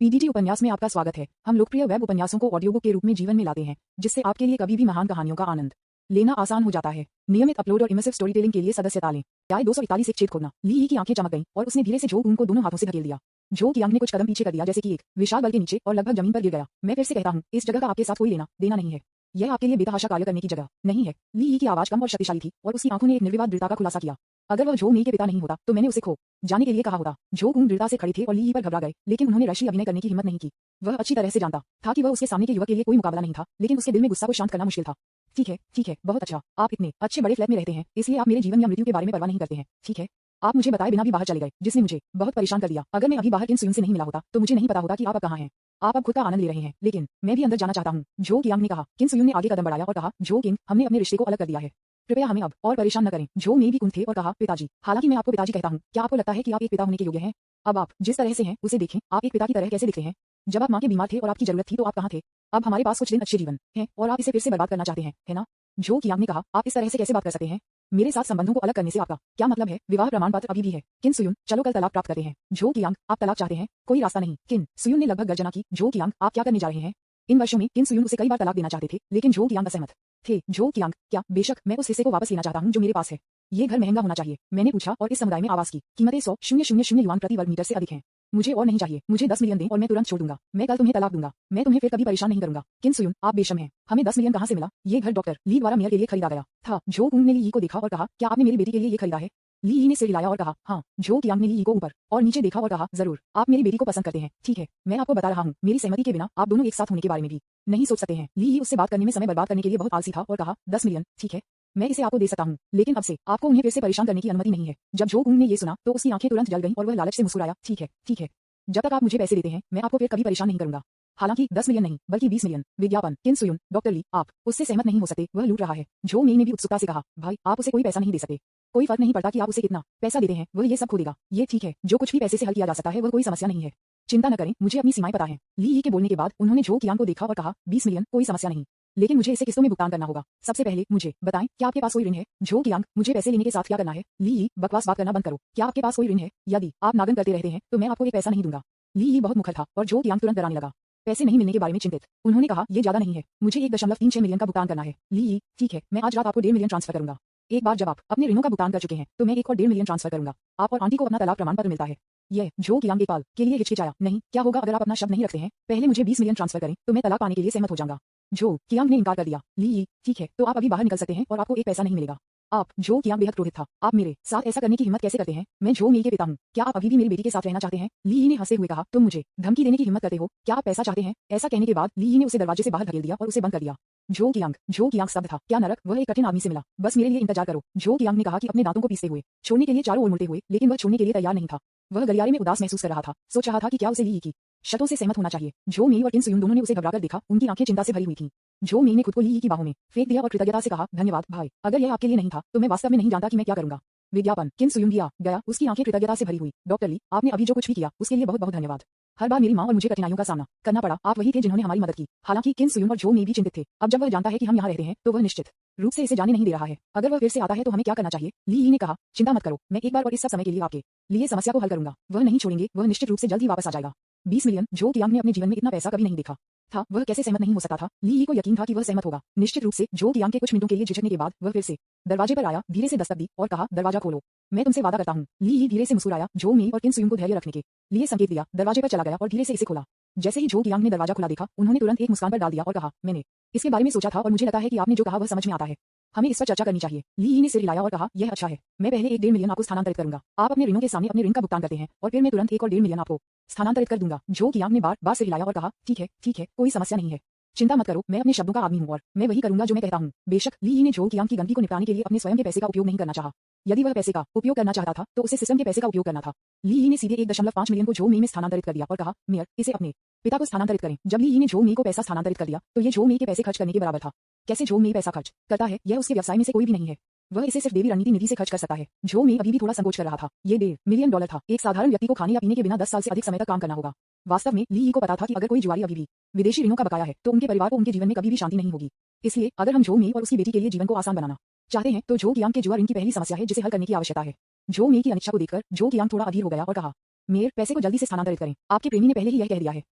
PDT उपन्यास में आपका स्वागत है। हम लोकप्रिय वेब उपन्यासों को ऑडियो बुक के रूप में जीवन में लाते हैं, जिससे आपके लिए कभी भी महान कहानियों का आनंद लेना आसान हो जाता है। नियमित अपलोड और इमर्सिव स्टोरी टेलिंग के लिए सदस्यता लें। आय 241 एक छेद खोलना। ली की आंखें चमक गईं और उसने धीरे से जो को दोनों हाथों से धकेल दिया। जो की आंख ने कुछ कदम पीछे कर दिया, जैसे कि एक विशाल बल के नीचे और लगभग जमीन पर गिर गया। मैं फिर से कहता हूँ, इस जगह का आपके साथ कोई लेना देना नहीं है। यह आपके लिए बेतहाशा कार्य करने की जगह नहीं है। ली की आवाज कम और शक्तिशाली थी और उसकी आंखों ने एक निर्विवाद दृढ़ता का खुलासा किया। अगर वह जो के पिता नहीं होता तो मैंने उसे खो जाने के लिए कहा होता। जो दृढ़ता से खड़े थे और ली पर घबरा गए, लेकिन उन्होंने राष्ट्रीय अभिनय करने की हिम्मत नहीं की। वह अच्छी तरह से जानता था कि वह उसके सामने के युवक के लिए कोई मुकाबला नहीं था, लेकिन उसके दिल में गुस्सा को शांत करना मुश्किल था। ठीक है, बहुत अच्छा। आप इतने अच्छे बड़े फ्लैट में रहते हैं, इसलिए आप मेरे जीवन या मृत्यु के बारे में परवाह नहीं करते हैं। ठीक है, आप मुझे बताए बिना भी बाहर चले गए, जिसने मुझे बहुत परेशान कर दिया। अगर मैं अभी बाहर किन सुयुन से नहीं मिला होता तो मुझे नहीं पता होता कि आप अब कहाँ हैं। आप अब खुद का आनंद ले रहे हैं, लेकिन मैं भी अंदर जाना चाहता हूँ। जो कियांग ने कहा। किन सुयुन ने आगे कदम बढ़ाया और कहा, जो किंग, हमने अपने रिश्ते को अलग कर दिया है। कृपया हमें अब और परेशान न करें। जो मे भी कुंठ थे और कहा, पिताजी, हालांकि मैं आपको पिताजी कहता हूँ, क्या आपको लगता है कि आप एक पिता होने के योग्य हैं? अब आप जिस तरह से हैं उसे देखें, आप एक पिता की तरह कैसे दिखते हैं? जब आप माँ के बीमार थे और आपकी जरूरत थी तो आप कहाँ थे? अब हमारे पास कुछ दिन अच्छे जीवन हैं और आप इसे फिर से बर्बाद करना चाहते हैं, है ना? जो कियांग ने कहा, आप इस तरह से कैसे बात कर सकते हैं? मेरे साथ संबंधों को अलग करने से आपका क्या मतलब है? विवाह प्रमाण पत्र अभी भी है। किन सुयुन, चलो कल तलाक प्राप्त करते हैं। जो कियांग, आप तलाक चाहते हैं? कोई रास्ता नहीं। किन सुयुन ने लगभग गर्जना की। जो कियांग, आप क्या करने जा रहे हैं? इन वर्षों में किन सुयुन उसे कई बार तलाक देना चाहते थे, लेकिन जो कियांग असहमत थे। जो कियांग, क्या? बेशक, मैं उस हिस्से को वापस लेना चाहता हूँ जो मेरे पास है। ये घर महंगा होना चाहिए, मैंने पूछा, और इस समुदाय में आवास की कीमतें 100,000 युआन प्रति वर्ग मीटर से अधिक हैं। मुझे और नहीं चाहिए। मुझे 10 मिलियन दें और मैं तुरंत छोड़ दूंगा। मैं कल तुम्हें तलाक दूंगा। मैं तुम्हें फिर कभी परेशान नहीं करूंगा। किन सुयुन, आप बेशर्म हैं। हमें 10 मिलियन कहाँ से मिला? ये घर डॉक्टर ली द्वारा मेयर के लिए खरीदा गया था। जो कुंग ने ली को देखा और कहा, क्या आपने मेरी बेटी के लिए ये खरीदा है? ली ने सिर हिलाया और कहा, हाँ। जो कियांग ने ली को ऊपर और नीचे देखा और कहा, जरूर, आप मेरी बेटी को पसंद करते हैं। ठीक है, मैं आपको बता रहा हूँ, मेरी सहमति के बिना आप दोनों एक साथ होने के बारे में भी नहीं सोच सकते हैं। ली उससे बात करने में समय बर्बाद करने के लिए बहुत आलसी था और कहा, 10 मिलियन, ठीक है, मैं इसे आपको दे सकता हूँ, लेकिन अब से आपको उन्हें फिर से परेशान करने की अनुमति नहीं है। जब जो कुंग ने ये सुना तो उसकी आंखें तुरंत जल गईं और वह लालच से मुस्कुराया। ठीक है, जब तक आप मुझे पैसे देते हैं, मैं आपको फिर कभी परेशान नहीं करूंगा। हालांकि 10 मिलियन नहीं, बल्कि 20 मिलियन। विज्ञापन। किन सुयुन, डॉक्टर ली, आप उससे सहमत नहीं हो सकते, वह लूट रहा है। जो मे ने भी उत्सुकता से कहा, भाई, आप उसे कोई पैसा नहीं दे सकते। कोई फर्क नहीं पड़ता कि आप उसे कितना पैसा देते हैं, वह ये सब खो देगा। ये ठीक है, जो कुछ भी पैसे से हल किया जा सकता है वह कोई समस्या नहीं है। चिंता न करें, मुझे अपनी सीमाएं पता है। ली के बोलने के बाद उन्होंने जो कियांग को देखा और कहा, 20 मिलियन, कोई समस्या नहीं, लेकिन मुझे इसे किस्तों में भुगतान करना होगा। सबसे पहले मुझे बताएं, क्या आपके पास कोई ऋण है? जो कियांग, मुझे पैसे लेने के साथ क्या करना है? ली, बकवास बात करना बंद करो। क्या आपके पास कोई ऋण है? यदि आप नागन करते रहते हैं तो मैं आपको एक पैसा नहीं दूंगा। ली बहुत मुखर था और जो कियांग तुरंत डराने लगा, पैसे नहीं मिलने के बारे में चिंतित। उन्होंने कहा, ये ज्यादा नहीं है, मुझे 1.36 मिलियन का भुगतान करना है। ली, ठीक है, मैं आज रात आपको 1.5 मिलियन ट्रांसफर करूंगा। एक बार जब आप अपने ऋणों का भुगतान कर चुके हैं तो मैं 1 और 1.5 मिलियन ट्रांसफर करूंगा। आप और आंटी को अपना तलाक प्रमाण पत्र मिलता है। यह जो कियांग एक पल के लिए हिचकिचाया। नहीं, क्या होगा अगर आप अपना शब्द नहीं रखते हैं? पहले मुझे 20 मिलियन ट्रांसफर करें तो मैं तलाक पाने के लिए सहमत हो जाऊंगा। जो कियांग ने इनकार कर दिया। ली, ठीक है, तो आप अभी बाहर निकल सकते हैं और आपको एक पैसा नहीं मिलेगा। आप, जो कियांग बेहद क्रोधित था, आप मेरे साथ ऐसा करने की हिम्मत कैसे करते हैं? मैं जो मे के पिता हूँ, क्या आप अभी भी मेरी बेटी के साथ रहना चाहते हैं? ली ने हंसते हुए कहा, तुम मुझे धमकी देने की हिम्मत करते हो? क्या आप पैसा चाहते हैं? ऐसा कहने के बाद ली ने उसे दरवाजे से बाहर धकेल दिया और उसे बंद कर दिया। जो कियांग स्तब्ध था। क्या नरक, वह एक कठिन आदमी से मिला। बस मेरे लिए इंतजार करो। जो कियांग ने कहा कि अपने दांतों को पीसते हुए छोड़ने के लिए चारों ओर मुड़ते हुए, लेकिन वह छोड़ने के लिए तैयार नहीं था। वह गलियारे में उदास महसूस कर रहा था, सोच रहा था कि क्या उसे ली की शर्तों से सहमत होना चाहिए। जो मे और किन सुयुन दोनों ने उसे घबराकर देखा, उनकी आंखें चिंता से भरी हुई थीं। जो मे ने खुद को ली की बाहों में फेंक दिया और कृतज्ञता से कहा, धन्यवाद भाई, अगर यह आपके लिए नहीं था तो मैं वास्तव में नहीं जानता कि मैं क्या करूंगा। विज्ञापन। किन सुयुन गया, उसकी आंखें कृतज्ञता से भरी हुई। डॉक्टर ली, आपने अभी जो कुछ भी किया उसके लिए बहुत बहुत धन्यवाद। हर बार मेरी माँ और मुझे कठिनाइयों का सामना करना पड़ा, आप वही थे जिन्होंने हमारी मदद की। हालांकि किन सुयुन और जो मे भी चिंतित थे। अब जब वह जानता है कि हम यहाँ रहते हैं तो वह निश्चित रूप से इसे जाने नहीं दे रहा है। अगर वह फिर से आता है तो हमें क्या करना चाहिए? ली ने कहा, चिंता मत करो, मैं एक बार और इस सब समय के लिए आपके लिए समस्या को हल करूंगा। वह नहीं छोड़ेंगे, वह निश्चित रूप से जल्द ही वापस आ जाएगा। 20 मिलियन। जो कियांग ने अपने जीवन में इतना पैसा कभी नहीं देखा था। वह कैसे सहमत नहीं हो सकता था? ली को यकीन था कि वह सहमत होगा। निश्चित रूप से। जो कियांग के कुछ मिनटों के लिए झिझकने के बाद वह फिर से दरवाजे पर आया, धीरे से दस्तक दी और कहा, दरवाजा खोलो, मैं तुमसे वादा करता हूँ। ली धीरे से मुस्कुराया। जो मे और किन सुयुन को धैर्य रखने के लिए संकेत दिया, दरवाजे पर चला गया और धीरे से इसे खोला। जैसे ही जो कियांग ने दरवाजा खुला देखा, उन्होंने तुरंत एक मुस्कान पर डाल दिया और कहा, मैंने इसके बारे में सोचा था और मुझे लगता है कि आपने जो कहा वह समझ में आता है। हमें इस पर चर्चा करनी चाहिए। ली ने सिर हिलाया और कहा, यह अच्छा है, मैं पहले 1.5 मिलियन आपको स्थानांतरित करूंगा। आप अपने ऋणों के सामने अपने ऋण का भुगतान करते हैं और फिर मैं तुरंत 1 और 1.5 मिलियन आपको स्थानांतरित कर दूंगा। जो कियांग ने बार बार सिर हिलाया और कहा, ठीक है, कोई समस्या नहीं है, चिंता मत करो, मैं अपने शब्दों का आदमी हूँ और मैं वही करूंगा जो मैं कहता हूँ। बेशक। ली ने जो कियांग की गंदगी को निपटाने के लिए अपने स्वयं के पैसे का उपयोग नहीं करना चाहा। यदि वह पैसे का उपयोग करना चाहता था तो उसे सिस्टम के पैसे का उपयोग करना था। ली ने सीधे 1.5 मिलियन को जो मे में स्थानांतरित कर दिया और कहा, मेयर, इसे अपने पिता को स्थानांतरित करें। जब ली ने जो मे को पैसा स्थानांतरित कर दिया तो ये जो मे के पैसे खर्च करने के बराबर था। कैसे जो मे पैसा खर्च करता है, यह उसके व्यवसाय में से कोई भी नहीं है। वह इसे सिर्फ देवी रणनीति निधि से खर्च कर सकता है। जो मे अभी भी थोड़ा संकोच कर रहा था। ये $1.5 मिलियन था। एक साधारण व्यक्ति को खाने या पीने के बिना 10 साल से अधिक समय तक काम करना होगा। वास्तव में ली को पता था कि अगर कोई जुआरी अभी भी विदेशी ऋणों का बकाया है तो उनके परिवार को उनके जीवन में कभी भी शांति नहीं होगी। इसलिए अगर हम जो मे और उसकी बेटी के लिए जीवन को आसान बनाना चाहते हैं तो जो कियांग के जुआ ऋण की पहली समस्या है जिसे हल करने की आवश्यकता है। जो मे की अनिच्छा को देखकर जो कियांग थोड़ा अधीर हो गया और कहा, मेयर, पैसे को जल्दी से स्थानांतरित करें, आपके प्रेमी ने पहले ही यह कह दिया है।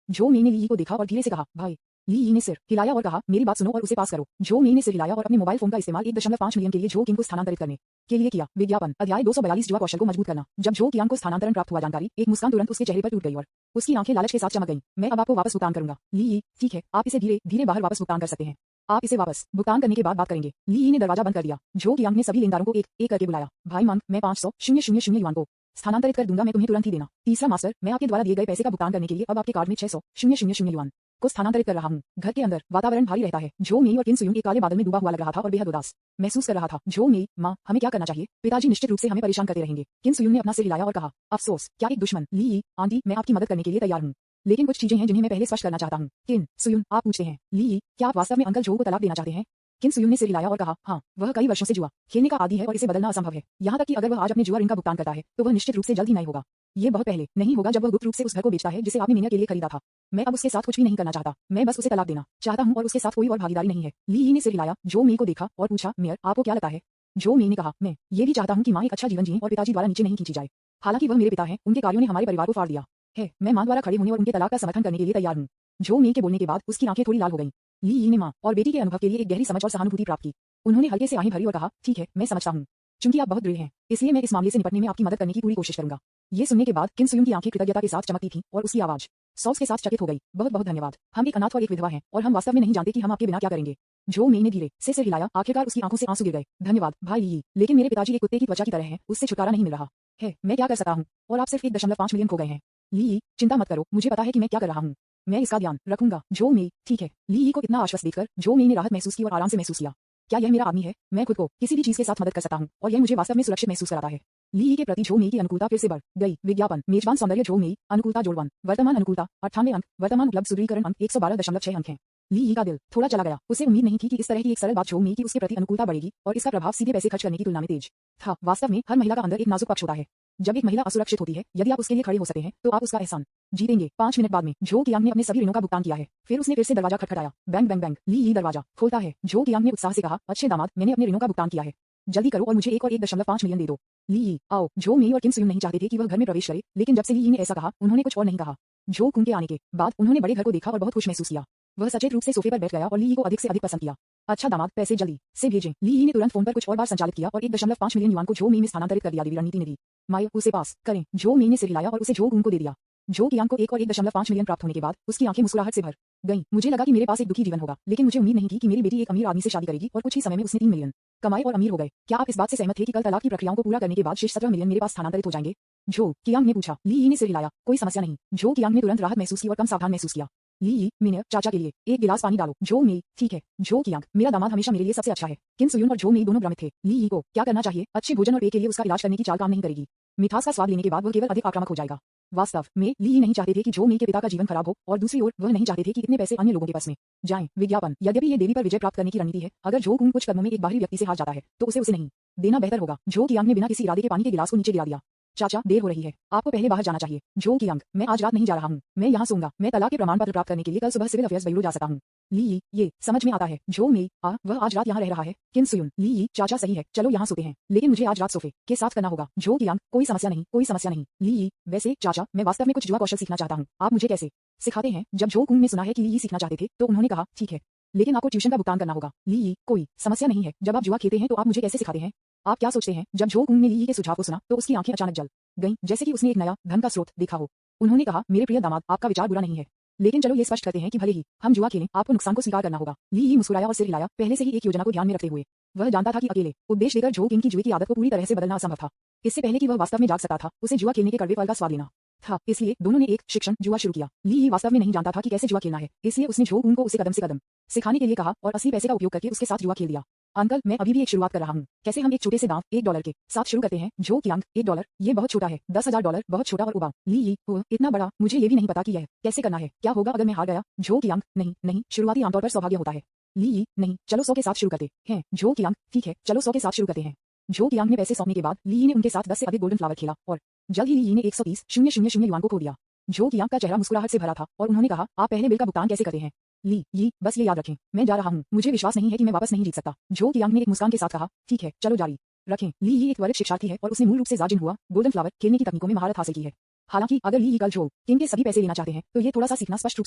जो मेई ने ली को देखा और धीरे से कहा, भाई। ली ने सिर हिलाया और कहा, मेरी बात सुनो और उसे पास करो। जो मेई ने सिर हिलाया और अपने मोबाइल फोन का इस्तेमाल 1.5 मिलियन के लिए जो किंग को स्थानांतरित करने के लिए किया। विज्ञापन अध्याय 242 जुआ कौशल को मजबूत करना। जब जो कियांग को स्थानांतरण प्राप्त हुआ जानकारी, एक मुस्कान तुरंत उसके चेहरे पर टूट गई और उसकी आंखें लालच के साथ चमक गईं। मैं अब आपको वापस भुगतान करूंगा। ली, ठीक है, आप इसे धीरे धीरे बाहर वापस भुगतान कर सकते हैं। आप इसे वापस भुगतान करने के बाद बात करेंगे। ली ने दरवाजा बंद कर दिया। जो कियांग ने सभी लेनदारों को एक एक करके बुलाया। भाई मांग, मैं 500,000 युआन को स्थानांतरित कर दूंगा, मैं तुम्हें तुरंत ही देना। तीसरा मास्टर, मैं आपके द्वारा दिए गए पैसे का भुगतान करने के लिए अब आपके कार्ड में 600,000 युआन को स्थानांतरित कर रहा हूं। घर के अंदर वातावरण भारी रहता है। जो मेई और किन सुयुंग एक काले बादल में डूबा हुआ लग रहा था और बेहद उदास महसूस कर रहा था। जो मेई, माँ, हमें क्या करना चाहिए? पिताजी निश्चित रूप से हमें परेशान करते रहेंगे। किन सुयुंग ने अपना सिर हिलाया और कहा, अफसोस, क्या एक दुश्मन? ली, आंटी, मैं आपकी मदद करने के लिए तैयार हूँ, लेकिन कुछ चीजें हैं जिन्हें मैं पहले स्पष्ट करना चाहता हूँ। किन सुयुंग, आप पूछते हैं, ली, क्या आप वास्तव में अंकल जो को तलाक देना चाहते हैं? किन सुयुंग ने सिर हिलाया और कहा, हाँ, वह कई वर्षों से जुआ खेलने का आदी है और इसे बदलना असंभव है। यहाँ तक कि अगर वह आज अपने जुआ ऋण का भुगतान करता है तो वह निश्चित रूप से जल्द ही नहीं होगा। ये बहुत पहले नहीं होगा जब वह गुप्त रूप से उस घर को बेचता है जिसे आपने मीना के लिए खरीदा था। मैं अब उसके साथ कुछ भी नहीं करना चाहता। मैं बस उसे तलाक देना चाहता हूँ और उसके साथ कोई और भागीदारी नहीं है। ली ने सिर हिलाया। जो मेई को देखा और पूछा, मेयर, आपको क्या लगता है? जो मेई ने कहा, मैं ये भी चाहता हूँ कि माँ एक अच्छा जीवन जिए और पिताजी द्वारा नीचे नहीं खींची जाए। हालांकि वह मेरे पिता हैं, उनके कार्यों ने हमारे परिवार को फाड़ दिया है। मैं माँ द्वारा खड़े होने और उनके तलाक का समर्थन करने के लिए तैयार हूँ। जो मेई के बोलने के बाद उसकी आंखें थोड़ी लाल हो गईं। ली ने माँ और बेटी के अनुभव के लिए एक गहरी समझ और सहानुभूति प्राप्त की। उन्होंने हल्के से आहें भरी और कहा, ठीक है, मैं समझता हूँ। चूंकि आप बहुत दृढ़ हैं, इसलिए मैं इस मामले से निपटने में आपकी मदद करने की पूरी कोशिश करूंगा। ये सुनने के बाद किन सुयुंग की आंखें कृतज्ञता के साथ चमकती थीं और उसकी आवाज सॉस के साथ चकित हो गई। बहुत बहुत धन्यवाद। हम एक अनाथ और एक विधवा हैं और हम वास्तव में नहीं जानते कि हम आपके बिना क्या करेंगे। जो मेई ने धीरे से सिर हिलाया। आखिरकार उसकी आंखों से आंसू गिर गए। धन्यवाद भाई ली, लेकिन मेरे पिताजी एक कुत्ते की त्वचा की तरह हैं, उससे छुटकारा नहीं मिल रहा है। मैं क्या कर सकता हूँ? और आप सिर्फ 1.5 मिलियन खो गए हैं। ली, चिंता मत करो, मुझे पता है कि मैं क्या कर रहा हूँ। मैं इसका ध्यान रखूंगा। जो मेई, ठीक है। ली को इतना आश्वस्त देखकर जो मेई ने राहत महसूस की और आराम से महसूस किया। क्या यह मेरा आदमी है? मैं खुद को किसी भी चीज के साथ मदद कर सकता हूँ और यह मुझे वास्तव में सुरक्षित महसूस कराता है। ली के प्रति जो मेई की अनुकूलता फिर से बढ़ गई। विज्ञापन मेजबान सौंदर्य जो मेई अनुकूलता जोड़वन वर्तमान अनुकूलता 98 अंक, वर्तमान उपलब्ध सुदृढ़ीकरण अंक 112.6 अंक है। ली का दिल थोड़ा चला गया। उसे उम्मीद नहीं थी कि इस तरह की एक सरल बात जो मेई की उसके प्रति अनुकूलता बढ़ेगी और इसका प्रभाव सीधे पैसे खर्च करने की तुलना में तेज था। वास्तव में हर महिला का अंदर एक नाजुक पक्ष होता है। जब एक महिला असुरक्षित होती है, यदि आप उसके लिए खड़े हो सकते हैं तो आप उसका एहसान जीतेंगे। 5 मिनट बाद में जो कियांग ने अपने सभी ऋणों का भुगतान किया है। फिर उसने फिर से दरवाजा खटखटाया। Bang bang bang. ली दरवाजा खोलता है। जो कियांग ने उत्साह से कहा, अच्छे दामाद, मैंने अपने ऋणों का भुगतान किया है, जल्दी करो और मुझे 1.5 मिलियन दे दो। ली, आओ। जो मेई और किन सुयुंग नहीं चाहते थे कि वह घर में प्रवेश करे, लेकिन जब से ली ने ऐसा कहा, उन्होंने कुछ और नहीं कहा। जो कुंग के आने के बाद उन्होंने बड़े घर को देखा और बहुत खुश महसूस किया। वह सचेत रूप से सोफे पर बैठ गया और ली को अधिक से अधिक पसंद किया। अच्छा दामाद, पैसे जल्दी से भेजें। ली ने तुरंत फोन पर कुछ और बार संचालित किया और 1.5 मिलियन युआन को जो मेई में स्थानांतरित कर दिया। रणनीति ने दी। माया, उसे पास करें। जो मेई ने सिर हिलाया और उसे जो कुंग को दे दिया। जो कियांग को 1.5 मिलियन प्राप्त होने के बाद उसकी आंखें मुस्कुराहट से भर गईं। मुझे लगा कि मेरे पास एक दुखी जीवन होगा, लेकिन मुझे उम्मीद नहीं थी कि मेरी बेटी एक अमीर आदमी से शादी करेगी और कुछ ही समय में उसने 3 मिलियन कमाए और अमीर हो गए। क्या आप इस बात से सहमत थे कि कल तलाक की प्रक्रियाओं को पूरा करने के बाद शेष 17 मिलियन मेरे पास स्थानांतरित हो जाएंगे? जो कियांग ने पूछा। ली ने सिर हिलाया। कोई समस्या नहीं। जो कियांग ने तुरंत राहत महसूस की और कम सावधान महसूस किया। ली, मीने, चाचा के लिए 1 गिलास पानी डालो। जो मेई, ठीक है। जो कियांग, मेरा दामाद हमेशा मेरे लिए सबसे अच्छा है। किन सुयुन और जो मेई दोनों भ्रमित थे। ली को क्या करना चाहिए? अच्छे भोजन और पेय के लिए उसका इलाज करने की चाल काम नहीं करेगी। मिठास का स्वाद लेने के बाद वह केवल अधिक आक्रामक हो जाएगा। वास्तव में ली नहीं चाहते थे कि जो मेई के पिता का जीवन खराब हो और दूसरी ओर वह नहीं चाहते थे कि इतने पैसे अन्य लोगों के पास में जाएं। विज्ञापन यद्यपि ये देवी पर विजय प्राप्त करने की रणनीति है, अगर जो कुंग कुछ कदमों में एक बाहरी व्यक्ति से हार जाता है तो उसे नहीं देना बेहतर होगा। जो कियांग ने बिना किसी इरादे के पानी के गिलास को नीचे गिरा दिया। चाचा, देर हो रही है, आपको पहले बाहर जाना चाहिए। जो कियांग, मैं आज रात नहीं जा रहा हूँ, मैं यहाँ सोऊंगा। मैं तलाक के प्रमाण पत्र प्राप्त करने के लिए कल सुबह सिविल अफेयर्स ब्यूरो जा सकता हूँ। ली, ये समझ में आता है। जो मेई, वह आज रात यहाँ रह रहा है। किन सुयुन, ली, चाचा सही है, चलो यहाँ सोते हैं, लेकिन मुझे आज रात सोफे के साथ करना होगा। जो कियांग, कोई समस्या नहीं, कोई समस्या नहीं। ली, वैसे चाचा, मैं वास्तव में कुछ जुआ कौशल सीखना चाहता हूँ, आप मुझे कैसे सिखाते हैं? जब जो कुंग ने सुना है कि ली सीखना चाहते थे तो उन्होंने कहा, ठीक है, लेकिन आपको ट्यूशन का भुगतान करना होगा। ली, कोई समस्या नहीं है, जब आप जुआ खेलते हैं तो आप मुझे कैसे सिखाते हैं? आप क्या सोचते हैं? जब जो कुंग ने ली के सुझाव को सुना तो उसकी आंखें अचानक जल गईं, जैसे कि उसने एक नया धन का स्रोत देखा हो। उन्होंने कहा, मेरे प्रिय दामाद, आपका विचार बुरा नहीं है, लेकिन चलो ये स्पष्ट करते हैं कि भले ही हम जुआ खेलें, आपको नुकसान को स्वीकार करना होगा। ली मुस्कुराया और सिर हिलाया, पहले से ही एक योजना को ध्यान में रखते हुए। वह जानता था कि अकेले उपदेश देकर जो किंग की जुए की आदत को पूरी तरह से बदलना असंभव था। इससे पहले कि वह वास्तव में जाग सकता था, उसे जुआ खेलने के कड़वे फल का स्वाद लेना था। इसलिए दोनों ने एक शिक्षण जुआ शुरू किया। ली वास्तव में नहीं जानता था कि कैसे जुआ खेलना है, इसलिए उसने जो कुंग को उसे कदम से कदम सिखाने के लिए कहा और असली पैसे का उपयोग करके उसके साथ जुआ खेल दिया। अंकल, मैं अभी भी एक शुरुआत कर रहा हूँ, कैसे हम एक छोटे से दांव $1 के साथ शुरू करते हैं? जो कियांग, $1, ये बहुत छोटा है। $10,000 बहुत छोटा और उबाऊ। ली, इतना बड़ा, मुझे ये भी नहीं पता कि यह कैसे करना है। क्या होगा अगर मैं हार गया? जो कियांग, नहीं नहीं, शुरुआती आमतौर पर सौभाग्य होता है। ली, नहीं, चलो 100 के साथ शुरू करते हैं। जो कियांग, ठीक है, चलो 100 के साथ शुरू करते हैं। जो कियांग ने पैसे सौंपने के बाद ली ने उनके साथ 10 से अधिक गोल्डन फ्लावर खेला और जल्द ही ली ने 130,000 युआन को खो दिया। जो कियांग का चेहरा मुस्कुराहट से भरा था और उन्होंने कहा, आप पहले बिल का भुगतान कैसे करते हैं? ली, बस ये याद रखें, मैं जा रहा हूँ, मुझे विश्वास नहीं है कि मैं वापस नहीं जीत सकता। जो कियांग ने एक मुस्कान के साथ कहा, ठीक है, चलो जारी रखें। ली एक त्वरित शिक्षार्थी है और उसने मूल रूप से जाजिन हुआ गोल्डन फ्लावर खेलने की तकनीकों में महारत हासिल की है। हालांकि अगर ली कल झो किंग के सभी पैसे लेना चाहते हैं तो ये थोड़ा सा सीखना स्पष्ट रूप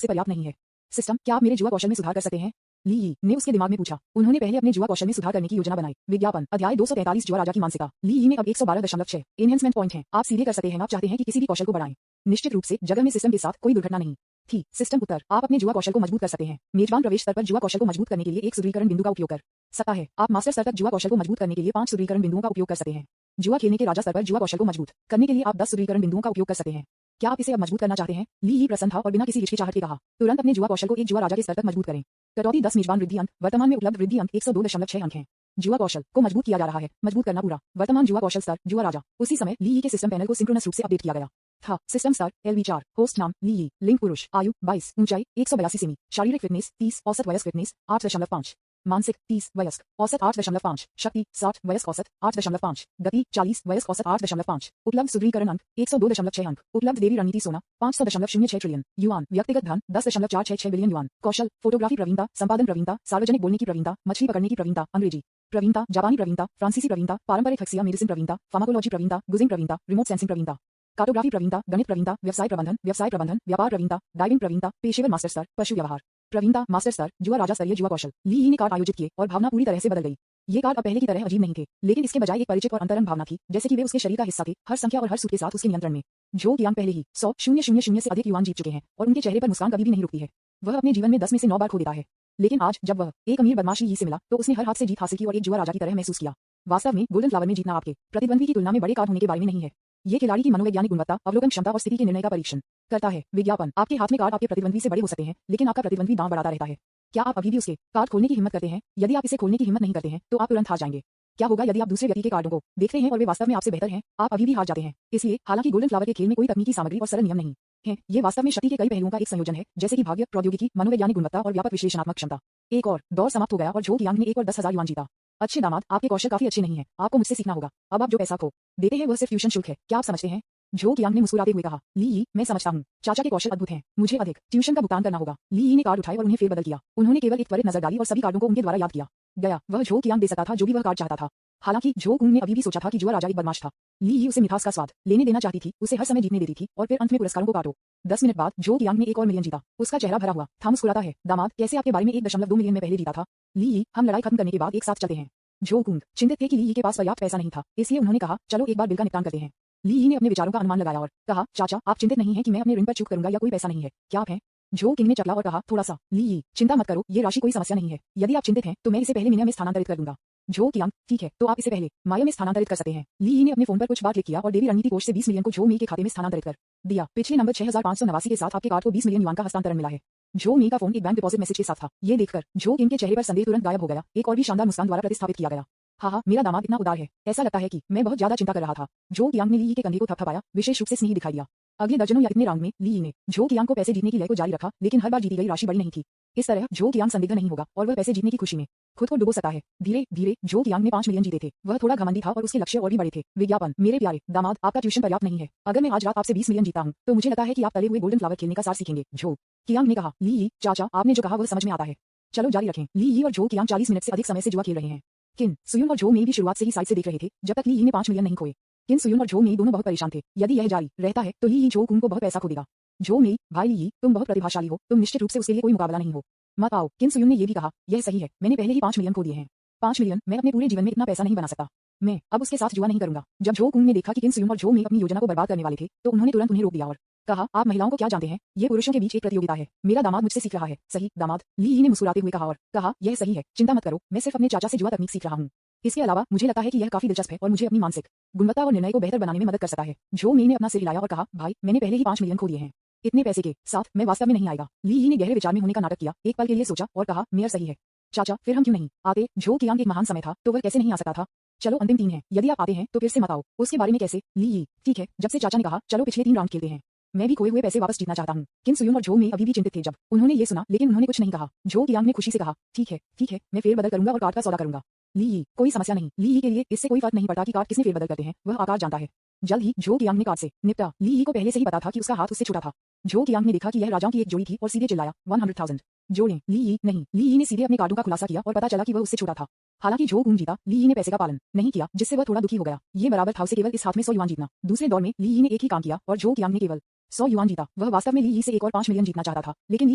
से पर्याप्त नहीं है। सिस्टम, क्या आप मेरे जुआ कौशल में सुधार कर सकते हैं? ली ने उसके दिमाग में पूछा। उन्होंने पहले अपने जुआ कौशल में सुधार करने की योजना बनाई। विज्ञापन अध्याय 243 जुआ राजा की मानसिकता। ली में अब 112.6 एनहेंसमेंट पॉइंट है। आप सीधे कर सकते हैं। आप चाहते हैं कि किसी भी कौशल को बढ़ाएं। निश्चित रूप से जगह में सिस्टम के साथ कोई दुर्घटना नहीं थी। सिस्टम उत्तर, आप अपने जुआ कौशल को मजबूत कर सकते हैं। मेजबान प्रवेश स्तर पर जुआ कौशल को मजबूत करने के लिए एक सुदृढ़ीकरण बिंदु का उपयोग कर सकता है। आप मास्टर स्तर तक जुआ कौशल को मजबूत करने के लिए 5 सुदृढ़ीकरण बिंदुओं का उपयोग कर सकते हैं। जुआ खेलने के राजा स्तर पर जुआ कौशल को मजबूत करने के लिए आप 10 सुदृढ़ीकरण बिंदुओं का उपयोग कर सकते हैं। क्या आप इसे अब मजबूत करना चाहते हैं? ली प्रसन्न था और बिना किसी हिचकिचाहट के कहा, तुरंत अपने जुआ कौशल को एक जुआ राजा के स्तर तक मजबूत करें। कटौती 10 मेजबान वृद्धि अंक। वर्तमान में उपलब्ध वृद्धि अंक 102.6 अंक हैं। जुआ कौशल को मजबूत किया जा रहा है। मजबूत करना पूरा। वर्तमान जुआ कौशल स्तर जुआ राजा। उसी समय ली के सिस्टम पैनल को सिंक्रोनस रूप से अपडेट किया गया था। सिस्टम स्तर LV4, होस्ट नाम ली, लिंग पुरुष, आयु 22, ऊंचाई 182 सेमी, शारीरिक फिटनेस 30, औसत वयस्क फिटनेस 8.5, मानसिक 30, वयस्क औसत 8.5, शक्ति 60, वयस्क औसत 8.5, गति 40, वयस्क औसत 8.5, उपलब्ध सुदृढ़ीकरण अंक 102.6 अंक, उपलब्ध देवी रणनीति सोना 500.06 ट्रिलियन युआन, व्यक्तिगत धन 10.466 बिलियन युआन, कौशल फोटोग्राफी प्रवीणता, संपादन प्रवीणता, सार्वजनिक बोलने की प्रवीणता, मछली पकड़ने की प्रवीणता, अंग्रेजी प्रवीणता, जापानी प्रवीणता, फ्रांसीसी प्रवीणता, पारंपरिक हक्सिया मेडिसिन प्रवीणता, फार्माकोलॉजी प्रवीणता, गुजिंग प्रवीणता, रिमोट सेंसिंग प्रवीणता, कार्टोग्राफी प्रवीणता, गणित प्रवीणता, व्यवसाय प्रबंधन, व्यापार प्रवीणता, डाइविंग प्रवीणता, पेशेवर मास्टर स्तर, पशु व्यवहार प्रवीणता, मास्टर स्तर, जुआ राजा स्तरीय जुआ कौशल। ली ने कार्ड आयोजित किए और भावना पूरी तरह से बदल गई। ये कार्ड अब पहले की तरह अजीब नहीं थे, लेकिन इसके बजाय एक परिचित और अंतरंग भावना थी, जैसे कि वे उसके शरीर का हिस्सा थे, हर संख्या और हर सूत्र के साथ उसके नियंत्रण में। जो कियांग पहले ही 100,000 से अधिक युआन जीत चुके हैं और उनके चेहरे पर मुस्कान कभी भी नहीं रुकती है। वह अपने जीवन में 10 में से 9 बार खो देता है, लेकिन आज जब वह एक अमीर बदमाश ली से मिला तो उसने हर हाथ से जीत हासिल की और एक जुआ राजा की तरह महसूस किया। वास्तव में गोल्डन फ्लावर में जीतना आपके प्रतिद्वंदी की तुलना में बड़े कार्ड होने के बारे में नहीं है। ये खिलाड़ी की मनोवैज्ञानिक गुणवत्ता, अवलोकन क्षमता और स्थिति के निर्णय का परीक्षण करता है। विज्ञापन, आपके हाथ में कार्ड आपके प्रतिद्वंदी से बड़े हो सकते हैं, लेकिन आपका प्रतिद्वंदी दांव बढ़ाता रहता है। क्या आप अभी भी उसके कार्ड खोलने की हिम्मत करते हैं? यदि आप इसे खोलने की हिम्मत नहीं करते हैं तो आप तुरंत हार जाएंगे। क्या होगा यदि आप दूसरे व्यक्ति के कार्डों को देखते हैं और वे वास्तव में आपसे बेहतर हैं? आप अभी भी हार जाते हैं। इसलिए हालांकि गोल्डन फ्लावर के खेल में कोई तकनीकी सामग्री और सरल नियम नहीं है, ये वास्तव में शक्ति के कई पहलुओं का एक संयोजन है, जैसे कि भाग्य, प्रौद्योगिकी, मनोवैज्ञानिक गुणवत्ता और व्यापक विश्लेषणात्मक क्षमता। एक और दौर समाप्त हो गया और झो कियांग ने एक और 10,000 युआन जीता। अच्छे दामाद, आपके कौशल काफी अच्छे नहीं है, आपको मुझसे सीखना होगा। अब आप जो पैसा खो देते हैं वह सिर्फ ट्यूशन शुल्क है, क्या आप समझते हैं? झो कियांग ने मुस्कुराते हुए कहा, ली, मैं समझता हूँ, चाचा के कौशल अद्भुत हैं, मुझे अधिक ट्यूशन का भुगतान करना होगा। ली ने कार्ड उठाए और उन्हें फेरबदल किया। उन्होंने केवल एक त्वरित नजर डाली और सभी कार्डों को उनके द्वारा याद किया गया। वह झो कियांग दे सकता था जो भी वह कार्ड चाहता था। हालांकि झो कुंग ने अभी भी सोचा था कि जुआ राजा एक बदमाश था। ली उसे मिठास का स्वाद लेने देना चाहती थी, उसे हर समय जीतने देती थी और फिर अंत में पुरस्कारों को काटो। 10 मिनट बाद झो कियांग ने एक और मिलियन जीता। उसका चेहरा भरा हुआ था। मुस्कुराता है, दामाद, कैसे आपके बारे में 1.2 मिलियन में पहले जीता था? ली, हम लड़ाई खत्म करने के बाद एक साथ चलते हैं। झो कुंग चिंतित थे कि ली के पास पर्याप्त पैसा नहीं था, इसलिए उन्होंने कहा, चलो एक बार बिल का निपटान करते हैं। ली ने अपने विचारों का अनुमान लगाया और कहा, चाचा, आप चिंतित नहीं हैं कि मैं अपने ऋण पर चूक करूंगा या कोई पैसा नहीं है, क्या आप हैं? झो किंग ने चकला और कहा, थोड़ा सा। ली, चिंता मत करो, ये राशि कोई समस्या नहीं है। यदि आप चिंतित हैं तो मैं इसे पहले मीना में स्थानांतरित कर दूंगा। झो कियांग, ठीक है, तो आप इसे पहले माया में स्थानांतरित कर सकते हैं। ली ने अपने फोन पर कुछ बार क्लिक किया और देवी रणनीति कोष से 20 मिलियन को झो मी के खाते में स्थानांतरित कर दिया। पिछले नंबर 6589 के साथ आपके कार्ड को 20 मिलियन युआन का हस्तांतरण मिला है। झो मी का फोन एक बैंक डिपॉजिट मैसेज के साथ था। ये देखकर झो किंग के चेहरे पर संदेह तुरंत गायब हो गया। एक और भी शानदार मुस्कान द्वारा प्रतिस्थापित किया गया। हाँ, मेरा दामाद इतना उदार है, ऐसा लगता है कि मैं बहुत ज्यादा चिंता कर रहा था। झो कियांग ने ली के कंधे को थपथपाया, विशेष रूप से स्नेही दिखाई दिया। अगले दर्जनों या इतने राउंड में ली ने झो कियांग को पैसे जीतने की लय को जारी रखा, लेकिन हर बार जीती गई राशि बड़ी नहीं थी। इस तरह झो कियांग संदिग्ध नहीं होगा और वह पैसे जीतने की खुशी में खुद को डुबो सकता है। धीरे धीरे झो कियांग ने 5 मिलियन जीते थे। वह थोड़ा घमंडी था और उसके लक्ष्य और भी बड़े थे। विज्ञापन, मेरे प्यारे दामाद, आपका ट्यूशन पर्याप्त नहीं है। अगर मैं आज रात आपसे 20 मिलियन जीता हूँ तो मुझे लगता है कि आप तले हुए गोल्डन फ्लावर खेलने का सार सीखेंगे। झो कियांग ने कहा, ली, चाचा, आपने जो कहा वह समझ में आता है, चलो जारी रखें। ली और झो कियांग 40 मिनट से अधिक समय से जुआ खेल रहे हैं। किन सुयुन और झो मी भी शुरुआत से ही साइड से देख रहे थे जब तक ली ने 5 मिलियन नहीं खोए। किन सुयुन और झो मी दोनों बहुत परेशान थे। यदि यह जारी रहता है तो ली झो कुंग को बहुत पैसा खो देगा। झो मी, भाई ली, तुम बहुत प्रतिभाशाली हो, तुम निश्चित रूप से उसके लिए कोई मुकाबला नहीं हो। मत आओ। किन सुयुन ने यह भी कहा, यह सही है, मैंने पहले ही 5 मिलियन खो दिए हैं। 5 मिलियन, मैं अपने पूरे जीवन में इतना पैसा नहीं बना सकता। मैं अब उसके साथ जुआ नहीं करूंगा। जब झो कुंग ने देखा कि किन सुयुन और झो मी अपनी योजना को बर्बाद करने वाले थे तो उन्होंने तुरंत उन्हें रोक दिया और कहा, आप महिलाओं को क्या जानते हैं, ये पुरुषों के बीच एक प्रतियोगिता है। मेरा दामाद मुझसे सीख रहा है। सही दामाद, ली ने मुस्कुराते हुए कहा और कहा, यह सही है, चिंता मत करो, मैं सिर्फ अपने चाचा से जुआ तकनीक सीख रहा हूँ। इसके अलावा मुझे लगता है कि यह काफी दिलचस्प है और मुझे अपनी मानसिक गुणवत्ता और निर्णय को बेहतर बनाने में मदद कर सकता है। झो मी ने अपना सिर हिलाया और कहा, भाई, मैंने पहले ही 5 मिलियन खो दिए हैं, इतने पैसे के साथ मैं वास्तव में नहीं आएगा। ली ने गहरे विचार में होने का नाटक किया, एक पल के लिए सोचा और कहा, मेयर सही है चाचा, फिर हम क्यों नहीं आते? झो कियांग एक महान समय था तो वह कैसे नहीं आ सकता था। चलो अंतिम 3 है, यदि आप आते हैं तो फिर से मत आओ। उसके बारे में कैसे? ली, ठीक है, जब से चाचा ने कहा, चलो पिछले 3 राउंड खेलते हैं, मैं भी खोए हुए पैसे वापस जीतना चाहता हूँ। किन सुयुन और झो मी अभी भी चिंतित थे जब उन्होंने ये सुना, लेकिन उन्होंने कुछ नहीं कहा। झो कियांग ने खुशी से कहा, ठीक है, मैं फेरबदल करूंगा और कार्ड का सौदा करूंगा। ली, कोई समस्या नहीं। ली के लिए इससे कोई फर्क नहीं पड़ता कि कार्ड किसने फेरबदल करते हैं, वह आकार जानता है। जल्द ही झो कियांग ने कार्ड से निपटा। ली को पहले से ही पता था कि उसका हाथ उससे छूटा था। झो कियांग ने देखा कि यह राजाओं की एक जोड़ी थी और सीधे चिल्लाया, 100,000 जोड़ें। ली नहीं। ली ने सीधे अपने कार्डों का खुलासा किया और पता चला कि वह उससे छूटा था। हालांकि जो कुंग जीता, ली यी ने पैसे का पालन नहीं किया, जिससे वह थोड़ा दुखी हो गया। ये बराबर था उसे केवल इस हाथ में 100 युआन जीतना। दूसरे दौर में ली यी ने एक ही काम किया और जो कियांग ने केवल 100 युआन जीता। वह वास्तव में ली यी से एक और 5 मिलियन जीतना चाहता था, लेकिन ली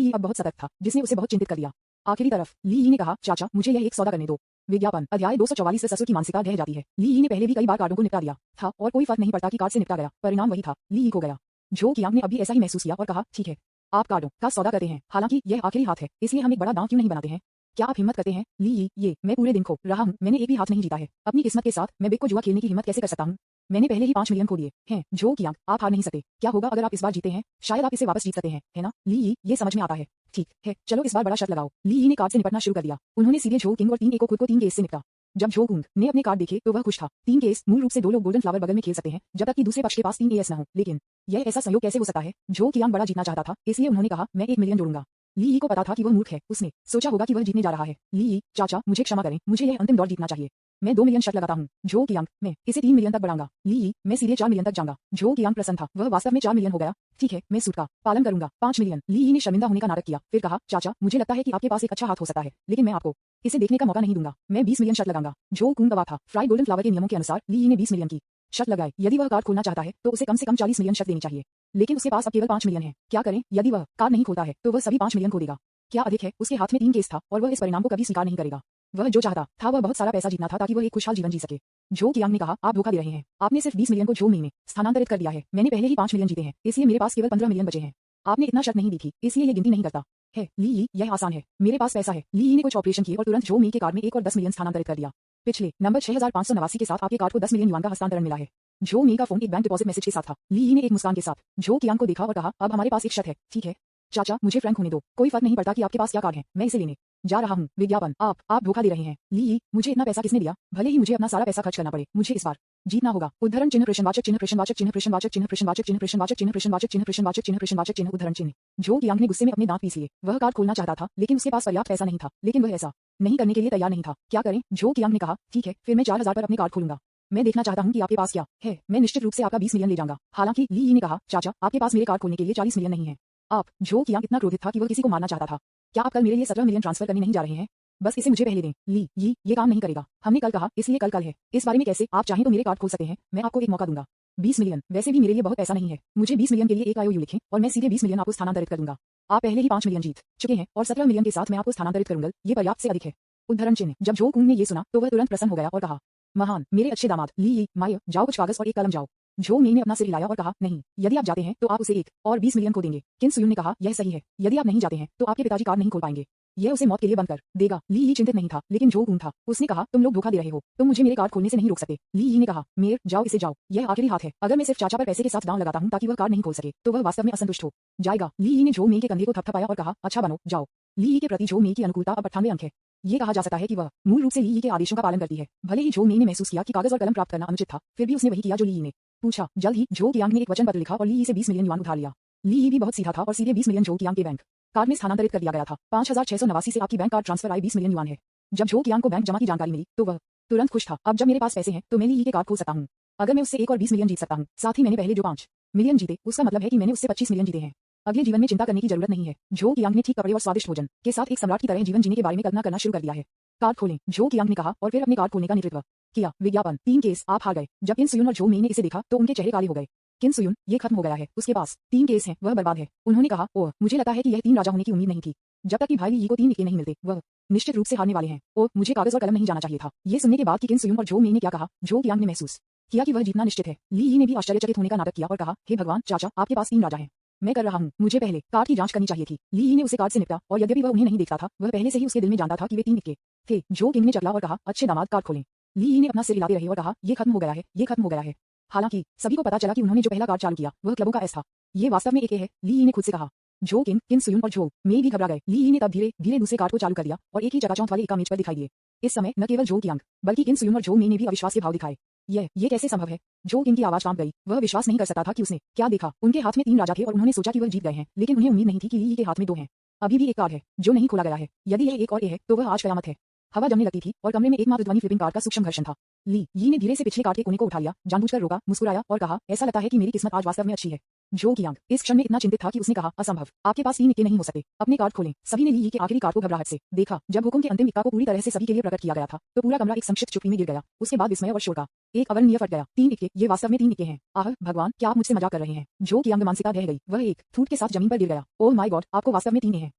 यी अब बहुत सतर्क था, जिसने उसे बहुत चिंतित कर दिया। आखिरी तरफ ली यी ने कहा, चाचा मुझे यह एक सौदा करने दो। विज्ञापन अध्याय 244 से ससुर की मानसिकता ढह जाती है। ली यी ने पहले भी कई बार कार्डों को निपटा दिया था और कोई फर्क नहीं पड़ता कि कार्ड से निपटा गया, परिणाम वही था, ली यी को गया। जो कियांग ने अब भी ऐसा ही महसूस किया और कहा, ठीक है, आप कार्डों का सौदा करते हैं, हालांकि यह आखिरी हाथ है, इसलिए हम एक बड़ा दांव क्यों नहीं बनाते हैं? क्या आप हिम्मत करते हैं? ली यी, ये मैं पूरे दिन खो रहा हूँ, मैंने एक भी हाथ नहीं जीता है। अपनी किस्मत के साथ मैं बिग को जुआ खेलने की हिम्मत कैसे कर सकता हूँ? मैंने पहले ही 5 मिलियन खो दिए हैं। जो कियांग, आप हार नहीं सकते। क्या होगा अगर आप इस बार जीते हैं? शायद आप इसे वापस जीत सकते हैं, है ना? ली यी, ये समझ में आता है। ठीक है, चलो इस बार बड़ा शर्त लगाओ। ली यी ने कार्ड से निपटना शुरू कर दिया। उन्होंने सीधे झो किंग और 3 ए को खुद को 3 केस से निपटा। जब झो कुंग ने अपने कार्ड देखे तो वह खुश था। 3 केस मूल रूप से 2 लोग गोल्डन फ्लावर बगल में खेल सकते हैं जब तक कि दूसरे पक्ष के पास 3 एस न हो, लेकिन यह ऐसा संयोग कैसे हो सकता है? जो कियांग बड़ा जीतना चाहता था, इसलिए उन्होंने कहा, मैं 1 मिलियन जोड़ूंगा। ली यी को पता था कि वह मूर्ख है, उसने सोचा होगा कि वह जीतने जा रहा है। ली यी, चाचा मुझे क्षमा करें, मुझे यह अंतिम दौर जीतना चाहिए। मैं 2 मिलियन शर्त लगाता हूँ। जो कियांग, मैं इसे 3 मिलियन तक बढ़ाऊंगा। ली यी, मैं सीधे 4 मिलियन तक जाऊंगा। जो कियांग प्रसन्न था, वह वास्तव में 4 मिलियन हो गया। ठीक है, मैं सूट का पालन करूंगा। 5 मिलियन। ली यी ने शर्मिंदा होने का नाटक किया, फिर कहा, चाचा मुझे लगता है कि आपके पास एक अच्छा हाथ हो सकता है, लेकिन मैं आपको इसे देखने का मौका नहीं दूंगा। मैं 20 मिलियन शर्त लगाऊंगा। जो कुंग गवाह था। फ्राई गोल्डन फ्लावर के नियमों के अनुसार ली यी ने 20 मिलियन की शर्त लगाई। यदि वह कार्ड खोलना चाहता है तो उसे कम से कम 40 मिलियन शर्त देनी चाहिए, लेकिन उसके पास अब केवल 5 मिलियन है। क्या करें? यदि वह कार्ड नहीं खोलता है तो वह सभी 5 मिलियन खो देगा। क्या अधिक है? उसके हाथ में 3 केस था और वह इस परिणाम को कभी स्वीकार नहीं करेगा। वह जो चाहता था वह बहुत सारा पैसा जीतना था ताकि वह एक खुशहाल जीवन जी सके। जो कियांग ने कहा, आप धोखा दे रहे हैं। आपने सिर्फ 20 मिलियन को झो में स्थानांतरित कर दिया है। मैंने पहले ही 5 मिलियन जीते हैं, इसलिए मेरे पास केवल 15 मिलियन बचे हैं। आपने इतना शर्त नहीं दी थी, इसलिए ये गिनती नहीं करता है। ली यी, यह आसान है, मेरे पास पैसा है। ली यी ने कुछ ऑपरेशन किए और तुरंत झो के कार्ड में 1 और 10 मिलियन स्थानांतरित कर दिया। पिछले नंबर 6589 के साथ आपके कार्ड को 10 मिलियन युआन का हस्तांतरण मिला है। झो का फोन एक बैंक डिपॉजिट मैसेज के साथ था। ली यी ने एक मुस्कान के साथ झो कियांग को देखा और कहा, अब हमारे पास एक शर्त है। ठीक है चाचा, मुझे फ्रैंक होने दो, कोई फर्क नहीं पड़ता कि आपके पास क्या कार्ड है, मैं इसे लेने जा रहा हूँ। विज्ञापन, आप धोखा दे रहे हैं। ली यी, मुझे इतना पैसा किसने दिया? भले ही मुझे अपना सारा पैसा खर्च करना पड़े, मुझे इस बार जीतना होगा। उद्धरण चिन्ह प्रश्नवाचक चिन्ह प्रश्नवाचक चिन्ह प्रश्नवाचक चिन्ह प्रश्नवाचक चिन्ह प्रश्नवाचक चिन्ह प्रश्नवाचक चिन्ह प्रश्नवाचक चिन्ह प्रश्नवाचक चिन्ह उद्धरण चिन्ह। जो कियांग ने गुस्से में अपने दांत पीस लिए। वह कार्ड खोलना चाहता था, लेकिन उसके पास पर्याप्त पैसा नहीं था, लेकिन वह ऐसा नहीं करने के लिए तैयार नहीं था। क्या करें? जो कियांग ने कहा, ठीक है, फिर मैं 4000 पर अपने कार्ड खोलूंगा। मैं देखना चाहता हूँ कि आपके पास क्या है। मैं निश्चित रूप से आपका 20 मिलियन ले जाऊंगा। हालांकि ली यी ने कहा, चाचा आपके पास मेरे कार्ड खोलने के लिए 40 मिलियन नहीं है। आप जो कियांग इतना क्रोधित था कि वह किसी को मारना चाहता था। क्या आप कल मेरे लिए 17 मिलियन ट्रांसफर करने नहीं जा रहे हैं? बस इसे मुझे पहले दें। ली यी, ये काम नहीं करेगा। हमने कल कहा, इसलिए कल है। इस बारे में कैसे? आप चाहें तो मेरे कार्ड खोल सकते हैं, मैं आपको एक मौका दूंगा। 20 मिलियन वैसे भी मेरे लिए बहुत पैसा नहीं है। मुझे 20 मिलियन के लिए एक आईओयू लिखें और मैं सीधे 20 मिलियन आपको स्थानांतरित कर दूंगा। आप पहले ही 5 मिलियन जीत चुके हैं और 17 मिलियन के साथ मैं आपको स्थानांतरित करूंगा। ये पर्याप्त से अधिक है। उद्धरण चिन्ह। जब जो कुंग ने ये सुना तो वह तुरंत प्रसन्न हो गया और कहा, महान, मेरे अच्छे दामाद। ली यी, माय, जाओ कुछ कागज और एक कलम जाओ। झो ने अपना सिर हिलाया और कहा, नहीं, यदि आप जाते हैं तो आप उसे 1 और 20 मिलियन को देंगे। किन सुयुन ने कहा, यह सही है। यदि आप नहीं जाते हैं तो आपके पिताजी कार्ड नहीं खोल पाएंगे, यह उसे मौत के लिए बंद कर देगा। ली यी चिंतित नहीं था, लेकिन जो कुंग था। उसने कहा, तुम लोग धोखा दे रहे हो, तुम मुझे मेरे कार्ड खोलने से नहीं रोक सकते। ली यी ने कहा, मेयर, जाओ इसे जाओ, यह आखिरी हाथ है। अगर मैं सिर्फ चाचा पर पैसे के साथ दांव लगाता हूँ ताकि वह कार्ड नहीं खोल सके तो वह वास्तव में असंतुष्ट हो जाएगा। ली यी ने झो के कंधे को थपथपाया और कहा, अच्छा बनो, जाओ। ली यी के प्रति झो की अनुकूलता अब 98 अंक है। ये कहा जा सकता है कि वह मूल रूप से ली यी के आदेशों का पालन करती है। भले ही झो ने महसूस किया कि कागज और कलम प्राप्त करना अनुचित था, फिर भी उसने वही किया जो ली यी ने पूछा। जल्द ही झो कियांग ने एक वचन पत्र लिखा और ली यी से 20 मिलियन युआन उधार लिया। ली यी भी बहुत सीधा था और सीधे 20 मिलियन झो कियांग के बैंक कार्ड में स्थानांतरित कर दिया गया था। 5689 से आपकी bank card transfer I 20 million yuan है। जब झो कियांग को बैंक जमा की जानकारी मिली तो वह तुरंत खुश था। अब जब मेरे पास पैसे हैं तो मैं ली यी के कार्ड खोल सकता हूँ। अगर मैं उससे 1 और 20 मिलियन जीत सकता हूँ, साथ ही मैंने पहले जो 5 मिलियन जीते, उसका मतलब है कि मैंने उससे 25 मिलियन जीते हैं। अगले जीवन में चिंता करने की जरूरत नहीं है। झो कियांग ने ठीक कपड़े और स्वादिष्ट भोजन के साथ एक सम्राट की तरह जीवन जीने के बारे में कल्पना करना शुरू कर दिया है। कार्ड खोलें, झो कियांग ने कहा और फिर अपने कार्ड खोलने का नेतृत्व किया। विज्ञापन, 3 केस, आप हार गए। जब किन सुयुन और झो ने इसे देखा तो उनके चेहरे काले हो गए। किन सुयुन, ये खत्म हो गया है, उसके पास 3 केस हैं, वह बर्बाद है। उन्होंने कहा, ओह, मुझे लगता है कि यह 3 राजा होने की उम्मीद नहीं थी। जब तक कि भाई ली यी को 3 विकेट नहीं मिलते, वह निश्चित रूप से हारने वाले हैं। ओह, मुझे कागज और कलम नहीं जाना चाहिए था। ये सुनने के बाद कि किन सुयुन और झो ने क्या कहा, झो कियांग ने महसूस किया कि वह जीतना निश्चित है। ली यी ने भी आश्चर्यचकित होने का नाटक किया और कहा, हे भगवान, चाचा आपके पास 3 राजा हैं। मैं कर रहा हूँ, मुझे पहले कार्ड की जांच करनी चाहिए थी। ली यी ने उसे कार्ड से निपटा और यद्यपि वह उन्हें नहीं देखता था, वह पहले से ही उसके दिल में जानता था कि वे 3 विकेट थे। झो किंग ने चकला और कहा, अच्छे दामाद, कार्ड खोलें। ली यी ने अपना सिर हिलाते रहे और कहा, ये खत्म हो गया है, ये खत्म हो गया है। हालांकि सभी को पता चला कि उन्होंने जो पहला कार्ड चालू किया वह क्लबों का एस था। ये वास्तव में एक है, ली यी ने खुद से कहा। झो किंग, किन सुयुन और झो में भी घबरा गए। ली यी ने तब धीरे धीरे दूसरे कार्ड को चालू कर दिया और एक ही चकाचौंध वाले एका मेज पर दिखाई दिए। इस समय न केवल झो कियांग बल्कि किन सुयुन और झो ने भी अविश्वास के भाव दिखाए। ये कैसे संभव है? झो किंग की आवाज कांप गई। वह विश्वास नहीं कर सकता था कि उसने क्या देखा। उनके हाथ में 3 राजा थे और उन्होंने सोचा कि वह जीत गए हैं, लेकिन उन्हें उम्मीद नहीं थी कि ली यी के हाथ में 2 हैं। अभी भी एक कार्ड है जो नहीं खोला गया है। यदि यह एक और ए है तो वह आज कयामत है। हवा जमने लगती थी और कमरे में एकमात्र ध्वनि फ्लिपिंग कार्ड का सूक्ष्म घर्षण था। ली यी ने धीरे से पिछले कार्ड के कोने को उठा लिया, जानबूझकर रोका, मुस्कुराया और कहा, ऐसा लगता है कि मेरी किस्मत आज वास्तव में अच्छी है। जो कियांग इस क्षण में इतना चिंतित था कि उसने कहा, असंभव, आपके पास 3 इक्के नहीं हो सकते, अपने कार्ड खोलें। सभी ने ली के आखिरी कार्ड को घबराहट से देखा। जब हुकुम के अंतिम इक्का को पूरी तरह से सभी के लिए प्रकट किया गया था तो पूरा कमरा एक संक्षिप्त चुप्पी में गिर गया। उसके बाद विस्मय और शोर का एक अवर्णनीय फट गया। 3 इक्के, ये वास्तव में 3 इक्के हैं। आह भगवान, क्या आप मुझसे मजाक कर रहे हैं? जो कियांग मानसिकता ढह गई। वह एक थूक के साथ जमीन पर गिर गया। ओह माय गॉड, आपको वास्तव में 3 हैं।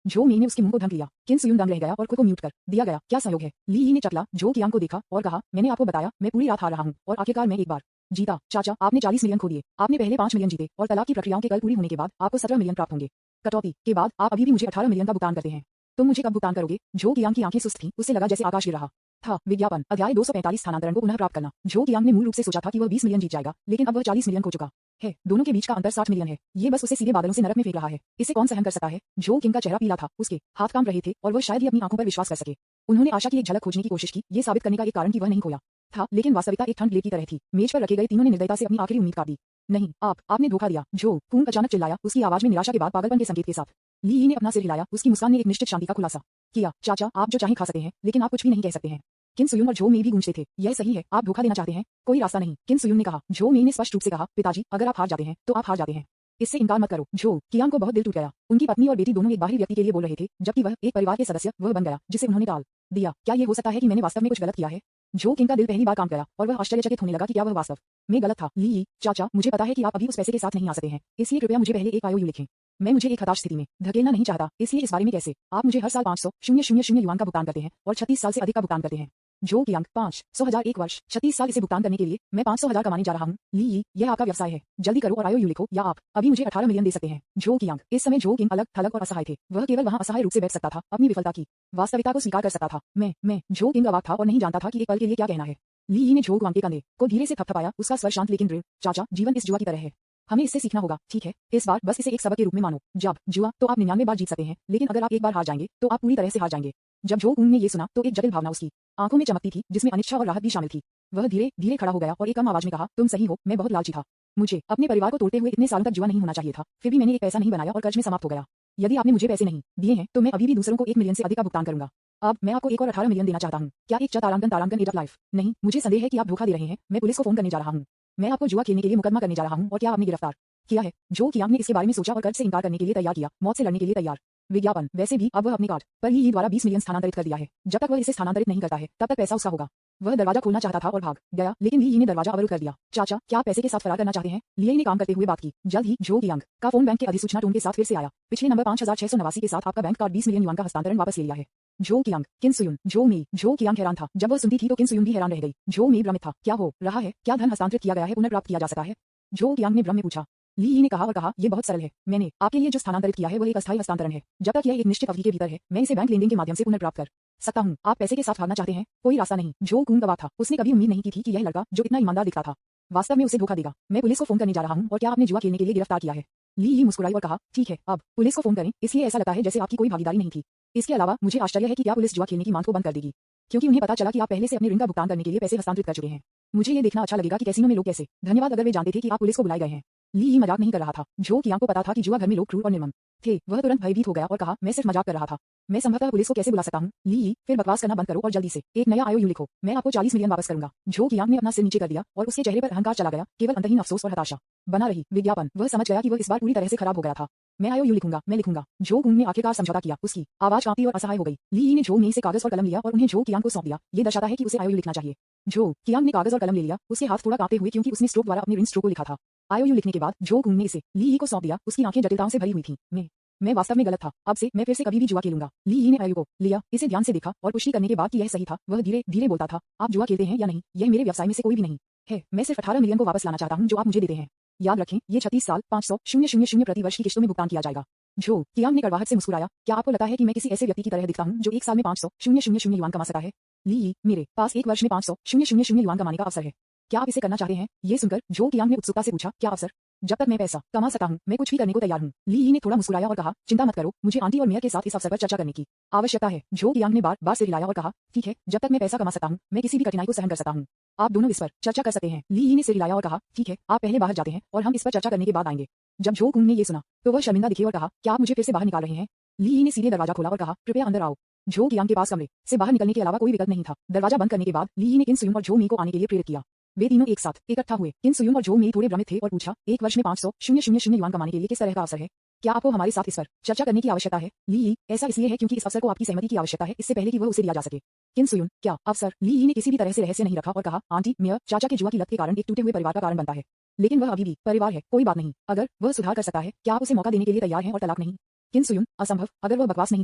जो मी ने उसके मुंह को ढक लिया। किन सुयुन दंग रह गया और खुद को म्यूट कर दिया गया। क्या संयोग है? ली ने चकला जो कियांग को देखा और कहा, मैंने आपको बताया मैं पूरी रात हार रहा हूँ और आखिरकार मैं एक बार जीता। चाचा, आपने 40 मिलियन खो दिए। आपने पहले 5 मिलियन जीते और तलाक की प्रक्रियाओं के कल पूरी होने के बाद आपको 17 मिलियन प्राप्त होंगे। कटौती के बाद आप अभी भी मुझे 18 मिलियन का भुगतान करते हैं। तुम मुझे कब भुगतान करोगे? जो कियांग की आंखें सुस्त थीं, उससे लगा जैसे आकाश गिर रहा था। विज्ञापन अध्याय 245 स्थानांतरण को पुनः प्राप्त करना। जो कियांग ने मूल रूप से सोचा था कि वह 20 मिलियन जीत जाएगा, लेकिन अब वह 40 मिलियन हो चुका है। दोनों के बीच का अंतर 60 मिलियन है। ये बस उसे सीधे बादलों से नरक में फेंक रहा है। इसे कौन सहन कर सकता है? जो किंग का चेहरा पीला था, उसके हाथ कांप रहे थे और वह शायद ही अपनी आंखों पर विश्वास कर सके। उन्होंने आशा की एक झलक खोजने की कोशिश की, ये साबित करने का एक कारण कि वह नहीं खोया था, लेकिन वास्तविकता एक ठंड लेप की तरह थी। मेज पर रखे गए तीनों ने निर्दयता से अपनी आखिरी उम्मीद काट दी। नहीं, आपने धोखा दिया। जो कुंग अचानक चिल्लाया, उसकी आवाज में निराशा के बाद पागलपन के संकेत के साथ। ली ने अपना सिर हिलाया, उसकी मुस्कान ने एक निश्चित शांति का खुलासा किया। चाचा, आप जो चाहें खा सकते हैं, लेकिन आप कुछ भी नहीं कह सकते हैं। किन सुयुन और जो मे भी गूंजते थे। यह सही है, आप धोखा देना चाहते हैं, कोई रास्ता नहीं। किन सुयुन ने कहा। जो मे ने स्पष्ट रूप से कहा, पिताजी, अगर आप हार जाते हैं तो आप हार जाते हैं, इससे इनकार मत करो। जो कियांग को बहुत दिल टूट गया। उनकी पत्नी और बेटी दोनों एक बाहरी व्यक्ति के लिए बोल रहे थे, जबकि वह एक परिवार के सदस्य वह बन गया जिसे उन्होंने टाल दिया। क्या ये हो सकता है कि मैंने वास्तव में कुछ गलत किया है? जो किंग का दिल पहली बार काम गया और वह आश्चर्यचकित होने लगा कि क्या वह वास्तव में गलत था। ली, चाचा, मुझे पता है कि आप अभी उस पैसे के साथ नहीं आ सकते हैं, इसलिए कृपया मुझे पहले एक आईओयू लिखें। मैं मुझे एक हताश स्थिति में धकेलना नहीं चाहता, इसलिए इस बारे में कैसे आप मुझे हर साल 500,000 युआन का भुगतान करते हैं और 36 साल से अधिक का भुगतान करते हैं। जो कियांग 500,000 एक वर्ष 36 साल इसे भुगतान करने के लिए मैं 500,000 कमाने जा रहा हूँ। ली, यह आपका व्यवसाय है, जल्दी करो और आईओयू लिखो या आप अभी मुझे 18 मिलियन दे सकते हैं। जो कियांग इस समय जो किंग अलग थलग और असहाय थे। वह केवल वहाँ असहाय रूप से बैठ सकता था, अपनी विफलता की वास्तविकता को स्वीकार कर सकता था। मैं जो किंग अवाक था और नहीं जानता था कि एक पल के लिए क्या कहना है। ली ने जो कियांग के कंधे को धीरे से थपथपाया, उसका स्वर शांत लेकिन दृढ़। चाचा, जीवन इस जुआ की तरह है, हमें इससे सीखना होगा, ठीक है? इस बार बस इसे एक सबक के रूप में मानो। जब जुआ तो आप 99 बार जीत सकते हैं, लेकिन अगर आप एक बार हार जाएंगे तो आप पूरी तरह से हार जाएंगे। जब जो कुंग ने ये सुना तो एक जटिल भावना उसकी आंखों में चमकती थी, जिसमें अनिच्छा और राहत भी शामिल थी। वह धीरे धीरे खड़ा हो गया और एक कम आवाज में कहा, तुम सही हो, मैं बहुत लालची था। मुझे अपने परिवार को तोड़ते हुए इतने सालों तक जुआ नहीं होना चाहिए था, फिर भी मैंने एक पैसा नहीं बनाया और कर्ज में समाप्त हो गया। यदि आपने मुझे पैसे नहीं दिए हैं तो मैं अभी भी दूसरों को 1 मिलियन से अधिक का भुगतान करूंगा। अब मैं आपको एक और 18 मिलियन देना चाहता हूँ। क्या एक तारांकन एड ऑफ लाइफ? नहीं, मुझे संदेह है कि आप धोखा दे रहे हैं। मैं पुलिस को फोन करने जा रहा हूँ। मैं आपको जुआ खेलने के लिए मुकदमा करने जा रहा हूँ और क्या आपने गिरफ्तार किया है? जो कियांग ने इसके बारे में सोचा और कर्ज से इनकार करने के लिए तैयार किया, मौत से लड़ने के लिए तैयार। विज्ञापन वैसे भी अब वह अपने कार्ड पर ही द्वारा 20 मिलियन स्थानांतरित कर दिया है। जब तक वह इसे स्थानांतरित नहीं करता है तब तक पैसा उसका होगा। वह दरवाजा खोलना चाहता था और भाग गया, लेकिन ली ने दरवाजा अवरुद्ध कर दिया। चाचा, क्या आप पैसे के साथ फरार करना चाहते हैं? ली ने काम करते हुए बात की। जल्द ही जो कियांग का फोन बैंक के अधिसूचना टोन के साथ फिर से आया। पिछले नंबर 5689 के साथ आपका बैंक कार्ड 20 मिलियन युआन का हस्तांतरण वापस ले लिया है। जो कियांग, किन सुयुन, जो मी। जो कियांग हैरान था। जब वह सुनती थी तो किन सुयुन भी हैरान रह गई। जो मी भ्रमित था। क्या हो रहा है? क्या धन हस्तांतरित किया गया है पुनर्प्राप्त किया जा सकता है? जो कियांग ने भ्रम में पूछा। ली ने कहा और कहा, यह बहुत सरल है। मैंने आपके लिए जो स्थानांतरित किया है वह एक अस्थायी हस्तांतरण है। जब तक यह एक निश्चित अवधि के भीतर है, मैं इसे बैंक लेनदेन के माध्यम से पुनर्प्राप्त कर सकता हूँ। आप पैसे के साथ भागना चाहते हैं? कोई रास्ता नहीं। जो कुंग गवाह था, उसने कभी उम्मीद नहीं की थी कि यह लड़का जो इतना ईमानदार दिखता था वास्तव में उसे धोखा देगा। मैं पुलिस को फोन करने जा रहा हूँ और क्या आपने जुआ खेलने के लिए गिरफ्तार किया है? ली मुस्कुराई और कहा, ठीक है, अब पुलिस को फोन करें, इसलिए ऐसा लगता है जैसे आपकी कोई भागीदारी नहीं थी। इसके अलावा मुझे आश्चर्य है कि क्या पुलिस जुआ खेलने की मांग को बंद कर देगी, क्योंकि उन्हें पता चला कि आप पहले से अपने ऋण का भुगतान करने के लिए पैसे हस्तांतरित कर चुके हैं। मुझे ये देखना अच्छा लगेगा कि कैसीनो में लोग कैसे धन्यवाद अगर वे जानते थे कि आप पुलिस को बुलाए गए हैं। ली मजाक नहीं कर रहा था। जो कियांग को पता था कि जुआ घर में लोग क्रूर और निर्मम थे। वह तुरंत भयभीत हो गया और कहा, मैं सिर्फ मजाक कर रहा था। मैं संभवतः पुलिस को कैसे बुला सकता हूँ? ली, फिर बकवास करना बंद करो और जल्दी से एक नया आईओयू लिखो। मैं आपको 40 मिलियन वापस करूंगा। जो कियांग ने अपना सिर नीचे कर दिया और उसके चेहरे पर अहंकार चला गया, केवल अंतहीन अफसोस और हताशा बना रही। विज्ञापन वह समझ गया कि वह इस बार पूरी तरह से खराब हो गया था। मैं आईओयू लिखूंगा, मैं लिखूंगा। जो कुंग ने आखिरकार समझौता किया। उसकी आवाज कांपी और असहाय हो गई। ली ने जो मे से कागज और कलम लिया और उन्हें जो कियांग को सौंप दिया। ये दर्शाता है कि उसे आईओयू लिखना चाहिए। जो कियांग ने कागज और कलम ले लिया, उसके हाथ थोड़ा कांपते हुए क्योंकि उसने स्ट्रोक द्वारा अपने ऋण स्ट्रोक को लिखा था। आईओयू लिखने के बाद जो कुंग ने इसे ली को सौंप दिया। उसकी आंखें जटिलताओं से भरी हुई थीं। मैं वास्तव में गलत था। अब से मैं फिर से कभी भी जुआ खेलूंगा। ली ने आईओयू को लिया, इसे ध्यान से देखा और पुष्टि करने के बाद कि यह सही था, वह धीरे धीरे बोलता था, आप जुआ खेलते हैं या नहीं, यह मेरे व्यवसाय में से कोई भी नहीं है। मैं सिर्फ 18 मिलियन को वापस लाना चाहता हूँ जो आप मुझे देते हैं। याद रखें, ये 36 साल 500,000 प्रति वर्ष की किस्तों में भुगतान किया जाएगा। जो कियांग ने कड़वाहट से मुस्कुराया, क्या आपको लगता है कि मैं किसी ऐसे व्यक्ति की तरह दिखता हूँ जो एक साल में 500,000 युआन कमा सकता है? ली, मेरे पास एक वर्ष में 500,000 युआन कमाने का अवसर है। क्या आप इसे करना चाहते हैं? ये सुनकर जो कियांग ने उत्सुकता से पूछा, क्या अवसर? जब तक मैं पैसा कमा सकता हूँ, मैं कुछ भी करने को तैयार हूँ। ली ने थोड़ा मुस्कुराया और कहा, चिंता मत करो, मुझे आंटी और मेयर के साथ इस अवसर पर चर्चा करने की आवश्यकता है। जो कियांग ने बार बार से हिलाया और कहा, ठीक है, जब तक मैं पैसा कमा सकता हूँ, मैं किसी भी कठिनाई को सहन कर सकता हूँ। आप दोनों इस पर चर्चा कर सकते हैं। ली ने सिर हिलाया और कहा, ठीक है, आप पहले बाहर जाते हैं और हम इस पर चर्चा करने के बाद आएंगे। जब जो कुंग ने ये सुना तो वह शर्मिंदा दिखे और कहा, क्या आप मुझे फिर से बाहर निकाल रहे हैं? ली ने सीधे दरवाजा खोला और कहा, कृपया अंदर आओ। जो कियांग के पास कमरे से बाहर निकलने के अलावा कोई विकल्प नहीं था। दरवाजा बंद करने के बाद ली ने किन सुयुन और जो मी को आने के लिए प्रेरित किया। वे तीनों एक साथ इकट्ठा हुए। किन सुयुन और जो मेई थोड़े भ्रमित थे और पूछा, एक वर्ष में 500,000 युआन कमाने के लिए किस तरह का अवसर है? क्या आपको हमारे साथ इस पर चर्चा करने की आवश्यकता है? ली यी, ऐसा इसलिए है क्योंकि इस अवसर को आपकी सहमति की आवश्यकता है, इससे पहले कि वह उसे दिया जा सके। किन सुयुन, क्या अवसर? ली यी ने किसी भी तरह से रहस्य नहीं रखा और कहा, आंटी, मेयर चाचा के जुआ की लत के कारण एक टूटे हुए परिवार का कारण बनता है, लेकिन वह अभी भी परिवार है, कोई बात नहीं। अगर वह सुधार कर सकता है, क्या आप उसे मौका देने के लिए तैयार हैं और तलाक नहीं? किन सुयुन, असंभव। अगर वह बकवास नहीं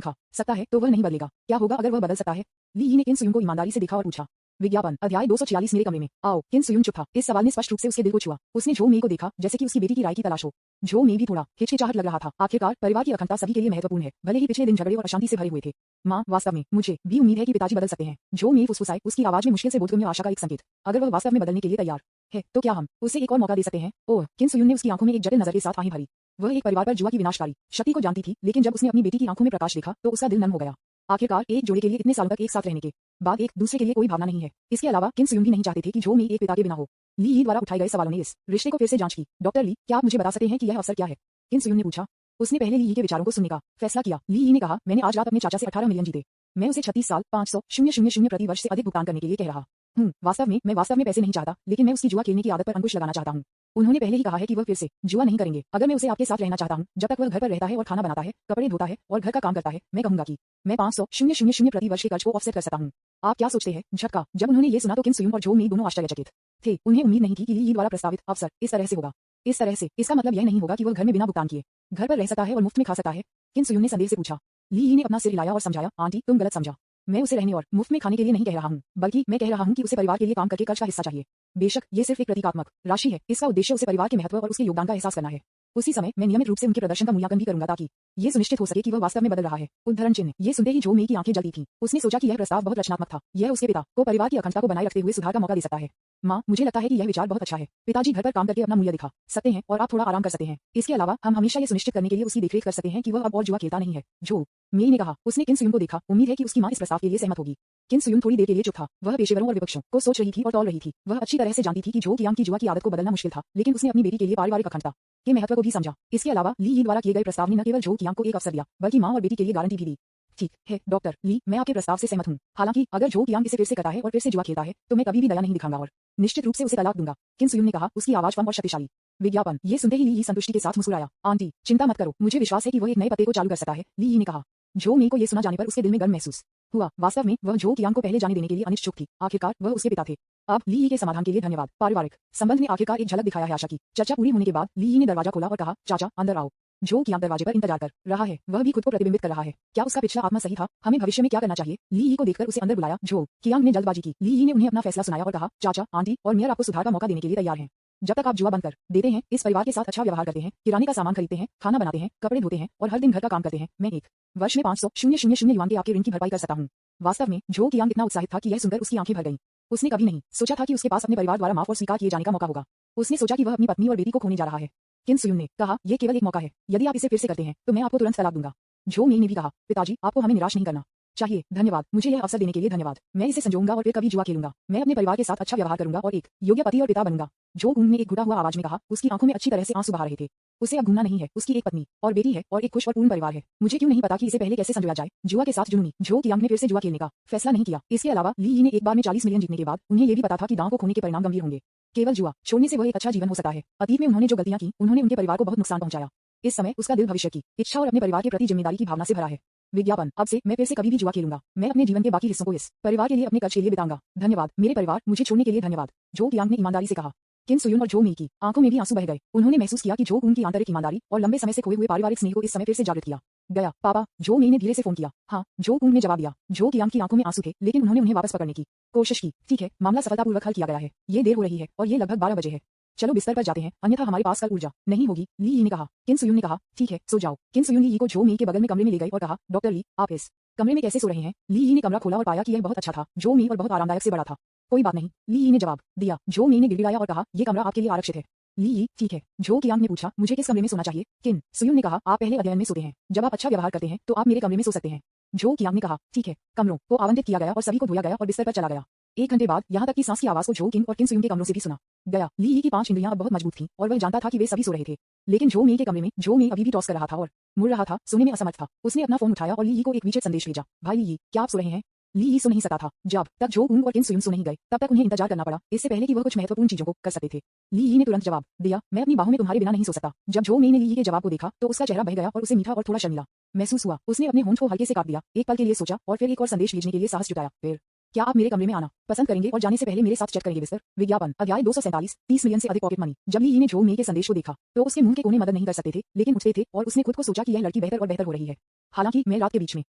खा सकता है तो वह नहीं बदलेगा। क्या होगा अगर वह बदल सकता है? ली यी ने किन सुयुन को ईमानदारी से देखा और पूछा। विज्ञापन अध्याय 246 मेरे कमरे में आओ। किन सुयुन चुप था। इस सवाल ने स्पष्ट रूप से उसके दिल को छुआ। उसने झो मेई को देखा जैसे कि उसकी बेटी की राय की तलाश हो। झो मेई भी थोड़ा हिचकिचाहट लग रहा था। आखिरकार परिवार की अखंडता सभी के लिए महत्वपूर्ण है, भले ही पिछले दिन झगड़े और अशांति से भरे हुए थे। माँ, वास्तव में मुझे भी उम्मीद है कि पिताजी बदल सकते हैं। झो मेई फुसफुसाई, उसकी आवाज में मुश्किल से बोधगम्य आशा का एक संकेत। अगर वह वास्तव में बदलने के लिए तैयार है तो क्या हम उसे एक और मौका दे सकते हैं? ओह, किन सुयुन ने उसकी आंखों में एक जटिल नजर के साथ आंखें भरी। वह एक परिवार पर जुआ की विनाशकारी शक्ति को जानती थी, लेकिन जब उसने अपनी बेटी की आंखों में प्रकाश देखा तो उसका दिल नम हो गया। आखिरकार एक जोड़े के लिए इतने सालों तक एक साथ रहने के बाद एक दूसरे के लिए कोई भावना नहीं है। इसके अलावा किन सुयुन भी नहीं चाहते थे कि झो मेई एक पिता के बिना हो। ली यी द्वारा उठाए गए सवालों ने इस रिश्ते को फिर से जांच की। डॉक्टर ली, क्या आप मुझे बता सकते हैं कि यह अवसर क्या है? किन सुयुन ने पूछा। उसने पहले ली यी के विचारों को सुनने का फैसला किया। ली यी ने कहा, मैंने आज रात अपने चाचा से 18 मिलियन जीते। मैं उसे 36 साल 500,000 प्रति वर्ष से अधिक भुगतान करने के लिए कह रहा हूँ। मैं वास्तव में पैसे नहीं चाहता, लेकिन मैं उसकी जुआ खेलने की आदत पर अंकुश लगाना चाहता हूँ। उन्होंने पहले ही कहा है कि वह फिर से जुआ नहीं करेंगे। अगर मैं उसे आपके साथ रहना चाहता हूँ, जब तक वह घर पर रहता है और खाना बनाता है, कपड़े धोता है और घर का काम करता है, मैं कहूंगा कि मैं 500,000 प्रति वर्ष के कर्ज को ऑफसेट कर सकता हूँ। आप क्या सोचते हैं? झटका। जब उन्होंने ये सुना तो किन सुयुन और झो मेई दोनों आश्चर्यचकित थे। उन्हें उम्मीद नहीं थी कि ली यी द्वारा प्रस्तावित अवसर इस तरह से होगा। इस तरह से इसका मतलब यह नहीं होगा कि वह घर में बिना भुगतान किए घर पर रह सकता है और मुफ्त में खा सकता है? किन सुयुन ने संदेह से पूछा। ली यी ने अपना सिर हिलाया और समझाया, आंटी, तुम गलत समझा। मैं उसे रहने और मुफ्त में खाने के लिए नहीं कह रहा हूँ, बल्कि मैं कह रहा हूँ कि उसे परिवार के लिए काम करके कर्ज का हिस्सा चाहिए। बेशक ये सिर्फ एक प्रतीकात्मक राशि है, इसका उद्देश्य उसे परिवार के महत्व और उसके योगदान का एहसास करना है। उसी समय मैं नियमित रूप से उनके प्रदर्शन का मूल्यांकन भी करूंगा ताकि ये सुनिश्चित हो सके कि वह वास्तव में बदल रहा है। उद्धरण चिन्ह। ये सुनते ही झो मेई की आंखें जलती थीं। उसने सोचा कि यह प्रस्ताव बहुत रचनात्मक था। यह उसके पिता को परिवार की अखंडता को बनाए रखते हुए सुधार का मौका दे सकता है। माँ, मुझे लगता है कि यह विचार बहुत अच्छा है। पिताजी घर पर काम करके अपना मूल्य दिखा सकते हैं और आप थोड़ा आराम कर सकते हैं। इसके अलावा हम हमेशा ये सुनिश्चित करने के लिए उसकी देखरेख कर सकते हैं कि वह अब और जुआ खेलता नहीं है। झो मेई ने कहा। उसने किन सुयुन को देखा। उम्मीद है कि उसकी माँ इस प्रस्ताव के लिए सहमत होगी। किन सुयुन थोड़ी देर के लिए चुप था। वह पेशेवरों और विपक्षों को सोच रही थी और तौल रही थी। वह अच्छी तरह से जानती थी कि झो कियांग की जुआ की आदत को बदलना मुश्किल था, लेकिन उसने अपनी बेटी के लिए पारिवारिक अखंडता के महत्व को भी समझा। इसके अलावा ली यी द्वारा किए गए प्रस्ताव ने न केवल झो कियांग को एक अवसर दिया, बल्कि माँ और बेटी के लिए गारंटी भी दी। ठीक है डॉक्टर ली, मैं आपके प्रस्ताव से सहमत हूँ। हालांकि अगर झो कियांग इसे फिर से करता है और फिर से जुआ खेलता है तो मैं कभी भी दया नहीं दिखाऊंगा और निश्चित रूप से उसे तलाक दूंगा। किन सुयुन ने कहा, उसकी आवाज फर्म और शक्तिशाली। विज्ञापन। ये सुनते ही ली यी संतुष्टि के साथ मुस्कुराया। आंटी, चिंता मत करो, मुझे विश्वास है कि वह एक नए पते को चालू कर सकता है। ली यी ने कहा। झो मेई को ये सुना जाने पर उसके दिल में गर्व महसूस हुआ। वास्तव में वह झो कियांग को पहले जाने देने के लिए अनिच्छुक थी। आखिरकार वह उसके पिता थे। अब ली यी के समाधान के लिए धन्यवाद। पारिवारिक संबंध ने आखिरकार एक झलक दिखाया है। आशा की चर्चा पूरी होने के बाद ली यी ने दरवाजा खोला और कहा, चाचा अंदर आओ। झो कियांग दरवाजे पर इंतजार कर रहा है। वह भी खुद को प्रतिबिंबित कर रहा है। क्या उसका पिछला आत्मा सही था? हमें भविष्य में क्या करना चाहिए? ली यी को देखकर उसे अंदर बुलाया। झो कियांग ने जल्दबाजी की। ली यी ने उन्हें अपना फैसला सुनाया और कहा, चाचा, आंटी और मेयर आपको सुधार का मौका देने के लिए तैयार हैं। जब तक आप जुआ बंद कर देते हैं, इस परिवार के साथ अच्छा व्यवहार करते हैं, किराने का सामान खरीदते हैं, खाना बनाते हैं, कपड़े धोते हैं और हर दिन घर का काम करते हैं, मैं एक वर्ष में 500,000 युआन के आपके ऋण की भरपाई कर सकता हूँ। वास्तव में झो कियांग इतना उत्साहित था कि यह सुनकर उसकी आंखें भर गईं। उसने कभी नहीं सोचा था कि उसके पास अपने परिवार द्वारा माफ और स्वीकार किए जाने का मौका होगा। उसने सोचा कि वह अपनी पत्नी और बेटी को खोने जा रहा है। किन सुयुन ने कहा, यह केवल एक मौका है। यदि आप इसे फिर से करते हैं तो मैं आपको तुरंत तलाक दूंगा। झो मेई ने भी कहा, पिताजी, आपको हमें निराश नहीं करना चाहिए। धन्यवाद, मुझे यह अवसर देने के लिए धन्यवाद। मैं इसे संजोऊंगा और फिर कभी जुआ खेलूंगा। मैं अपने परिवार के साथ अच्छा व्यवहार करूंगा और एक योग्य पति और पिता बनूंगा। झो कुंग ने एक घुटा हुआ आवाज में कहा। उसकी आंखों में अच्छी तरह से आंसू बहा रहे थे। उसे अब घूमना नहीं है। उसकी एक पत्नी और बेटी है और एक खुश और पूर्ण परिवार है। मुझे क्यों नहीं पता कि इसे पहले कैसे संजोया जाए। जुआ के साथ जुनूनी झो कियांग ने फिर से जुआ खेलने का फैसला नहीं किया। इसके अलावा ली यी ने एक बार में 40 मिलियन जीतने के बाद उन्हें यह भी पता था कि दांव को खोने के परिणाम गंभीर होंगे। केवल जुआ छोड़ने से वह एक अच्छा जीवन हो सकता है। अतीत में उन्होंने जो गलतियां की, उन्होंने उनके परिवार को बहुत नुकसान पहुंचाया। इस समय उसका दिल भविष्य की इच्छा और अपने परिवार के प्रति जिम्मेदारी की भावना से भरा है। विज्ञापन। अब से मैं फिर से कभी भी जुआ खेलूंगा। मैं अपने जीवन के बाकी हिस्सों को इस परिवार के लिए अपने कर्ज के लिए बिताऊंगा। धन्यवाद मेरे परिवार, मुझे छोड़ने के लिए धन्यवाद। झो कियांग ने ईमानदारी से कहा। किन सुयुन और झो मेई की आंखों में भी आंसू बह गए। उन्होंने महसूस किया कि झो कुंग की आंतरिक ईमानदारी और लंबे समय से खोए हुए पारिवारिक स्नेह को इस समय फिर से जागृत किया गया। पापा, झो मेई ने धीरे से फोन किया। हाँ, झो कुंग ने जवाब दिया। झो कियांग की आंखों में आंसू थे, लेकिन उन्होंने उन्हें वापस पकड़ने की कोशिश की। ठीक है, मामला सफलतापूर्वक हल किया गया है। ये देर हो रही है और ये लगभग 12 बजे है। चलो बिस्तर पर जाते हैं, अन्यथा हमारे पास कल ऊर्जा नहीं होगी। ली यी ने कहा। किन सुयुन ने कहा, ठीक है, सो जाओ। किन सुयुन ली यी को झो मेई के बगल में कमरे में ले गई और कहा, डॉक्टर ली, आप इस कमरे में कैसे सो रहे हैं? ली यी ने कमरा खोला और पाया कि यह बहुत अच्छा था। झो मेई और बहुत आरामदायक से बड़ा था। कोई बात नहीं, ली यी ने जवाब दिया। झो मेई ने गिड़गिड़ाया और कहा, यह कमरा आपके लिए आरक्षित है। ली यी, ठीक है। झो कियांग ने पूछा, मुझे किस कमरे में सोना चाहिए? किन सुयुन ने कहा, आप पहले अध्ययन में सोते हैं। जब आप अच्छा व्यवहार करते हैं तो आप मेरे कमरे में सो सकते हैं। झो कियांग ने कहा, ठीक है। कमरों को आवंटित किया गया और सभी को धोया गया और बिस्तर पर चला गया। 1 घंटे बाद यहाँ तक कि सांस की आवाज को झो किंग और किन सुयुन के कमरों से भी सुना गया। ली यी की 5 इंद्रियां अब बहुत मजबूत थीं और वह जानता था कि वे सभी सो रहे थे। लेकिन झो मेई के कमरे में झो मेई अभी भी टॉस कर रहा था और मुड़ रहा था, सोने में असमर्थ था। उसने अपना फोन उठाया और ली यी को एक वीचेट संदेश भेजा। भाई ली यी, क्या आप सो रहे हैं? ली ई सो नहीं सकता था। जब तक जो उंग और किन सुयुन सो नहीं गए तब तक उन्हें इंतजार करना पड़ा, इससे पहले कि वह कुछ महत्वपूर्ण चीजों को कर सकते थे। ली ई ने तुरंत जवाब दिया, मैं अपनी बाहों में तुम्हारे बिना नहीं सो सकता। जब जो मी ने ली ई के जवाब को देखा तो उसका चेहरा बह गया और उसे मीठा और थोड़ा शर्मिला महसूस हुआ। उसने अपने होंठ को हल्के से काट दिया, एक पल के लिए सोचा और फिर एक और संदेश भेजने के लिए साहस जुटाया। फिर क्या आप मेरे कमरे में आना पसंद करेंगे और जाने से पहले मेरे साथ चेक करेंगे बिस्तर। विज्ञापन अध्याय 247 30 मिलियन से अधिक पॉकेट मनी। जब ली ई ने जो मी के संदेश को देखा तो उसके मुंह के कोने मदद नहीं कर सकते थे, लेकिन उठते थे और उसने खुद को सोचा कि यह लड़की बेहतर और बेहतर हो रही है। हालांकि मैं रात के बीच में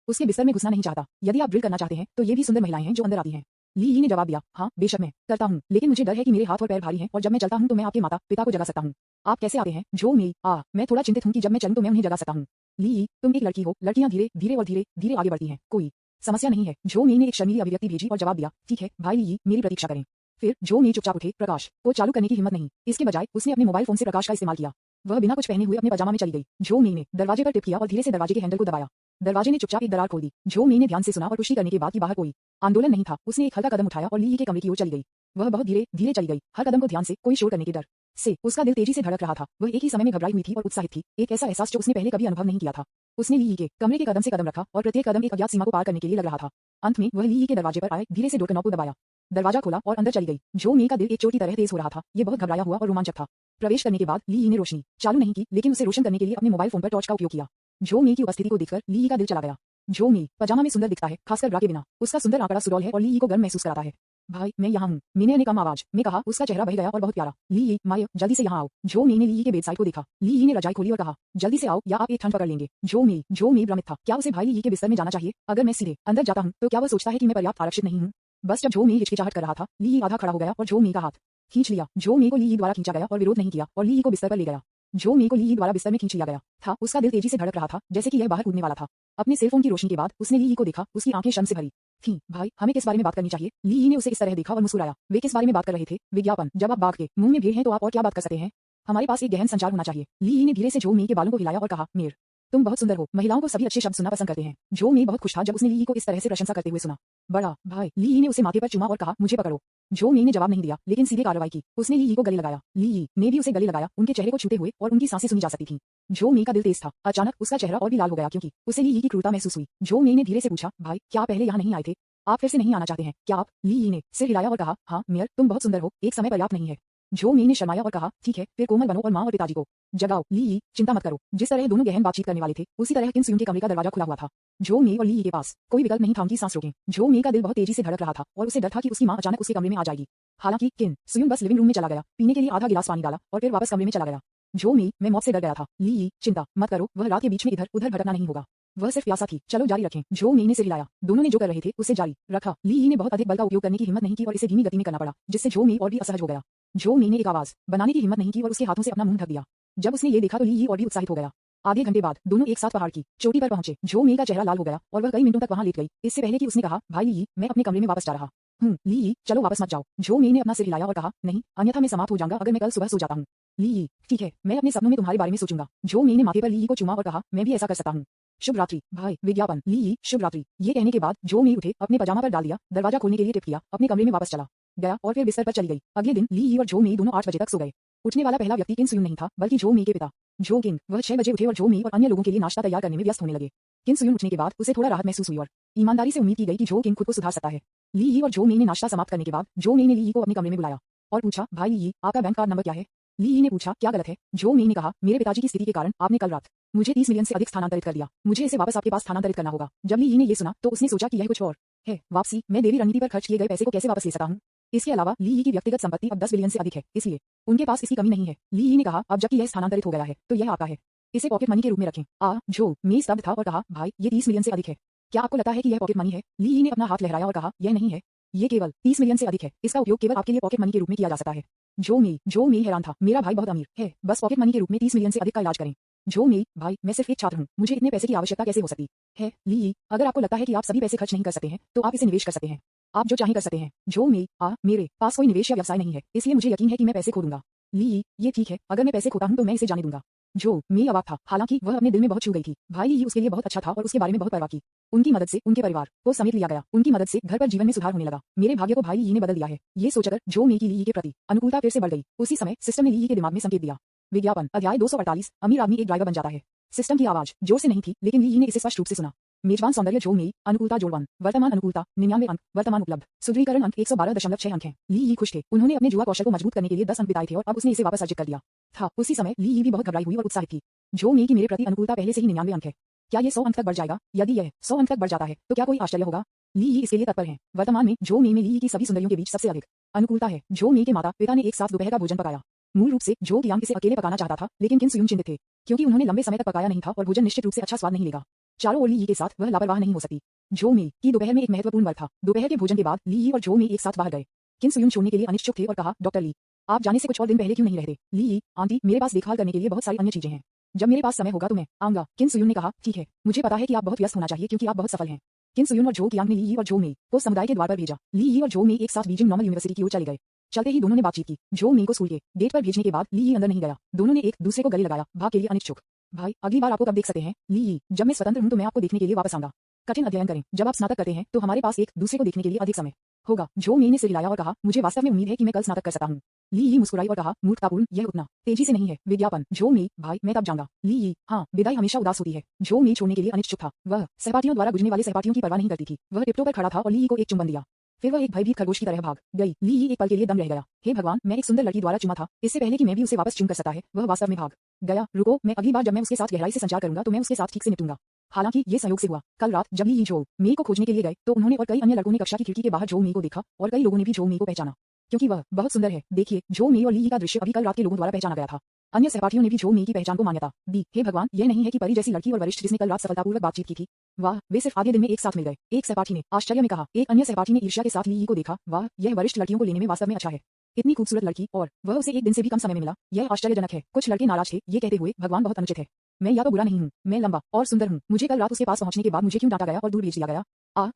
उसके बिस्तर में घुसना नहीं चाहता। यदि आप ड्रिल करना चाहते हैं तो ये भी सुंदर महिलाएं हैं जो अंदर आती हैं। ली ई ने जवाब दिया, हाँ बेशक मैं करता हूँ, लेकिन मुझे डर है कि मेरे हाथ और पैर भारी हैं और जब मैं चलता हूँ तो मैं आपके माता पिता को जगा सकता हूँ। आप कैसे आते हैं जो मी? मैं थोड़ा चिंतित हूँ कि जब मैं चलूँ तो मैं उन्हें जगा सकता हूँ। ली ई, तुम एक लड़की हो, लड़कियां धीरे धीरे और धीरे धीरे आगे बढ़ती हैं, कोई समस्या नहीं है। जो मी ने एक शर्मीली अभिव्यक्ति भेजी और जवाब दिया, ठीक है भाई ली, मेरी प्रतीक्षा करें। फिर जो मी चुपचाप उठे। प्रकाश को चालू करने की हिम्मत नहीं, इसके बजाय उसने अपने मोबाइल फोन से प्रकाश का इस्तेमाल किया। वह बिना कुछ पहने हुए अपने पजामा में चली गई। जो मी ने दरवाजे पर टिप किया और धीरे से दरवाजे के हैंडल को दबाया। दरवाजे ने चुपचाप एक दरार खोल दी। जो मी ने ध्यान से सुना और पुष्टि करने के बाद कि बाहर कोई आंदोलन नहीं था, उसने एक हल्का कदम उठाया और ली ई के कमरे की ओर चली गई। वह बहुत धीरे धीरे चली गई, हर कदम को ध्यान से, कोई शोर करने के डर से उसका दिल तेजी से धड़क रहा था। वह एक ही समय में घबराई हुई थी और उत्साहित थी, एक ऐसा एहसास जो उसने पहले कभी अनुभव नहीं किया था। उसने ली ई के कमरे के कदम से कदम रखा और प्रत्येक कदम एक अज्ञात सीमा को पार करने के लिए लग रहा था। अंत में वह ली ई के दरवाजे पर आए, धीरे से डोर नॉब को दबाया, दरवाजा खोला और अंदर चली गई। जो मी का दिल एक चोट की तरह तेज हो रहा था, ये बहुत घबराया हुआ और रोमांचक था। प्रवेश करने के बाद ली ई ने रोशनी चालू नहीं की, लेकिन उसे रोशन करने के लिए अपने मोबाइल फोन पर टॉर्च का उपयोग किया। जो मी की उपस्थिति को देखकर ली ई का दिल चला गया। जो मी पजामा में सुंदर दिखता है, खासकर ब्रा के बिना। उसका सुंदर आंकड़ा सुडौल है और ली ई को गर्म महसूस कराता है। भाई मैं यहाँ हूँ, मीने ने कम आवाज में कहा। उसका चेहरा बह गया और बहुत प्यारा। ली ई, माय जल्दी से यहाँ आओ। जो मी ने ली ई के बेडसाइड को देखा। ली ई ने रजाई खोली और कहा, जल्दी से आओ या आप एक ठंड पकड़ लेंगे। जो मी भ्रमित था। क्या उसे भाई ली ई के बिस्तर में जाना चाहिए? अगर मैं सीधे अंदर जाता हूँ तो क्या वह सोचता है कि मैं पर्याप्त आरक्षित नहीं हूँ? बस जब जो मी हिचकिचाहट कर रहा था, ली ई आधा खड़ा हो गया और जो मी का हाथ खींच लिया। जो मी को ली ई द्वारा खींचा गया और विरोध नहीं किया और ली ई को बिस्तर पर ले गया। जो मी को ली ई द्वारा बिस्तर में खींच लिया गया था। उसका दिल तेजी से धड़क रहा था, जैसे कि यह बाहर कूदने वाला था। अपने सेलफोन की रोशनी के बाद उसने ली ई को देखा। उसकी आंखें शर्म से भरी थीं। भाई हमें किस बारे में बात करनी चाहिए? ली ई ने उसे इस तरह देखा और मुस्कुराया। वे किस बारे में बात कर रहे थे? विज्ञापन। जब आप बाघ के मुंह में भीड़ हैं तो आप और क्या बात कर सकते हैं? हमारे पास एक गहन संचार होना चाहिए। ली ई ने धीरे से जो मी के बालों को हिलाया और कहा, मेर तुम बहुत सुंदर हो। महिलाओं को सभी अच्छे शब्द सुनना पसंद करते हैं। जो मी बहुत खुश था जब उसने ली ई को इस तरह से प्रशंसा करते हुए सुना। बड़ा भाई। ली ई ने उसे माथे पर चूमा और कहा, मुझे पकड़ो। जो मी ने जवाब नहीं दिया, लेकिन सीधे कार्रवाई की। उसने ली ई को गले लगाया। ली ई ने भी उसे गले लगाया। उनके चेहरे को छूते हुए और उनकी सांसें सुनी जा सकती थीं। जो मी का दिल तेज था। अचानक उसका चेहरा और भी लाल हो गया क्योंकि उसे ली ई की क्रूरता महसूस हुई। जो मी ने धीरे से पूछा, भाई क्या पहले यहाँ नहीं आए थे? आप फिर से नहीं आना चाहते हैं क्या आप? ली ई ने सिर हिलाया और कहा, हाँ मेयर, तुम बहुत सुंदर हो, एक समय पर्याप्त नहीं है। जो मी ने शर्माया और कहा, ठीक है फिर कोमल बनो और माँ और पिताजी को जगाओ। ली ई, चिंता मत करो। जिस तरह दोनों गहन बातचीत करने वाले थे, उसी तरह किन सुयुन के कमरे का दरवाजा खुला हुआ था। जो मी और ली ई के पास कोई विकल्प नहीं था उनकी सांस रोकें। जो मी का दिल बहुत तेजी से धड़क रहा था और उसे डर था कि उसकी माँ अचानक उसके कमरे में आ जाएगी। हालांकि किन सुयुन बस लिविंग रूम में चला गया, पीने के लिए आधा गिलास पानी डाला और फिर वापस कमरे में चला गया। जो मी, मैं मौत से डर गया था। ली ई, चिंता मत करो, वह रात के बीच में इधर उधर भटकना नहीं होगा। वह सिर्फ प्यासा थी, चलो जारी रखें। जो मी ने सिर हिलाया। दोनों ने जो कर रहे थे उसे जारी रखा। ली ई ने बहुत अधिक बल का उपयोग करने की हिम्मत नहीं की और इसे धीमी गति में करना पड़ा, जिससे जो मी और भी असहज हो गया। जो मी ने एक आवाज बनाने की हिम्मत नहीं की और उसके हाथों से अपना मुंह ढक दिया। जब उसने ये देखा तो ली ई और भी उत्साहित हो गया। आधे घंटे बाद दोनों एक साथ पहाड़ की चोटी पर पहुंचे। जो मी का चेहरा लाल हो गया और वह कई मिनटों तक वहां लेट गई, इससे पहले कि उसने कहा, भाई ली, मैं अपने कमरे में वापस जा रहा हूँ। ली ई, चलो वापस मत जाओ। जो मी ने अपना सिर हिलाया और कहा, नहीं, अन्यथा मैं समाप्त हो जाऊंगा अगर मैं कल सुबह सो जाता हूँ। ली ई, ठीक है, मैं अपने सपनों में तुम्हारे बारे में सोचूंगा। जो मी ने माथे पर ली ई को चूमा और कहा, मैं भी ऐसा कर सकता हूँ। शुभ रात्रि भाई। विज्ञापन। ली ई, शुभ रात्रि। ये कहने के बाद जो मी उठे, अपने पजामा पर डाल दिया, दरवाजा खोलने के लिए टिप किया, अपने कमरे में वापस चला गया और फिर बिस्तर पर चली गई। अगले दिन ली ई और जो मी दोनों 8 बजे तक सो गए। उठने वाला पहला व्यक्ति किन सुयुन नहीं था, बल्कि जो मी के पिता जो किंग। वह 6 बजे उठे और जो मी और अन्य लोगों के लिए नाश्ता तैयार करने में व्यस्त होने लगे। किन सुयुन उठने के बाद उसे थोड़ा राहत महसूस हुई और ईमानदारी से उम्मीद की गई कि जो किंग खुद को सुधार सकता है। ली ई और जो मी ने नाश्ता समाप्त करने के बाद जो मी ने ली ई को अपने कमरे में बुलाया और पूछा, भाई ली ई, आपका बैंक कार्ड नंबर क्या है? ली ई ने पूछा, क्या गलत है? जो मी ने कहा, मेरे पिताजी की स्थिति के कारण आपने कल रात मुझे 30 मिलियन से अधिक स्थानांतरित कर दिया। मुझे इसे वापस आपके पास स्थानांतरित करना होगा। जब ली ई ने ये सुना तो उसने सोचा कि यह कुछ और है। वापसी, मैं देवी रणनीति पर खर्च किए गए पैसे को कैसे वापस ले सकता हूँ? इसके अलावा ली ई की व्यक्तिगत संपत्ति अब 10 बिलियन से अधिक है, इसलिए उनके पास इसकी कमी नहीं है। ली ई ने कहा, अब जबकि यह स्थानांतरित हो गया है तो यह आपका है, इसे पॉकेट मनी के रूप में रखें। जो मी स्तब्ध था और कहा, भाई ये 30 मिलियन से अधिक है, क्या आपको लगता है कि यह पॉकेट मनी है? ली ई ने अपना हाथ लहराया और कहा, यह नहीं है, ये केवल 30 मिलियन से अधिक है। इसका उपयोग केवल आपके लिए पॉकेट मनी के रूप में किया जा सकता है। जो मी हैरान था। मेरा भाई बहुत अमीर है, बस पॉकेट मनी के रूप में 30 मिलियन से अधिक का इलाज करें। जो मी, भाई मैं सिर्फ एक छात्र हूँ, मुझे इतने पैसे की आवश्यकता कैसे हो सकती है? ली ई, अगर आपको लगता है कि आप सभी पैसे खर्च नहीं कर सकते हैं तो आप इसे निवेश कर सकते हैं। आप जो चाहें कर सकते हैं। जो मी, मेरे पास कोई निवेश या व्यवसाय नहीं है, इसलिए मुझे यकीन है कि मैं पैसे खो दूंगा। ली ई, ये ठीक है, अगर मैं पैसे खोता हूँ तो मैं इसे जाने दूंगा। जो मी अवाक था, हालांकि वह अपने दिल में बहुत छू गई थी। भाई ली उसके लिए बहुत अच्छा था और उसके बारे में बहुत परवाह की। उनकी मदद से उनके परिवार को समेट लिया गया। उनकी मदद से घर पर जीवन में सुधार होने लगा। मेरे भाग्य को भाई ली ने बदल दिया है। ये सोचकर जो मी की ली के प्रति अनुकूलता फिर से बढ़ गई। उसी समय सिस्टम ने ली के दिमाग में संकेत दिया। विज्ञापन। अध्याय 248। अमीर आदमी एक ड्राइवर बन जाता है। सिस्टम की आवाज जोर से नहीं थी, लेकिन ली ने इसे स्पष्ट रूप से सुना। मेजबान सौंदर्य जो मेई अनुकूलता जोड़ 1 वर्तमान अनुकूलता 99 अंक वर्तमान उपलब्ध सुदृढ़ीकरण अंक 112.6 अंक हैं। ली यी खुश थे। उन्होंने अपने जुआ कौशल को मजबूत करने के लिए 10 अंक बिताए थे और अब उसने इसे वापस अर्जित कर लिया था। उसी समय ली यी भी बहुत घबराई हुई और उत्साहित थी। जो मेई की मेरे प्रति अनुकूलता पहले से ही 99 अंक है। क्या ये 100 अंक तक बढ़ जाएगा? यदि यह 100 अंक तक बढ़ जाता है तो क्या कोई आश्चर्य होगा? ली यी इसके लिए तत्पर है। वर्तमान में जो मेई में ली यी की सभी सुंदरियों के बीच सबसे अधिक अनुकूलता है। जो मेई के माता पिता ने एक साथ दोपहर का भोजन पकाया। मूल रूप से जो कियांग इसे अकेले पकाना चाहता था, लेकिन किन सुयुंग चिंतित थे क्योंकि उन्होंने लंबे समय तक पकाया नहीं था और भोजन निश्चित रूप से अच्छा स्वाद नहीं लेगा। चारों ओर ली यी के साथ वह लापरवाह नहीं हो सकती। जो मेई की दोपहर में एक महत्वपूर्ण वर्ग था। दोपहर के भोजन के बाद ली यी और जो मेई एक साथ बाहर गए। किन सुयुंग छोड़ने के लिए अनिच्छुक थे और कहा, डॉक्टर ली, आप जाने से कुछ और दिन पहले क्यों नहीं रहते? ली यी, आंटी, मेरे पास देखभाल करने के लिए बहुत सारी अन्य चीजें हैं। जब मेरे पास समय होगा तो मैं आऊंगा। किन सुयुंग ने कहा, ठीक है, मुझे पता है कि आप बहुत व्यस्त होना चाहिए क्योंकि आप बहुत सफल हैं। किन सुयुंग और जो कियांग ने ली यी और जो मेई को समुदाय के द्वार पर भेजा। ली यी और जो मेई एक साथ बीजिंग नॉर्मल यूनिवर्सिटी की ओर चले गए। चलते ही दोनों ने बातचीत की। जो मेई को स्कूल के गेट पर भेजने के बाद ली यी अंदर नहीं गया। दोनों ने एक दूसरे को गले लगाया, भाग के लिए अनिच्छुक। भाई, अगली बार आपको कब देख सकते हैं? ली यी, जब मैं स्वतंत्र हूं तो मैं आपको देखने के लिए वापस आऊंगा। कठिन अध्ययन करें। जब आप स्नातक करते हैं तो हमारे पास एक दूसरे को देखने के लिए अधिक समय होगा। जो मेई ने सिर हिलाया और कहा, मुझे वास्तव में उम्मीद है कि मैं कल स्नातक कर सकता हूं। ली यी मुस्कुराई और कहा, मूर्खतापूर्ण, यह उतना तेजी से नहीं है। विज्ञापन। जो मेई, भाई, मैं तब जाऊंगा। ली यी, हाँ, विदाई हमेशा उदास होती है। जो मेई छोड़ने के लिए अनिच्छुक था। वह सहपाठियों द्वारा गुजरने वाले सहपाठियों की परवाह नहीं करती थी। वह टिप्टो पर खड़ा था और ली यी को एक चुंबन दिया। फिर वह एक भयभीत खरगोश की तरह भाग गई। ली यी एक पल के लिए दम रह गया। हे भगवान, मैं एक सुंदर लड़की द्वारा चुमा था, इससे पहले कि मैं भी उसे वापस चूम कर सकता है, वह वास्तव में भाग गया। रुको, मैं अगली बार जब मैं उसके साथ गहराई से संचार करूंगा तो मैं उसके साथ ठीक से निपटूंगा। हालांकि ये संयोग से हुआ। कल रात जब ली यी जो मेई को खोजने के लिए गए तो उन्होंने और कई अन्य लड़कों ने कक्षा की खिड़की के बाहर जो मेई को देखा और कई लोगों ने भी जो मेई को पहचाना क्योंकि वह बहुत सुंदर है। देखिए, जो मेई और ली यी का दृश्य अभी कल रात के लोगों द्वारा पहचाना गया था। अन्य सहपाठियों ने भी जो मेई की पहचान को मान्यता दी। हे भगवान, यह नहीं है कि परी जैसी लड़की और वरिष्ठ जिसने कल रात सफलतापूर्वक बातचीत की थी। वाह, वे सिर्फ आधे दिन में एक साथ मिल गए। एक सहपाठी ने आश्चर्य में कहा। एक अन्य सहपाठी ने ईर्ष्या के साथ ली यी को देखा। वाह, यह वरिष्ठ लड़कियों को लेने में वास्तव में अच्छा है। इतनी खूबसूरत लड़की और वह उसे एक दिन से भी कम समय में मिला, यह आश्चर्यजनक है। कुछ लड़के नाराज थे, ये कहते हुए, भगवान बहुत अनुचित है। मैं या तो बुरा नहीं हूँ, मैं लंबा और सुंदर हूँ। मुझे कल रात उसके पास पहुंचने के बाद मुझे क्यों डांटा गया और दूर भेज दिया गया?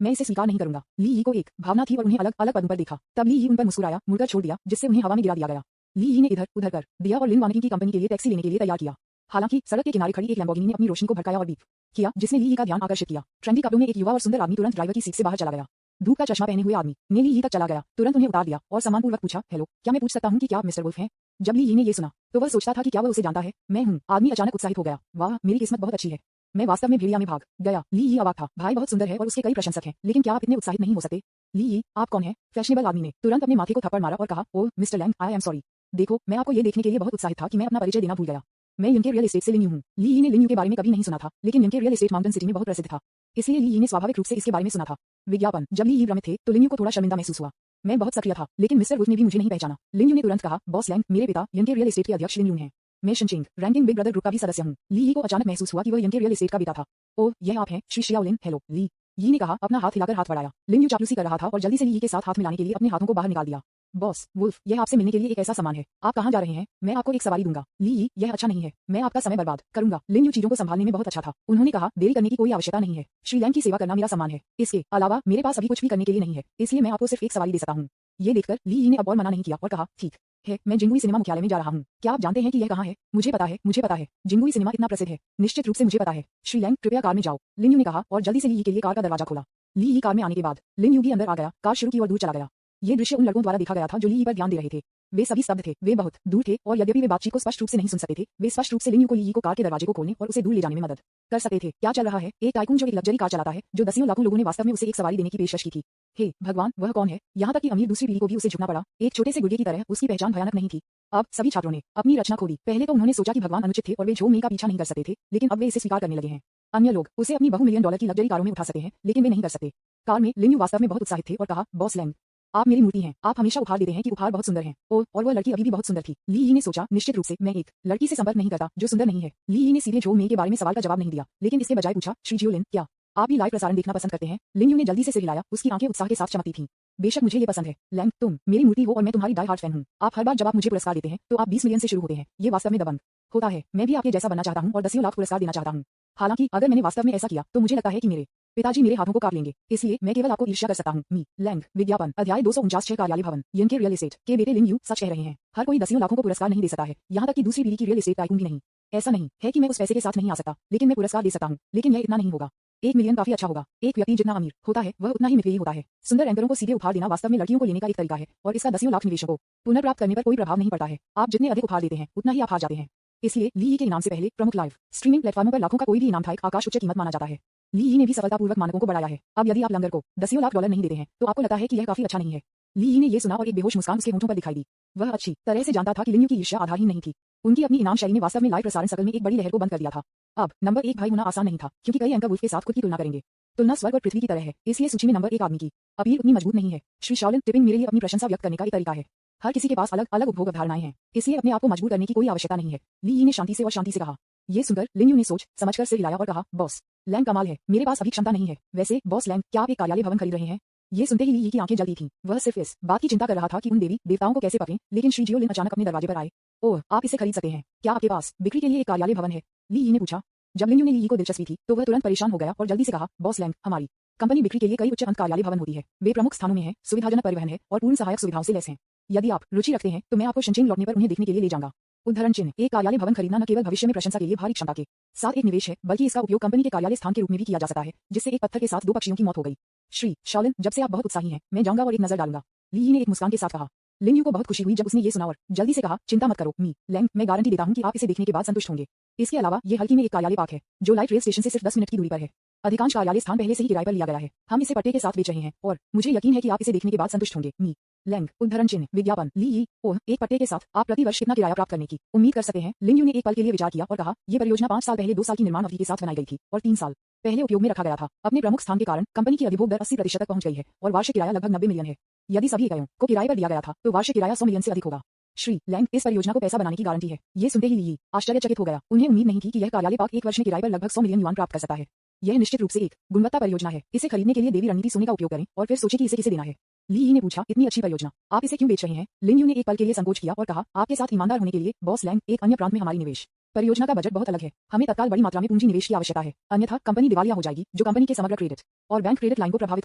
मैं इसे स्वीकार नहीं करूंगा। ली यी को एक भावना थी और उन्हें अलग अलग पदों पर देखा। तब ली यी उन पर मुस्कुराया, मुड़कर छोड़ दिया, जिससे उन्हें हवा में गिरा दिया गया। ली यी ने इधर उधर कर दिया और लिन वानिकी की कंपनी के लिए टैक्सी लेने के लिए तैयार किया। हालांकि सड़क के किनारे खड़ी एक लैम्बोर्गिनी ने अपनी रोशनी को भड़काया और बीप किया, जिसने ली यी का ध्यान आकर्षित किया। ट्रेंडी कपड़ों में एक युवा और सुंदर आदमी तुरंत ड्राइवर की सीट से बाहर चला गया। धूप का चश्मा पहने हुए आदमी ने ली यी तक चला गया, तुरंत उन्हें उतार दिया और सम्मानपूर्वक पूछा, हेलो, क्या मैं पूछ सकता हूँ कि क्या आप मिस्टर वुल्फ हैं? जब ली यी ने ये सुना तो वह सोचता था कि क्या वह उसे जानता है। मैं हूँ। आदमी अचानक उत्साहित हो गया। वाह, मेरी किस्मत बहुत अच्छी है। मैं वास्तव में भेड़िया में भाग गया। ली यी अवाक था। भाई बहुत सुंदर है और उसके कई प्रशंसक हैं, लेकिन क्या आप इतने उत्साहित नहीं हो सकते? ली यी, आप कौन हैं? फैशनेबल आदमी ने तुरंत अपने माथे को थप्पड़ मारा और कहा, oh mister Lang, I am sorry. देखो, मैं आपको ये देखने के लिए बहुत उत्साहित था कि मैं अपना परिचय देना भूल गया। मैं लिन के रियल एस्टेट से लिन यू हूँ। ली यी ने लिन यू के बारे में कभी नहीं सुना था, लेकिन लिन के रियल एस्टेट माउंटेन सिटी में बहुत प्रसिद्ध था, इसलिए ली यी ने स्वाभाविक रूप से इसके बारे में सुना था। विज्ञापन। जब ली यी भ्रमित थे तो लिन यू को थोड़ा शर्मिंदा महसूस हुआ। मैं बहुत सक्रिय था, लेकिन मिस्टर वुल्फ ने भी मुझे नहीं पहचाना। लिन यू ने तुरंत कहा, बॉस लैंग, मेरे पिता लिन के रियल एस्टेट के अध्यक्ष लिन यू हैं। मैं शिनचिंग रैंकिंग बिग ब्रदर ग्रुप का भी सदस्य हूँ। ली यी को अचानक महसूस हुआ कि वह लिन के रियल एस्टेट का पिता था। ओह, यह आप हैं, श्री श्रेया लिन। हेलो। ली यी ने कहा, अपना हाथ हिलाकर हाथ बढ़ाया। लिन यू चापलूसी कर रहा था और जल्दी से ली यी के साथ हाथ मिलाने के लिए अपने हाथों को बाहर निकाल दिया। बॉस वुल्फ, यह आपसे मिलने के लिए एक ऐसा सामान है। आप कहाँ जा रहे हैं? मैं आपको एक सवारी दूंगा। ली यी, यह अच्छा नहीं है, मैं आपका समय बर्बाद करूंगा। लिन यू चीजों को संभालने में बहुत अच्छा था। उन्होंने कहा, देरी करने की कोई आवश्यकता नहीं है। श्री लैंग की सेवा करना मेरा सम्मान है। इसके अलावा मेरे पास अभी कुछ भी करने के लिए नहीं है, इसलिए मैं आपको सिर्फ एक सवारी दे सकता हूँ। ये देखकर ली यी ने अब और मना नहीं किया और कहा, ठीक है, मैं जिंगुई सिनेमा मुख्यालय में जा रहा हूँ। क्या आप जानते हैं कि यह कहाँ है? मुझे पता है, मुझे पता है। जिंगुई सिनेमा इतना प्रसिद्ध है। निश्चित रूप से मुझे पता है। श्री लैंग, कृपया कार में जाओ, लिन यू ने कहा और जल्दी से ली यी के लिए कार का दरवाजा खोला। ली यी कार में आने के बाद लिन यू भी अंदर आ गया, कार शुरू की और दूर चला गया। ये दृश्य उन लड़कों द्वारा देखा गया था जो ली यी पर ध्यान दे रहे थे। वे सभी स्तब्ध थे, वे बहुत दूर थे और यद्यपि वे बातचीत को स्पष्ट रूप से नहीं सुन सकते थे, वे स्पष्ट रूप से लिन यू को ली यी को कार के दरवाजे को खोलने और उसे दूर ले जाने में मदद कर सकते थे। क्या चल रहा है? एक टाइकून जो एक लग्जरी कार चलाता है, जो दसियों लाखों लोगों ने वास्तव में उसे एक सवारी देने की पेशकश की थी। हे भगवान, वह कौन है? यहाँ तक कि अमीर दूसरी पीढ़ी को भी उसे झुकना पड़ा। एक छोटे से गुर्गे की तरह उसकी पहचान भयानक नहीं थी। अब सभी छात्रों ने अपनी रचना खो दी। पहले तो उन्होंने सोचा कि भगवान अनुचित थे और वे जो मेई का पीछा नहीं कर सकते थे, लेकिन अब वे इसे स्वीकार करने लगे हैं। अन्य लोग उसे अपनी बहु मिलियन डॉलर की लग्जरी कारों में उठा सकते हैं, लेकिन वे नहीं कर सकते। कार में लिन यू वास्तव में बहुत उत्साहित थे और कहा, बॉस लैंग, आप मेरी मूर्ति हैं। आप हमेशा उपहार देते हैं कि उपहार बहुत सुंदर हैं। ओह, और वह लड़की अभी भी बहुत सुंदर थी। ली यी ने सोचा, निश्चित रूप से मैं एक लड़की से संपर्क नहीं करता जो सुंदर नहीं है। ली यी ने सीधे जो मेई के बारे में सवाल का जवाब नहीं दिया, लेकिन इसके बजाय पूछा, श्री जियो लिन, क्या आप भी लाइव प्रसारण देखना पसंद करते हैं? लिन यू ने जल्दी से सिर हिलाया, उसकी आंखें उत्साह के साथ चमकती थीं। बेशक मुझे ये पसंद है। लैंग, तुम मेरी मूर्ति हो और मैं तुम्हारी डाई हार्ट फैन हूँ। आप हर बार जब आप मुझे पुरस्कार देते हैं तो आप 20 मिलियन से शुरू होते हैं। ये वास्तव में दबंग होता है। मैं भी आपके जैसा बनना चाहता हूँ और दसियों लाख पुरस्कार देना चाहता हूँ। हालांकि अगर मैंने वास्तव में ऐसा किया तो मुझे लगता है कि मेरे पिताजी मेरे हाथों को काट लेंगे, इसलिए मैं केवल आपको ईर्ष्या कर सकता हूँ। मी लैंग। विज्ञापन। अध्याय 249 कार्यालय भवन। यन के रियल एस्टेट के बेटे लिन यू सच कह रहे हैं। हर कोई दसियों लाखों को पुरस्कार नहीं दे सकता है, यहाँ तक कि दूसरी पीढ़ी की रियल एस्टेट टाइकून भी नहीं। ऐसा नहीं है कि मैं उस पैसे के साथ नहीं आ सकता, लेकिन मैं पुरस्कार दे सकता हूँ। लेकिन यह इतना नहीं होगा। 1 मिलियन काफी अच्छा होगा। एक व्यक्ति जितना अमीर होता है वह उतना ही मितव्ययी होता है। सुंदर एंकरों को सीधे उपहार देना वास्तव में लड़कियों को लेने का एक तरीका है और इसका दसियों लाख निवेशों को पुनर्प्राप्त करने पर कोई प्रभाव नहीं पड़ता है। आप जितने अधिक उपहार देते हैं उतना ही आप हार जाते हैं। इसलिए ली यी के इनाम से पहले प्रमुख लाइव स्ट्रीमिंग प्लेटफॉर्मों पर लाखों का कोई भी इनाम था एक आकाश उच्च कीमत माना जाता है। ली यी ने भी सफलतापूर्वक मानकों को बढ़ाया है। अब यदि आप लंगर को $10 लाख नहीं देते हैं तो आपको लगता है कि यह काफी अच्छा नहीं है। ली यी ने यह सुना और एक बेहोश मुस्कान उसके होंठों पर दिखाई दी। वह अच्छी तरह से जानता था कि लिन यू की ईर्ष्या आधारहीन नहीं थी। उनकी अपनी इनाम शैली ने वास्तव में लाइव प्रसारण सर्कल में एक बड़ी लहर को बंद कर दिया था। अब नंबर 1 भाई होना आसान नहीं था, क्योंकि कई एंकर वुल्फ के साथ खुद की तुलना करेंगे। तुलना स्वर्ग और पृथ्वी की तरह है, इसलिए सूची में नंबर 1 आदमी की अपील उतनी मजबूत नहीं है। श्री शाओलिन टिपिंग मेरे लिए अपनी प्रशंसा व्यक्त करने का एक तरीका है। हर किसी के पास अलग अलग उपभोग अवधारणाएं हैं, इसलिए अपने आप को मजबूर करने की कोई आवश्यकता नहीं है। ली यी ने शांति से कहा। ये सुनकर लिन यू ने सोच समझकर सिर हिलाया और कहा, बॉस लैंग कमाल है, मेरे पास अभी क्षमता नहीं है। वैसे बॉस लैंग, क्या आप एक कार्यालय भवन खरीद रहे हैं? ये सुनते ही ली यी की आंखें जलती थीं। वह सिर्फ इस बात की चिंता कर रहा था कि उन देवी देवताओं को कैसे पकड़ें, लेकिन श्री जियो लिन अचानक अपने दरवाजे पर आए। ओह, आप इसे खरीद सकते हैं। क्या आपके पास बिक्री के लिए एक कार्यालय भवन है? ली यी ने पूछा। जब लिन यू ने ली यी को दिलचस्पी थी तो वह तुरंत परेशान हो गया और जल्दी से कहा, बॉस लैंग, हमारी कंपनी बिक्री के लिए कई उच्च अंत कार्यालय भवन होती है। वे प्रमुख स्थानों में हैं, सुविधाजनक परिवहन है और पूर्ण सहायक सुविधाओं से लैस हैं। यदि आप रुचि रखते हैं तो मैं आपको शनचेन लौटने पर उन्हें देखने के लिए ले जाऊंगा। उदाहरण चिन्ह, एक कार्यालय भवन खरीदना न केवल भविष्य में प्रशंसा के लिए भारी क्षमता के साथ एक निवेश है, बल्कि इसका उपयोग कंपनी के कार्यालय स्थान के रूप में भी किया जा सकता है, जिससे एक पत्थर के साथ दो पक्षियों की मौत हो गई। श्री शाओलिन, जब से आप बहुत उत्साही हैं, मैं जाऊंगा और एक नजर डालूंगा। ली यी ने एक मुस्कान के साथ कहा। लिन यू को बहुत खुशी हुई जब उसने ये सुना और जल्दी से कहा, चिंता मत करो मी लैंग, मैं गारंटी देता हूं कि आप इसे देखने के बाद संतुष्ट होंगे। इसके अलावा ये हल्की में एक कार्यालय पार्क है जो लाइट रेल स्टेशन से सिर्फ 10 मिनट की दूरी पर है। अधिकांश कार्यालय स्थान पहले से ही किराए पर लिया गया है। हम इसे पट्टे के साथ बेच रहे हैं और मुझे यकीन है कि आप इसे देखने के बाद संतुष्ट होंगे। मी लैंग, उदाहरण चिन्ह, विज्ञापन। ली यी, ओह, एक पट्टे के साथ आप प्रति वर्ष कितना किराया प्राप्त करने की उम्मीद कर सकते हैं? लिन यू ने एक पल के लिए विचार किया और कहा, यह परियोजना 5 साल पहले 2 साल की निर्माण अवधि के साथ बनाई गई थी और 3 साल पहले उपयोग में रखा गया था। अपने प्रमुख स्थान के कारण कंपनी की अधिभोग दर 80% तक पहुंच गई है और वार्षिक किराया लगभग 90 मिलियन है। यदि सभी इकाइयों को किराए पर दिया गया था तो वार्षिक किराया 100 मिलियन से अधिक होगा। श्री लैंग, इस परियोजना को पैसा बनाने की गारंटी है। ये सुनते ही ली यी आश्चर्यचकित हो गया। उन्हें उम्मीद नहीं थी कि यह कार्यालय पार्क एक वर्ष में किराए पर लगभग 100 मिलियन युआन प्राप्त कर सकता है। यह निश्चित रूप से एक गुणवत्ता परियोजना है। इसे खरीदने के लिए देवी रणनीति सोने का उपयोग करें और फिर सोचें कि इसे किसे देना है। ली यी ने पूछा, इतनी अच्छी परियोजना आप इसे क्यों बेच रहे हैं? लिन यू ने एक पल के लिए संकोच किया और कहा, आपके साथ ईमानदार होने के लिए बॉस लैंग, एक अन्य प्रांत में हमारी निवेश परियोजना का बजट बहुत अलग है। हमें तत्काल बड़ी मात्रा में पूंजी निवेश की आवश्यकता है, अन्यथा कंपनी दिवालिया हो जाएगी, जो कंपनी के समग्र क्रेडिट और बैंक क्रेडिट लाइन को प्रभावित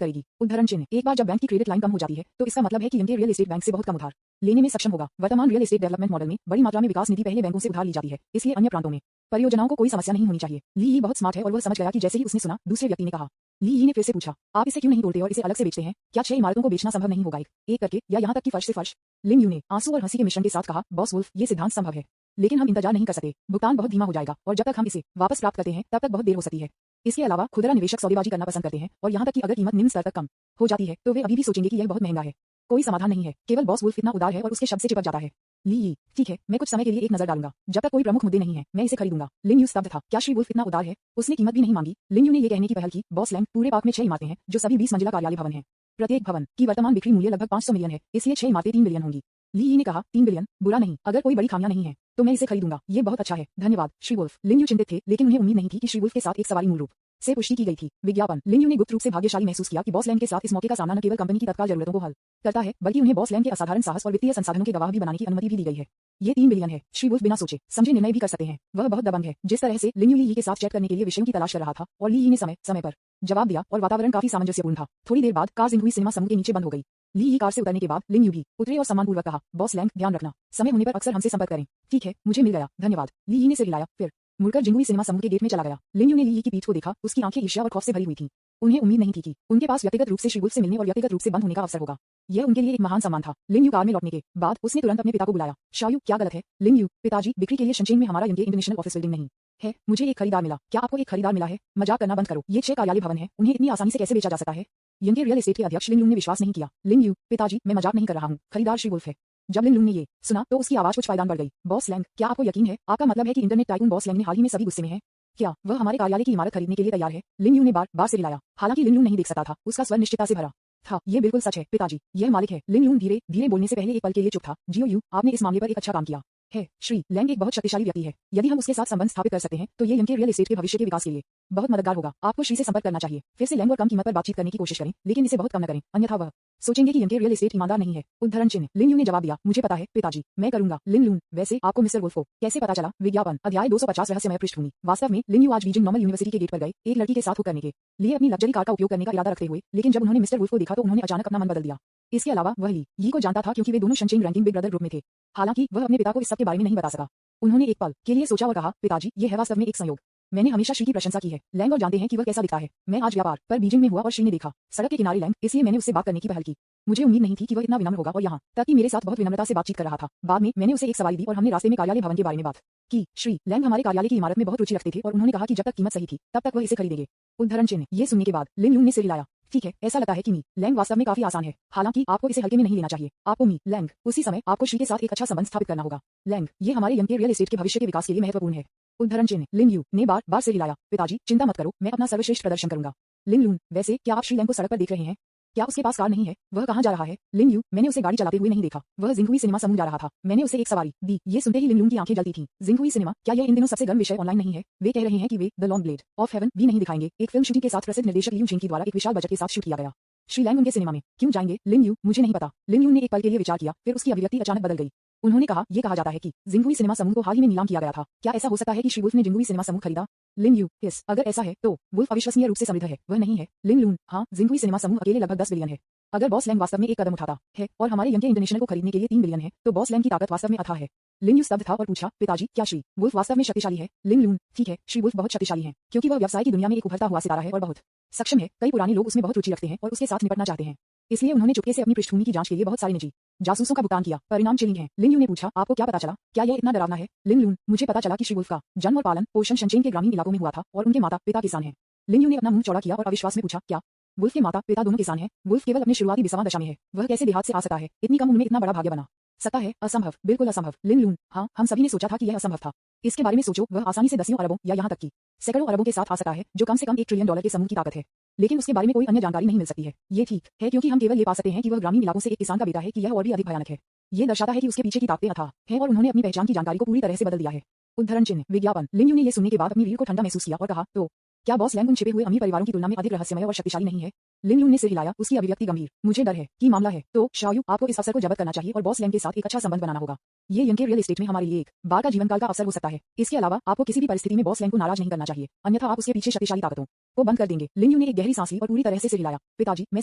करेगी। उदाहरण चिन्ह, एक बार जब बैंक की क्रेडिट लाइन कम हो जाती है तो इसका मतलब है कि इनके रियल एस्टेट बैंक से बहुत कम उधार लेने में सक्षम होगा। वर्तमान रियल एस्टेट डेवलपमेंट मॉडल में बड़ी मात्रा में विकास निधि पहले बैंकों से उधार ली जाती है, इसलिए अन्य प्रांतों में परियोजनाओं को कोई समस्या नहीं होनी चाहिए। ली यी बहुत स्मार्ट है और वह समझ गया कि जैसे ही उसने सुना, दूसरे व्यक्ति ने कहा। ली यी ने फिर से पूछा, आप इसे क्यों नहीं तोड़ते और इसे अलग से बेचते हैं? क्या 6 इमारतों को बेचना संभव नहीं होगा, एक करके, या यहाँ तक कि फर्श से फर्श? लिन यू ने आंसू और हंसी के मिश्रण के साथ कहा, बॉस वुल्फ, ये सिद्धांत संभव है, लेकिन हम इंतजार नहीं कर सकते। भुगतान बहुत धीमा हो जाएगा और जब तक हम इसे वापस प्राप्त करते हैं तब तक बहुत देर हो सकती है। इसके अलावा खुदरा निवेशक सौदेबाजी करना पसंद करते हैं और यहाँ तक कि अगर कीमत निम्न स्तर तक कम हो जाती है तो वे अभी भी सोचेंगे कि यह बहुत महंगा है। कोई समाधान नहीं है, केवल बॉस वुल्फ इतना उदार है और उसके शब्द से चिपक जाता है। ली यी, ठीक है, मैं कुछ समय के लिए एक नजर डालूंगा। जब तक कोई प्रमुख मुद्दे नहीं है, मैं इसे खरीदूंगा। लिन यू स्तब्ध था। क्या श्री वुल्फ इतना उदार है? उसने कीमत भी नहीं मांगी। लिन यू ने यह कहने की पहल की, बॉस लैंग, पूरे पार्क में 6 इमारतें हैं जो सभी 20 मंजिला कार्यालय भवन हैं। प्रत्येक भवन की वर्तमान बिक्री मूल्य लगभग 500 मिलियन है, इसलिए 6 इमारतें 3 बिलियन होंगी। ली यी ने कहा, 3 बिलियन, बुरा नहीं, अगर कोई बड़ी खामियां नहीं है तो मैं इसे खरीदूंगा। ये बहुत अच्छा है, धन्यवाद श्री वुल्फ। लिन यू चिंतित थे, लेकिन उन्हें उम्मीद नहीं थी कि श्री वुल्फ के साथ एक सवारी मूल रूप से पुष्टि की गई थी। विज्ञापन। लिन यू ने गुप्त रूप से भाग्यशाली महसूस किया कि बॉस लैंग के साथ इस मौके का सामना न केवल कंपनी की तत्काल जरूरतों को हल करता है, बल्कि उन्हें बॉस लैंग के असाधारण साहस और वित्तीय संसाधनों के गवाह भी बनाने की अनुमति भी दी गई है। ये 3 बिलियन है। श्री वुल्फ बिना सोचे समझे निर्णय भी कर सकते हैं। वह बहुत दबंग है। जिस तरह से लिन यू ली यी के साथ चैट करने के लिए विषयों की तलाश कर रहा था और ली यी ने समय समय पर जवाब दिया और वातावरण काफी सामंजस्यपूर्ण था। थोड़ी देर बाद कार जिंग हुई सिनेमा समूह के नीचे बंद हो गई। ली यी कार से उतरने के बाद लिन यू भी उतरे और सम्मानपूर्वक कहा, बॉस लैंग, ध्यान रखना, समय होने पर अक्सर हमसे संपर्क करें। ठीक है, मुझे मिल गया, धन्यवाद। ली यी ने सिर हिलाया, फिर मुड़कर जिंगुई सिनेमा समूह के गेट में चला गया। लिन यू ने ली यी की पीठ को देखा, उसकी आंखें ईर्ष्या और खौफ से भरी हुई थीं। उन्हें उम्मीद नहीं थी कि उनके पास व्यक्तिगत रूप से श्री वुल्फ से मिलने और व्यक्तिगत रूप से बंद होने का अवसर होगा। यह उनके लिए एक महान सम्मान था। लिन यू कार में लौटने के बाद उसने तुरंत अपने पिता को बुलाया। शायू, क्या गलत है? लिन यू, पिताजी, बिक्री के लिए शनचेन में हमारा इंटरनेशनल ऑफिस बिल्डिंग नहीं है, मुझे एक खरीदार मिला। क्या आपको एक खरीदार मिला है? मजाक करना बंद करो, ये 6 कार्यालय भवन है, उन्हें इतनी आसानी से कैसे बेचा जा सकता है? यंगे रियल एस्टेट के अध्यक्ष लिन यू ने विश्वास नहीं किया। लिन यू, पिताजी, मैं मजाक नहीं कर रहा हूँ, खरीदार श्री वुल्फ है। जब लिन यू ने ये सुना तो उसकी आवाज कुछ पायदान बढ़ गई। बॉस लैंग, क्या आपको यकीन है? आपका मतलब है कि इंटरनेट टाइकून बॉस लैंग ने हाल ही में सभी गुस्से में है? क्या वह हमारे कार्यालय की इमारत खरीदने के लिए तैयार है? लिन यू ने बार बार सिर हिलाया। हालांकि लिन यू नहीं देख सकता था, उसका स्वर निश्चितता से भरा था। ये बिल्कुल सच है पिताजी, यह मालिक है। लिन यू धीरे धीरे बोलने से पहले एक पल के लिए चुप था। जियो यू, आपने इस मामले पर एक अच्छा काम किया है। श्री लैंग एक बहुत शक्तिशाली व्यक्ति है। यदि हम उसके साथ संबंध स्थापित कर सकते हैं तो ये यंग रियल एस्टेट के भविष्य के विकास के लिए बहुत मददगार होगा। आपको श्री से संपर्क करना चाहिए। फिर से लैंग और कम कीमत पर बातचीत करने की कोशिश करें, लेकिन इसे बहुत कम न करें, अन्यथा वह सोचेंगे कि यंग रियल एस्टेट ईमानदार नहीं है। उदाहरण चिन्ह। लिन यू ने जवाब दिया, मुझे पता है पिताजी, मैं करूंगा। लिन लून, वैसे आपको मिस्टर वुल्फ को कैसे पता चला? विज्ञापन। अध्याय 250 रहस्यमय पृष्ठभूमि। वास्तव में लिन यू आज बीजिंग नॉर्मल यूनिवर्सिटी के गेट पर गए एक लड़की के साथ होकर करने के लिए अपनी लग्जरी कार का उपयोग करने का इरादा रखते हुए, लेकिन जब उन्होंने मिस्टर वुल्फ को देखा तो उन्होंने अचानक अपना मन बदल दिया। इसके अलावा वह ली यी को जानता था क्योंकि वे दोनों शनचेन रैंकिंग बिग ब्रदर ग्रुप में थे। हालांकि वह अपने पिता को इस सब के बारे में नहीं बता सका। उन्होंने एक पल के लिए सोचा और कहा, पिताजी, ये है वास्तव में एक संयोग। मैंने हमेशा श्री की प्रशंसा की है। लैंग और जानते हैं कि वह कैसा दिखता है। मैं आज व्यापार पर बीजिंग में हुआ और श्री ने देखा सड़क के किनारे लैंग, इसलिए मैंने उससे बात करने की पहल की। मुझे उम्मीद नहीं थी कि वह इतना विनम्र होगा और यहाँ तक कि मेरे साथ बहुत विनम्रता से बातचीत कर रहा था। बाद में मैंने उसे एक सवारी दी और हमने रास्ते में कार्यालय भवन के बारे में बात की। श्री लैंग हमारे कार्यालय की इमारत में बहुत रुचि रखते थे और उन्होंने कहा कि जब तक कीमत सही थी तब तक वह इसे खरीदेंगे। उद्धरण चिन्ह। ये सुनने के बाद लिन लून ने सिर हिलाया। ठीक है, ऐसा लगता है कि मी लैंग वास्तव में काफी आसान है, हालांकि आपको इसे हल्के में नहीं लेना चाहिए। आपको मी लैंग उसी समय आपको श्री के साथ एक अच्छा संबंध स्थापित करना होगा। लैंग, ये हमारे यंग के रियल एस्टेट के भविष्य के विकास के लिए महत्वपूर्ण है। उद्धरण चिन्ह। लिन यू ने बार बार सिर हिलाया। पिताजी चिंता मत करो, मैं अपना सर्वश्रेष्ठ प्रदर्शन करूंगा। लिन लून, वैसे क्या आप श्री लैंग को सड़क पर देख रहे हैं? क्या उसके पास कार नहीं है? वह कहाँ जा रहा है? लिन यू, मैंने उसे गाड़ी चलाते हुए नहीं देखा, वह जिंगहुई सिनेमा समूह जा रहा था। मैंने उसे एक सवारी दी। ये सुनते ही लिन लून की आंखें जलती थीं। जिंगहुई सिनेमा, क्या यह इन दिनों सबसे गर्म विषय ऑनलाइन नहीं है? वे कह रहे हैं कि way the long blade of haven भी नहीं दिखाएंगे। एक फिल्म शूटिंग के साथ प्रसिद्ध निर्देशक लियू जिंग के द्वारा एक विशाल बजट के साथ शूट किया गया। श्री लैंग उनके सिनेमा में क्यों जाएंगे? लिन यू, मुझे नहीं पता। लिन यू ने एक पल के लिए विचार किया, फिर उसकी अभिव्यक्ति अचानक बदल गई। उन्होंने कहा, यह कहा जाता है कि जिंगहुई सिनेमा समूह को हाल ही में नीलाम किया गया था। क्या ऐसा हो सकता है कि श्री वुल्फ ने जिंगहुई सिनेमा समूह खरीदा? लिन यू, यस, अगर ऐसा है तो वुल्फ अविश्वसनीय रूप से समृद्ध है, वह नहीं है। लिन लून, हाँ, जिंगहुई सिनेमा समूह अकेले लगभग 10 बिलियन है। अगर बॉस लैंग वास्तव में एक कदम उठाता है और हमारे यंग के इंटरनेशनल को खरीदने के लिए 3 बिलियन है, तो बॉस लैंग की ताकत वास्तव में अथाह है। लिन यू स्तब्ध था और पूछा, पिताजी, क्या श्री वुल्फ वास्तव में शक्तिशाली है? लिन लून, ठीक है, श्री वुल्फ बहुत शक्तिशाली है, क्योंकि वह व्यवसाय की दुनिया में एक उभरता हुआ सितारा है और बहुत सक्षम है। कई पुराने लोग उसमें बहुत रुचि रखते हैं और उसके साथ निपटना चाहते हैं। इसलिए उन्होंने चुपके से अपनी पृष्ठभूमि की जांच के लिए बहुत सारे निजी जासूसों का भुगतान किया। परिणाम चिलिंग है। लिन यू ने पूछा, आपको क्या पता चला? क्या यह इतना डरावना है? लिन लून, मुझे पता चला कि श्री वुल्फ का जन्म और पालन पोषण शनचेन के ग्रामीण इलाकों में हुआ था और उनके माता पिता किसान हैं। लिन यू ने अपना मुंह चौड़ा किया और अविश्वास में पूछा, क्या वुल्फ के माता पिता दोनों किसान हैं? वुल्फ केवल अपने शुरुआती विषमा दशा में है, वह कैसे देहात से आ सकता है? इतनी कम उम्र में इतना बड़ा भाग्य बना सकता है? असंभव, बिल्कुल असंभव। लिन लून, हाँ, हम सभी ने सोचा था कि यह असंभव था। इसके बारे में सोचो, वह आसानी से दसियों अरबों या यहाँ तक कि सैकड़ों अरबों के साथ आ सकता है, जो कम से कम $1 ट्रिलियन के समूह की ताकत है। लेकिन उसके बारे में कोई अन्य जानकारी नहीं मिल सकती है। ये ठीक है, क्योंकि हम केवल ये पा सकते हैं कि वह ग्रामीण इलाकों से एक किसान का बेटा है कि यह और भी अधिक भयानक है। ये दर्शाता है कि उसके पीछे की ताकतें अथाह हैं और उन्होंने अपनी पहचान की जानकारी को पूरी तरह से बदल दिया है। उद्धरण चिन्ह। विज्ञापन। लिन यू ने यह सुनने के बाद अपनी रीढ़ को ठंडा महसूस किया और कहा, तो क्या बॉस लैंग उन छिपे हुए अमीर परिवारों की तुलना में अधिक रहस्यमय और शक्तिशाली नहीं है? लिन लून ने सिर हिलाया, उसकी अभिव्यक्ति गंभीर। मुझे डर है कि मामला है तो शाओयू, आपको इस अवसर को जब्त करना चाहिए और बॉस लैंग के साथ एक अच्छा संबंध बनाना होगा। ये यंग के रियल एस्टेट में हमारे लिए एक बार का जीवनकाल का अवसर हो सकता है। इसके अलावा आपको किसी भी परिस्थिति में बॉस लैंग को नाराज नहीं करना चाहिए, अन्यथा आप उसके पीछे शक्तिशाली ताकतों को बंद कर देंगे। लिन यू ने एक गहरी सांस ली और पूरी तरह से सिर हिलाया। पिताजी, मैं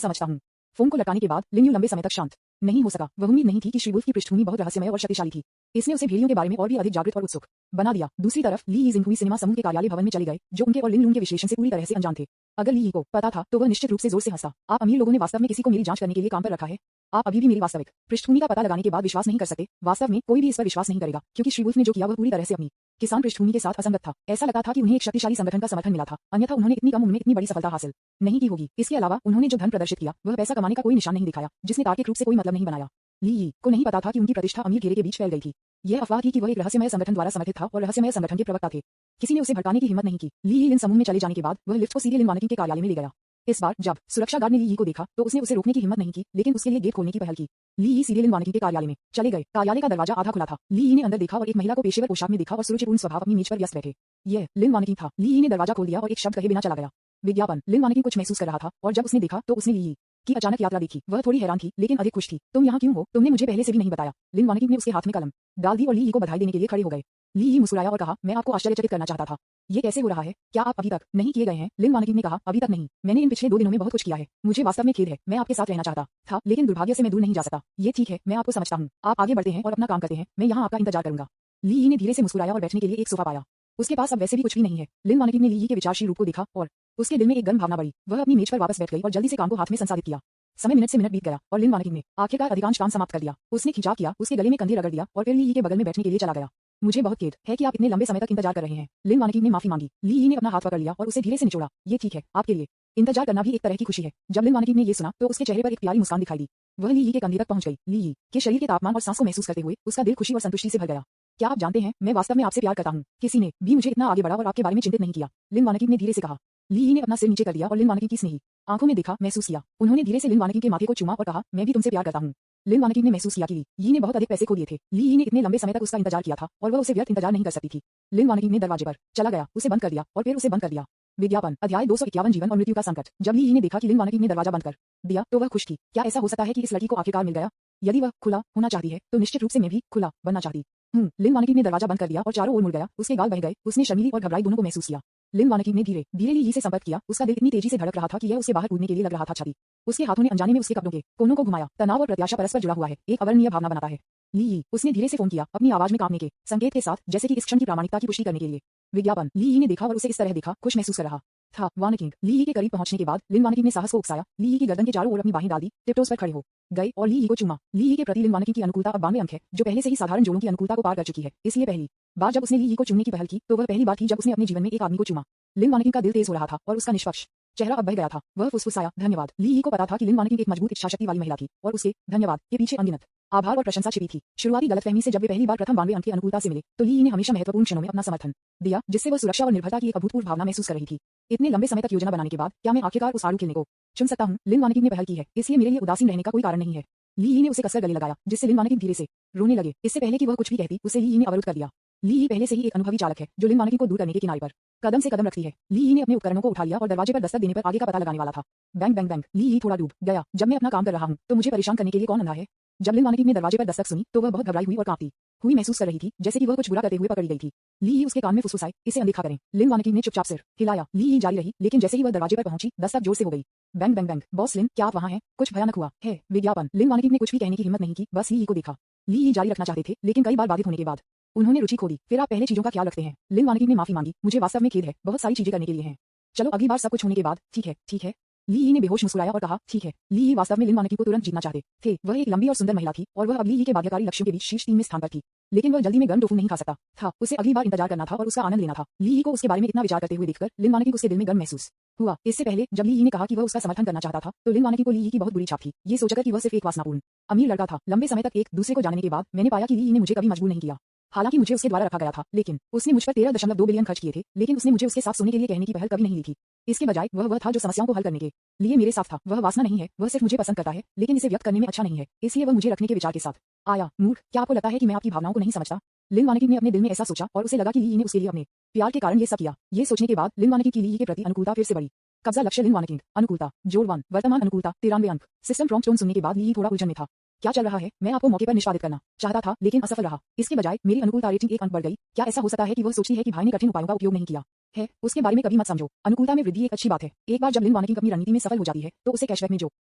समझता हूँ। फोन को लटकाने के बाद लिन यू लंबे समय तक शांत नहीं हो सका। वह उम्मीद नहीं थी कि श्री वुल्फ की पृष्ठभूमि बहुत रहस्यमय और शक्तिशाली थी। इसने उसे भेड़ियों के बारे में और भी अधिक जागृत और उत्सुक बना दिया। दूसरी तरफ ली यी जिंगहुई सिनेमा समूह के कार्यालय भवन में चले गए, जो उनके और लिन लून के विश्लेषण से पूरी तरह से अनजान थे। अगर ली यी को पता था तो वह निश्चित रूप से जोर से हंसा। आप अमीर लोगों ने वास्तव में किसी को मेरी जांच करने के लिए काम पर रखा है? आप अभी भी मेरी वास्तविक पृष्ठभूमि का पता लगाने के बाद विश्वास नहीं कर सकते। वास्तव में कोई भी इस पर विश्वास नहीं करेगा, क्योंकि श्री वुल्फ ने जो किया वह पूरी तरह से अपनी किसान पृष्ठभूमि के साथ असंगत था। ऐसा लगता था कि उन्हें एक शक्तिशाली संगठन का समर्थन मिला था, अन्यथा उन्होंने इतनी कम उम्र में इतनी बड़ी सफलता हासिल नहीं की होगी। इसके अलावा उन्होंने जो धन प्रदर्शित किया वह पैसा कमाने का कोई निशान नहीं दिखाया, जिसने तार्किक रूप से कोई मतलब नहीं बनाया। ली यी को नहीं पता था कि उनकी प्रतिष्ठा अमीर घेरे के बीच फैल गई थी। यह अफवाह थी कि वह एक रहस्यमय संगठन द्वारा समर्थित था और रहस्यमय संगठन के प्रवक्ता थे। किसी ने उसे भड़काने की हिम्मत नहीं की। ली यी लिन समूह में चले जाने के बाद वह लिफ्ट को सीधे लिन वानिकी के कार्यालय में ले गया। इस बार जब सुरक्षा गार्ड ने ली यी को देखा तो उसने उसे रोकने की हिम्मत नहीं की, लेकिन उसके लिए गेट खोलने की पहल की। ली यी सीधे लिन वानिकी के कार्यालय में चले गए। कार्यालय का दरवाजा आधा खुला था। ली यी ने अंदर देखा और एक महिला को पेशेवर पोशाक में देखा और सुरुचिपूर्ण स्वभाव अपनी मेज पर व्यस्त बैठे। यह लिन वानिकी था। ली यी ने दरवाजा खोल दिया और एक शब्द कहे बिना चला गया। विज्ञापन। लिन वानिकी कुछ महसूस कर रहा था और जब उसने देखा तो उसने ली यी की अचानक यात्रा देखी। वह थोड़ी हैरान थी लेकिन अधिक खुश थी। तुम यहाँ क्यों हो? तुमने मुझे पहले से भी नहीं बताया। लिन वानिकी ने उसके हाथ में कलम डाल दी और ली यी को बधाई देने के लिए खड़े हो गए। ली यी मुस्कुराया और कहा, मैं आपको आश्चर्यचकित करना चाहता था। ये कैसे हो रहा है? क्या आप अभी तक नहीं किए गए हैं? लिन वानिकी ने कहा, अभी तक नहीं। मैंने इन पिछले 2 दिनों में बहुत कुछ किया है। मुझे वास्तव में खेद है। मैं आपके साथ रहना चाहता था, लेकिन दुर्भाग्य से मैं दूर नहीं जा सकता। ये ठीक है, मैं आपको समझता हूँ। आप आगे बढ़ते हैं और अपना काम करते हैं। मैं यहाँ आपका इंतजार करूंगा। ली यी ने धीरे से मुस्कुराया और बैठने के लिए एक सोफा पाया। उसके पास अब वैसे भी कुछ भी नहीं है। लिन वानिकी ने ली यी के विचारशील रूप को देखा और उसके दिल में एक गर्म भावना बढ़ी। वह अपनी मेज पर वापस बैठ गई और जल्दी से काम को हाथ में संसाधित किया। समय मिनट से मिनट बीत गया और लिन वानिकी ने आखिरकार अधिकांश काम समाप्त कर दिया। उसने खिंचाव किया, उसके गले में कंधे रगड़ दिया और फिर ली यी के बगल में बैठने के लिए चला गया। मुझे बहुत खेद है कि आप इतने लंबे समय तक इंतजार कर रहे हैं। लिन वानिकी ने माफी मांगी। ली यी ने अपना हाथ पकड़ लिया और उसे धीरे से निचोड़ा। ये ठीक है, आपके लिए इंतजार करना भी एक तरह की खुशी है। जब लिन वानिकी ने ये सुना तो उसके चेहरे पर एक प्यारी मुस्कान दिखाई दी। वह ली यी के कंधे तक पहुंच गई। ली यी के शरीर के तापमान और सांस को महसूस करते हुए उसका दिल खुशी और संतुष्टि से भर गया। क्या आप जानते हैं, मैं वास्तव में आपसे प्यार करता हूँ। किसी ने भी मुझे इतना आगे बढ़ा और आपके बारे में चिंतित नहीं किया। लिन वानिकी ने धीरे से कहा। ली यी ने अपना सिर नीचे कर दिया और लिन वानिकी की स्नेही आंखों में देखा, महसूस किया। उन्होंने धीरे से लिन वानिकी के माथे को चूमा और कहा, मैं भी तुमसे प्यार करता हूँ। लिन वानिकी ने महसूस किया कि ली यी ने बहुत अधिक पैसे खो दिए थे। ली यी ने इतने लंबे समय तक उसका इंतजार किया था और वह उसे व्यर्थ इंतजार नहीं कर सकती थी। लिन वानिकी ने दरवाजे पर चला गया, उसे बंद कर दिया और फिर उसे बंद कर दिया। विज्ञापन। अध्याय 251 जीवन और मृत्यु का संकट। जब ली यी ने देखा कि लिन वानिकी ने दरवाजा बंद कर दिया तो वह खुश थी। क्या ऐसा हो सकता है कि इस लड़की को आखिरकार मिल गया? यदि वह खुला होना चाहती है तो निश्चित रूप से मैं भी खुला बनना चाहती हूँ। लिन वानिकी ने दरवाजा बंद कर दिया और चारों ओर मुड़ गया। उसके गाल बह गए। उसने शर्मीली और घबराई दोनों को महसूस किया। लिन वानिकी ने धीरे धीरे ली यी से संपर्क किया। उसका दिल इतनी तेजी से धड़क रहा था कि यह उसे बाहर कूदने के लिए लग रहा था। छवि उसके हाथों ने अनजाने में उसके कपड़ों के कोनों को घुमाया। तनाव और प्रत्याशा परस्पर जुड़ा हुआ है, एक अवर्णनीय भावना बनाता है। ली यी, उसने धीरे से फोन किया, अपनी आवाज में कांपने के संकेत के साथ, जैसे कि इस क्षण की प्रामाणिकता की पुष्टि करने के लिए। विज्ञापन। ली यी ने देखा और उसे इस तरह देखा, खुश महसूस कर रहा था। वानकिंग ली ही के करीब पहुंचने के बाद लिन वानकिंग ने साहस को उकसाया, ली ही की गर्दन के चारों ओर अपनी बाहें डाल दी, टिप्टोस पर खड़े हो गए और ली ही को चूमा। ली ही के प्रति लिन वानकिंग की अनुकूलता अब 92 अंक है, जो पहले से ही साधारण जोड़ों की अनुकूलता को पार कर चुकी है। इसलिए पहली बार जब उसने ली ही को चूमने की पहल की तो वह पहली बार थी जब उसने अपने जीवन में एक आदमी को चूमा। लिन वानकिंग का दिल तेज हो रहा था और उसका निष्पक्ष चेहरा अब बह गया था। वह फुसफुसाया, धन्यवाद। ली ही को पता था कि लिन वानकिंग एक मजबूत इच्छाशक्ति वाली महिला थी और उसके धन्यवाद के पीछे अनगिनत आभार और प्रशंसा छिपी थी। शुरुआती गलतफहमी से जब वे पहली बार प्रथम 92 अंक की अनुकूलता से मिले तो ली ही ने हमेशा महत्वपूर्ण क्षणों में अपना समर्थन दिया, जिससे वह सुरक्षा और निर्भरता की एक अभूतपूर्व भावना महसूस कर रही थी। इतने लंबे समय तक योजना बनाने के बाद क्या मैं आखिरकार उस आड़ू खेलने को चुन सकता हूँ? लिन वानकिंग ने पहल की है, इसलिए मेरे लिए उदासीन रहने का कोई कारण नहीं है। ली ही ने उसे कसकर गले लगाया, जिससे लिन वानकिंग धीरे से रोने लगे। इससे पहले कि वह कुछ भी कहती, उसे ली ही ने अवरुद्ध कर दिया। ली ही पहले से ही एक अनुभवी चालक है, जो लिन वानकिंग को दूर करने के किनारे पर कदम से कदम रखती है। ली ही ने अपने उपकरणों को उठा लिया और दरवाजे पर दस्तक देने पर आगे का पता लगाने वाला था। Bang bang bang. ली ही थोड़ा डूब गया। जब मैं अपना काम कर रहा हूँ तो मुझे परेशान करने के लिए कौन अंधा है? जब लिन वानकिंग ने दरवाजे पर दस्तक सुनी तो वह बहुत घबराई हुई और कांपती हुई महसूस कर रही थी, जैसे कि वह कुछ बुरा करते हुए पकड़ी गई थी। ली ही उसके कान में फुसफुसाए, इसे अनदेखा करें। लिन वानकिंग ने चुपचाप सिर हिलाया। ली ही जारी रही, लेकिन जैसे ही वह दरवाजे पर पहुंची दस्तक जोर से हो गई। Bang bang bang. बॉस लिन, क्या आप वहां हैं? कुछ भयानक हुआ है। विज्ञापन। लिन वानकिंग ने कुछ भी कहने की हिम्मत नहीं की, बस ली ही को देखा। ली ही जारी रखना चाहते थे, लेकिन कई बार बाधित होने के बाद उन्होंने रुचि खो दी। फिर आप पहले चीजों का ख्याल रखते हैं। लिन वानकिंग ने माफी मांगी, मुझे वास्तव में खेद है, बहुत सारी चीजें करने के लिए हैं। चलो अगली बार सब कुछ होने के बाद। ठीक है, ठीक है। ली ही ने बेहोश मुस्कुराया और कहा, ठीक है। ली ही वास्तव में लिन वानकिंग को तुरंत जीतना चाहते थे। वह एक लंबी और सुंदर महिला थी और वह अब ली ही के बाध्यकारी लक्ष्यों के बीच शीर्ष 3 में स्थान पर थी। लेकिन वह जल्दी में गर्म टोफू नहीं खा सकता था। उसे अगली बार इंतजार करना था और उसका आनंद लेना था। ली ही को उसके बारे में इतना विचार करते हुए देखकर लिन वानकिंग उसके दिल में गर्म महसूस हुआ। इससे पहले जब ली ही ने कहा कि वह उसका समर्थन करना चाहता था तो लिन वानकिंग को ली ही की बहुत बुरी छाप थी। ये सोचकर कि वह सिर्फ एक वासनापूर्ण अमीर लड़का था। लंबे समय तक एक दूसरे को जानने के बाद मैंने पाया कि ली ही ने मुझे कभी मजबूर नहीं किया। हालांकि मुझे उसके द्वारा रखा गया था, लेकिन उसने मुझ पर 13.2 बिलियन खर्च किए थे, लेकिन उसने मुझे उसके साथ सोने के लिए कहने की पहल कभी नहीं ली थी। इसके बजाय वह था जो समस्याओं को हल करने के लिए मेरे साथ था। वह वासना नहीं है, वह सिर्फ मुझे पसंद करता है, लेकिन इसे व्यक्त करने में अच्छा नहीं है, इसलिए वह मुझे रखने के विचार के साथ आया। मूर्ख, क्या आपको लगता है कि मैं आपकी भावनाओं को नहीं समझता? लिन वानकिंग ने अपने दिल में ऐसा सोचा और उसे लगा कि ली ही ने उसके लिए अपने प्यार के कारण ये सब किया। ये सोचने के बाद लिन वानकिंग की ली ही के प्रति अनुकूलता फिर से बढ़ी। कब्जा लक्ष्य लिन वानकिंग। अनुकूलता जोड़ 1, वर्तमान अनुकूलता 93 अंक। सिस्टम प्रॉम्प्ट टोन सुनने के बाद ली ही थोड़ा उलझन में था। क्या चल रहा है? मैं आपको मौके पर निष्पादित करना चाहता था, लेकिन असफल रहा। इसके बजाय मेरी अनुकूलता रेटिंग 1 अंक बढ़ गई। क्या ऐसा हो सकता है कि वह सोचती है कि भाई ने कठिन उपायों का उपयोग नहीं किया है? उसके बारे में कभी मत समझो। अनुकूलता में वृद्धि एक अच्छी बात है। एक बार जब लिन वानकिंग अपनी रणनीति में सफल हो जाती है तो उसे कैशबैक में जो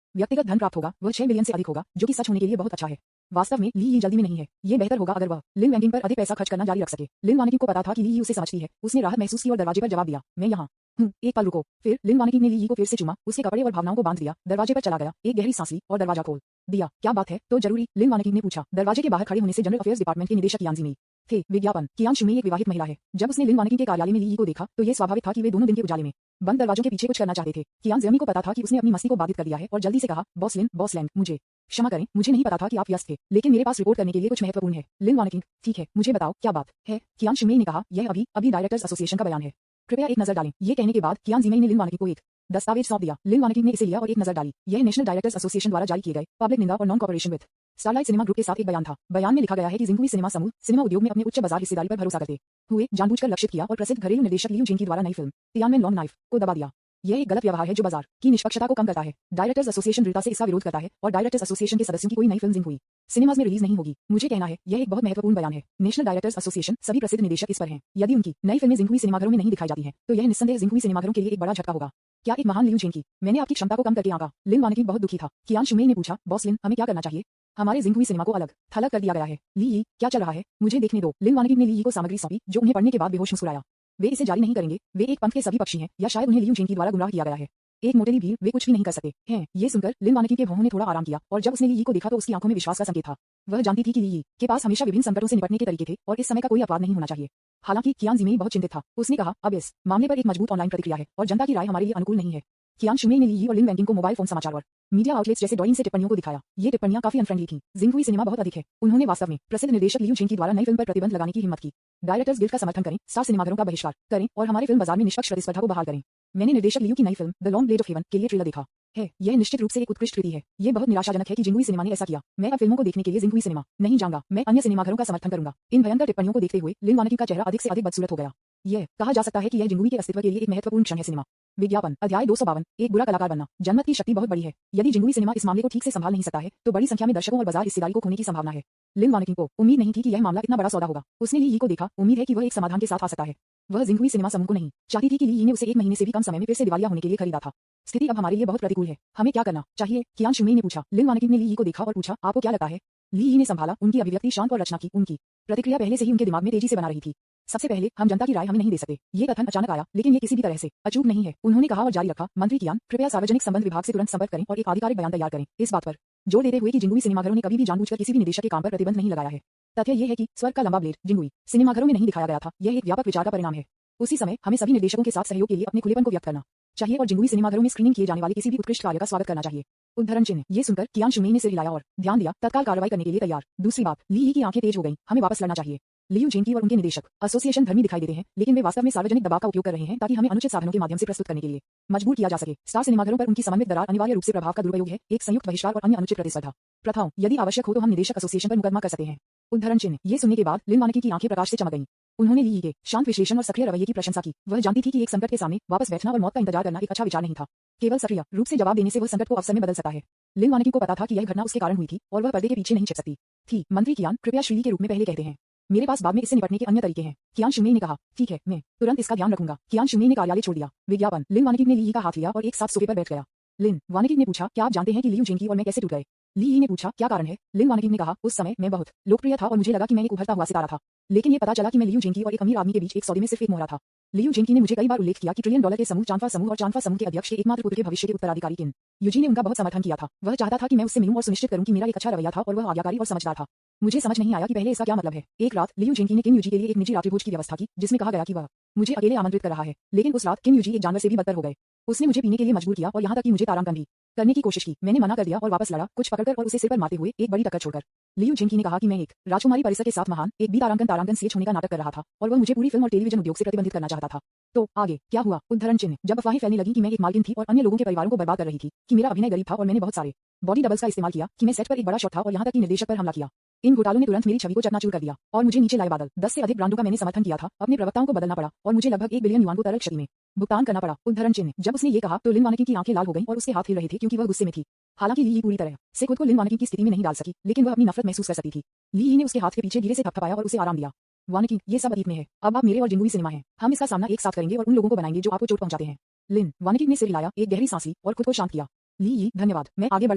व्यक्तिगत धन प्राप्त होगा वह 6 मिलियन से अधिक होगा, जो कि सच होने के लिए बहुत अच्छा है। वास्तव में ली ही जल्दी में नहीं है। ये बेहतर होगा अगर वह लिन वानकिंग पर अधिक पैसा खर्च करना जारी रख सके। लिन वानकिंग को पता था कि ली ही उसे समझती है। उसने राहत महसूस की और दरवाजे पर जवाब दिया, मैं यहाँ हूँ, एक पल रुको। फिर लिन वानकिंग ने ली ही को फिर से चूमा, उसके कपड़े और भावनाओं को बांध दिया, दरवाजे पर चला गया, एक गहरी सांस ली और दरवाजा खोल दिया। क्या बात है? तो जरूरी? लिन वानकिंग ने पूछा। दरवाजे के बाहर खड़े होने से जनरल अफेयर्स डिपार्टमेंट के निदेशक कियान जिमी थे। विज्ञापन। कियान शुमे एक विवाहित महिला है। जब उसने लिन वानकिंग के कार्यालय में ली ही को देखा तो यह स्वाभाविक था कि वे दोनों दिन के उजाले में बंद दरवाजों के पीछे कुछ करना चाहते थे। कियान जिमी को पता था कि उसने अपनी मस्ती को बाधित कर दिया है और जल्दी से कहा, बॉस लैंग, मुझे क्षमा करें, मुझे नहीं पता था कि आप व्यस्त थे, लेकिन मेरे पास रिपोर्ट करने के लिए कुछ महत्वपूर्ण है। लिन वानकिंग, ठीक है, मुझे बताओ क्या बात है? कियान शुमे ने कहा, यह अभी डायरेक्टर्स एसोसिएशन का बयान है, कृपया एक नजर डालें। ये कहने के बाद कियान जिमी ने लिन वानकिंग को एक दस्तावेज सौंप दिया। लिन वानकिंग ने इसे लिया और एक नजर डाली। यह नेशनल डायरेक्टर्स एसोसिएशन द्वारा जारी किए गए पब्लिक निंदा और non cooperation with starlight cinema group के साथ एक बयान था। बयान में लिखा गया है कि जिंगहुई सिनेमा समूह सिनेमा उद्योग में अपने उच्च बाजार हिस्सेदारी पर भरोसा करते हुए जानबूझकर लक्षित किया और प्रसिद्ध घरेलू निर्देशक लियू जिंग द्वारा नई फिल्म तियानमेन लॉन्ग नाइफ को दबा दिया। यह एक गलत व्यवहार है जो बाजार की निष्पक्षता को कम करता है। डायरेक्टर्स एसोसिएशन दृढ़ता से इसका विरोध करता है और डायरेक्टर्स एसोसिएशन के सदस्यों की कोई नई फिल्म जिंगहुई सिनेमाज में रिलीज नहीं होगी। मुझे कहना है यह एक बहुत महत्वपूर्ण बयान है। नेशनल डायरेक्टर्स एसोसिएशन सभी प्रसिद्ध निदेशक इस पर हैं। यदि उनकी नई फिल्में जिंगहुई सिनेमाघरों में नहीं दिखाई जाती हैं तो यह निस्संदेह जिंगहुई सिनेमाघरों के लिए एक बड़ा झटका होगा। क्या एक महान लियू जिंग की मैंने आपकी क्षमता को कम करके आंका? लिन वानकिंग बहुत दुखी था। कियान शुमे ने पूछा, बॉस लिन, हमें क्या करना चाहिए? हमारे जिंगहुई सिनेमा को अलग थलग कर दिया गया है। ली ही, क्या चल रहा है? मुझे देखने दो। लिन वानकिंग ने ली ही को सामग्री सौंपी जो उन्हें पढ़ने के बाद बेहोश मुस्कुराया। वे इसे जारी नहीं करेंगे। वे एक पंथ के सभी पक्षी हैं या शायद उन्हें लियू जिंग द्वारा गुमराह किया गया है। एक मोटेली भीड़, वे कुछ भी नहीं कर सकते हैं। ये सुनकर लिन वानकिंग के भौहों ने थोड़ा आराम किया और जब उसने ली ही को देखा तो उसकी आंखों में विश्वास का संकेत था। वह जानती थी कि ली ही के पास हमेशा विभिन्न संकटों से निपटने के तरीके थे और इस समय का कोई अपवाद नहीं होना चाहिए। हालांकि कियान जिमी बहुत चिंतित था। उसने कहा, अब इस मामले पर एक मजबूत ऑनलाइन प्रतिक्रिया है और जनता की राय हमारे लिए अनुकूल नहीं है। कियान शुमे ने ली ही और लिन वानकिंग को मोबाइल फोन, समाचार और मीडिया आउटलेट्स जैसे डॉइंग से टिप्पणियों को दिखाया। ये टिप्पणियां काफी अनफ्रेंडली थीं। जिंगहुई सिनेमा बहुत अधिक है। उन्होंने वास्तव में प्रसिद्ध निर्देशक लियू जिंग द्वारा नई फिल्म पर प्रतिबंध लगाने की हिम्मत की। डायरेक्टर्स गिल्ड का समर्थन करें, स्टार सिनेमाघरों का बहिष्कार करें और हमारे फिल्म बाजार में निष्पक्ष प्रतिस्पर्धा को बहाल करें। मैंने निर्देशक लियू की नई film the long blade of haven के लिए ट्रेलर देखा है। यह निश्चित रूप से एक उत्कृष्ट कृति है। ये बहुत निराशाजनक है कि जिंगहुई सिनेमा ने ऐसा किया। मैं अब फिल्मों को देखने के लिए जिंगहुई सिनेमा नहीं जाऊंगा। मैं अन्य सिनेमाघरों का समर्थन करूंगा। इन भयंकर टिप्पणियों को देखते हुए लिन वानकिंग का चेहरा अधिक से अधिक बदसूरत हो गया। यह कहा जा सकता है कि यह जिंगहुई के अस्तित्व के लिए एक महत्वपूर्ण क्षण है। सिनेमा विज्ञापन। अध्याय 252। एक बुरा कलाकार बनना। जनमत की शक्ति बहुत बड़ी है। यदि जिंगहुई सिनेमा इस मामले को ठीक से संभाल नहीं सकता है तो बड़ी संख्या में दर्शकों और बाजार हिस्सेदारी को खोने की संभावना है। लिन वानकिंग को उम्मीद नहीं थी कि यह मामला इतना बड़ा सौदा होगा। उसने ली ही को देखा, उम्मीद है कि वह एक समाधान के साथ आ सकता है। वह जिंगहुई सिनेमा समूह को नहीं चाहती थी कि ली ही ने उसे 1 महीने से भी कम समय में फिर से दिवालिया होने के लिए खरीदा था। स्थिति अब हमारे लिए बहुत प्रतिकूल है। हमें क्या करना चाहिए? कियान शुमे ने पूछा। लिन वानकिंग ने ली ही को देखा और पूछा, आपको क्या लगता है? ली ही ने संभाला। उनकी अभिव्यक्ति शांत और रचना की। उनकी प्रतिक्रिया पहले से ही उनके दिमाग में तेजी से बना रही थी। सबसे पहले हम जनता की राय हमें नहीं दे सकते। ये कथन अचानक आया, लेकिन ये किसी भी तरह से अचूक नहीं है। उन्होंने कहा और जारी रखा, मंत्री कियान, कृपया सार्वजनिक संबंध विभाग से तुरंत संपर्क करें और एक आधिकारिक बयान तैयार करें। इस बात पर जोर देते हुए कि जिंगुई सिनेमाघरों ने कभी भी जानबूझकर किसी भी निदेशक के काम पर प्रतिबंध नहीं लगाया है। तथ्य ये है कि स्वर्ग का लंबा ब्लेड जिंगुई सिनेमाघरों में नहीं दिखाया गया था। यह एक व्यापक विचार का परिणाम है। उसी समय हमें सभी निर्देशकों के साथ सहयोग के लिए अपने खुलेपन को व्यक्त करना चाहिए और जिंगुई सिनेमाघरों में स्क्रीनिंग किए जाने वाले किसी भी उत्कृष्ट कार्य का स्वागत करना चाहिए। उद्धरण चिन्ह। ये सुनकर कियान शुमेई ने सिर हिलाया और ध्यान दिया, तत्काल कार्रवाई करने के लिए तैयार। दूसरी बात, ली ही की आंखें तेज हो गईं, हमें वापस लड़ना चाहिए। लियू जेंकी और उनके निदेशक एसोसिएशन धर्मी दिखाई देते हैं, लेकिन वे वास्तव में सार्वजनिक दबाव का उपयोग कर रहे हैं ताकि हमें अनुचित साधनों के माध्यम से प्रस्तुत करने के लिए मजबूर किया जा सके। स्टार सिनेमाघरों पर उनकी समन्वित दरार अनिवार्य रूप से प्रभाव का दुरुपयोग है, एक संयुक्त बहिष्कार और अन्य अनुचित प्रतिस्पर्धा प्रथाओं। यदि आवश्यक हो तो हम निदेशक एसोसिएशन पर मुकदमा कर सकते हैं। उद्धरण चिन्ह। ये सुनने के बाद लिन वानिकी की आंखें प्रकाश से चमक गईं। उन्होंने ली के शांत विश्लेषण और सक्रिय रवैये की प्रशंसा की। वह जानती थी कि एक संकट के सामने वापस बैठना और मौत का इंतजार करना एक अच्छा विचार नहीं था। केवल सक्रिय रूप से जवाब देने से वह संकट को अवसर में बदल सकता है। लिन वानिकी को पता था कि यह घटना उसके कारण हुई थी और वह पर्दे के पीछे नहीं छिप सकती थी। मंत्री कियान, कृपया श्रीली के रूप में पहले कहते हैं। मेरे पास बाद में इससे निपटने के अन्य तरीके हैं। कियान शुमेई ने कहा, ठीक है, मैं तुरंत इसका ध्यान रखूंगा। कियान शुमेई ने कार्यालय छोड़ दिया। विज्ञापन। लिन वानिकी ने ली का हाथ लिया और एक साथ सोफे पर बैठ गया। लिन वानिकी ने पूछा, क्या आप जानते हैं कि लियू जेंकी और मैं कैसे टूट गए? ली ने पूछा, क्या कारण है? लिन वानिकी ने कहा, उस समय मैं बहुत लोकप्रिय था और मुझे लगा कि मैं एक उभरता हुआ सितारा था। लेकिन ये पता चला कि मैं लियू जेंकी और एक अमीर आदमी के बीच एक सौदे में सिर्फ एक मोहरा था। लियू जेंकी ने मुझे कई बार उल्लेख किया कि $1 ट्रिलियन के समूह चांफा समूह और चांफा समूह के अध्यक्ष के एकमात्र पुत्र के भविष्य के उत्तराधिकारी किन यूजी ने उनका बहुत समर्थन किया था। वह चाहता था कि मैं उससे मिलूं और सुनिश्चित करूं कि मेरा एक अच्छा रवैया था और वह आज्ञाकारी और समझदार था। मुझे समझ नहीं आया कि पहले इसका क्या मतलब है। एक रात लियू जेंकी ने किम यूजी के लिए एक निजी रात्रिभोज की व्यवस्था की, जिसमें कहा गया कि वह मुझे अकेले आमंत्रित कर रहा है। लेकिन उस रात किम यूजी एक जानवर से भी बदतर हो गए। उसने मुझे पीने के लिए मजबूर किया और यहाँ तक कि मुझे तारांकन भी करने की कोशिश की। मैंने मना कर दिया और वापस लड़ा, कुछ पकड़कर और उसे सिर पर मारते हुए एक बड़ी टक्कर छोड़कर। लियू जेंकी ने कहा कि मैं एक राजकुमारी परिसर के साथ महान एक भी तारांकन सीएच होने का नाटक कर रहा था और वह मुझे पूरी फिल्म और टेलीविजन उद्योग से प्रतिबंधित करना चाहता था। तो आगे क्या हुआ? उद्धरण चिन्ह। जब अफवाहें फैलने लगी कि मैं एक मालकिन थी और अन्य लोगों के परिवारों को बर्बाद कर रही थी, कि मेरा अभिनय गरीब था और मैंने बहुत सारे बॉडी डबल्स का इस्तेमाल किया, कि मैं सेट पर एक बड़ा शॉट था और यहाँ तक कि निर्देशक पर हमला किया। इन घोटालों ने तुरंत मेरी छवि को चकनाचूर कर दिया और मुझे नीचे लाए बादल। 10 से अधिक ब्रांडों का मैंने समर्थन किया था। अपने प्रवक्ताओं को बदलना पड़ा और मुझे लगभग 1 बिलियन युआन को तरल क्षति में भुगतान करना पड़ा। उद्धरण चिन्ह। जब उसने ये कहा तो लिन वानिकी की आंखें लाल हो गईं और उसके हाथ हिल रहे थे क्योंकि वह गुस्से में थी। हालांकि ली पूरी तरह से खुद को लिन वानिकी की स्थिति में नहीं डाल सकी, लेकिन वह अपनी नफरत महसूस कर सकती थी। ली ने उसके हाथ के पीछे धीरे से थपथपाया और उसे आराम दिया। वानिकी, ये सब अतीत में है। अब आप मेरे और जिंगुई सिनेमा हैं। हम इसका सामना एक साथ करेंगे और उन लोगों को बनाएंगे जो आपको चोट पहुंचाते हैं। लिन वानिकी ने सिर हिलाया, एक गहरी सांस ली और खुद को शांत किया। ली, धन्यवाद, मैं आगे बढ़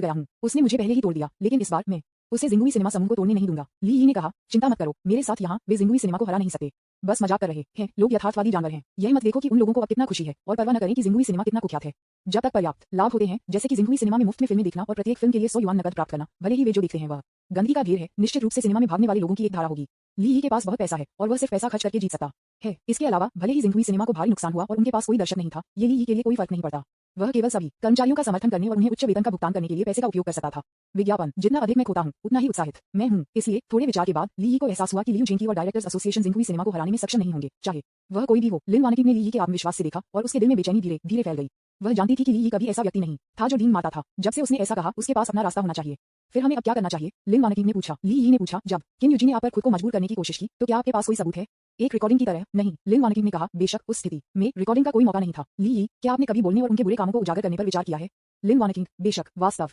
गया हूँ। उसने मुझे पहले ही तोड़ दिया, लेकिन इस बार मैं उसे जिंगुई सिनेमा समूह को तोड़ने नहीं दूंगा। ली ने कहा, चिंता मत करो, मेरे साथ यहाँ वे जिंगुई सिनेमा को हरा नहीं सकते। बस मजाक कर रहे हैं, लोग यथार्थवादी जानवर हैं। यह मत देखो कि उन लोगों को अब कितना खुशी है और परवाह न करें कि जिंगुई सिनेमा कितना कुख्यात है। जब तक पर्याप्त लाभ होते हैं, जैसे कि जिंगुई सिनेमा में मुफ्त में फिल्में देखना और प्रत्येक फिल्म के लिए 100 युआन नकद प्राप्त करना, भले ही वे जो देखते हैं वह गंदगी का ढेर है, निश्चित रूप से सिनेमा में भागने वाले लोगों की एक धारा होगी। ली के पास बहुत पैसा है और वह सिर्फ पैसा खर्च करके जीत सकता है। इसके अलावा भले ही जिंगुई सिनेमा को भारी नुकसान हुआ और उनके पास कोई दर्शक नहीं था, ये ली के लिए कोई फर्क नहीं पड़ता। वह केवल सभी कर्मचारियों का समर्थन करने और उन्हें उच्च वेतन का भुगतान करने के लिए पैसे का उपयोग कर सकता था। विज्ञापन। जितना अधिक मैं खोता हूँ, उतना ही उत्साहित मैं हूँ। इसलिए थोड़े विचार के बाद ली को एहसास हुआ कि लियू जेंकी और डायरेक्टर्स एसोसिएशन जिंगुई सिनेमा को हराने में सक्षम नहीं होंगे, चाहे वह कोई भी हो। लिन वानिकी ने ली के आत्मविश्वास से देखा और उसके दिल में बेचैनी धीरे धीरे फैल गई। वह जानती थी कि ली कभी ऐसा व्यक्ति नहीं था जो ढींग मारता था। जब से उसने ऐसा कहा, उसके पास अपना रास्ता होना चाहिए। फिर हमें अब क्या करना चाहिए? लिन वानिकी ने पूछा। ली ने पूछा, जब किम यूजी ने आप पर खुद को मजबूर करने की कोशिश की, तो क्या आपके पास कोई सबूत है? एक रिकॉर्डिंग की तरह? नहीं, लिन वानिकी ने कहा, बेशक उस स्थिति में रिकॉर्डिंग का कोई मौका नहीं था। ली, क्या आपने कभी बोलने और उनके बुरे कामों को उजागर करने पर विचार किया है? लिन वानिकी, बेशक, वास्तव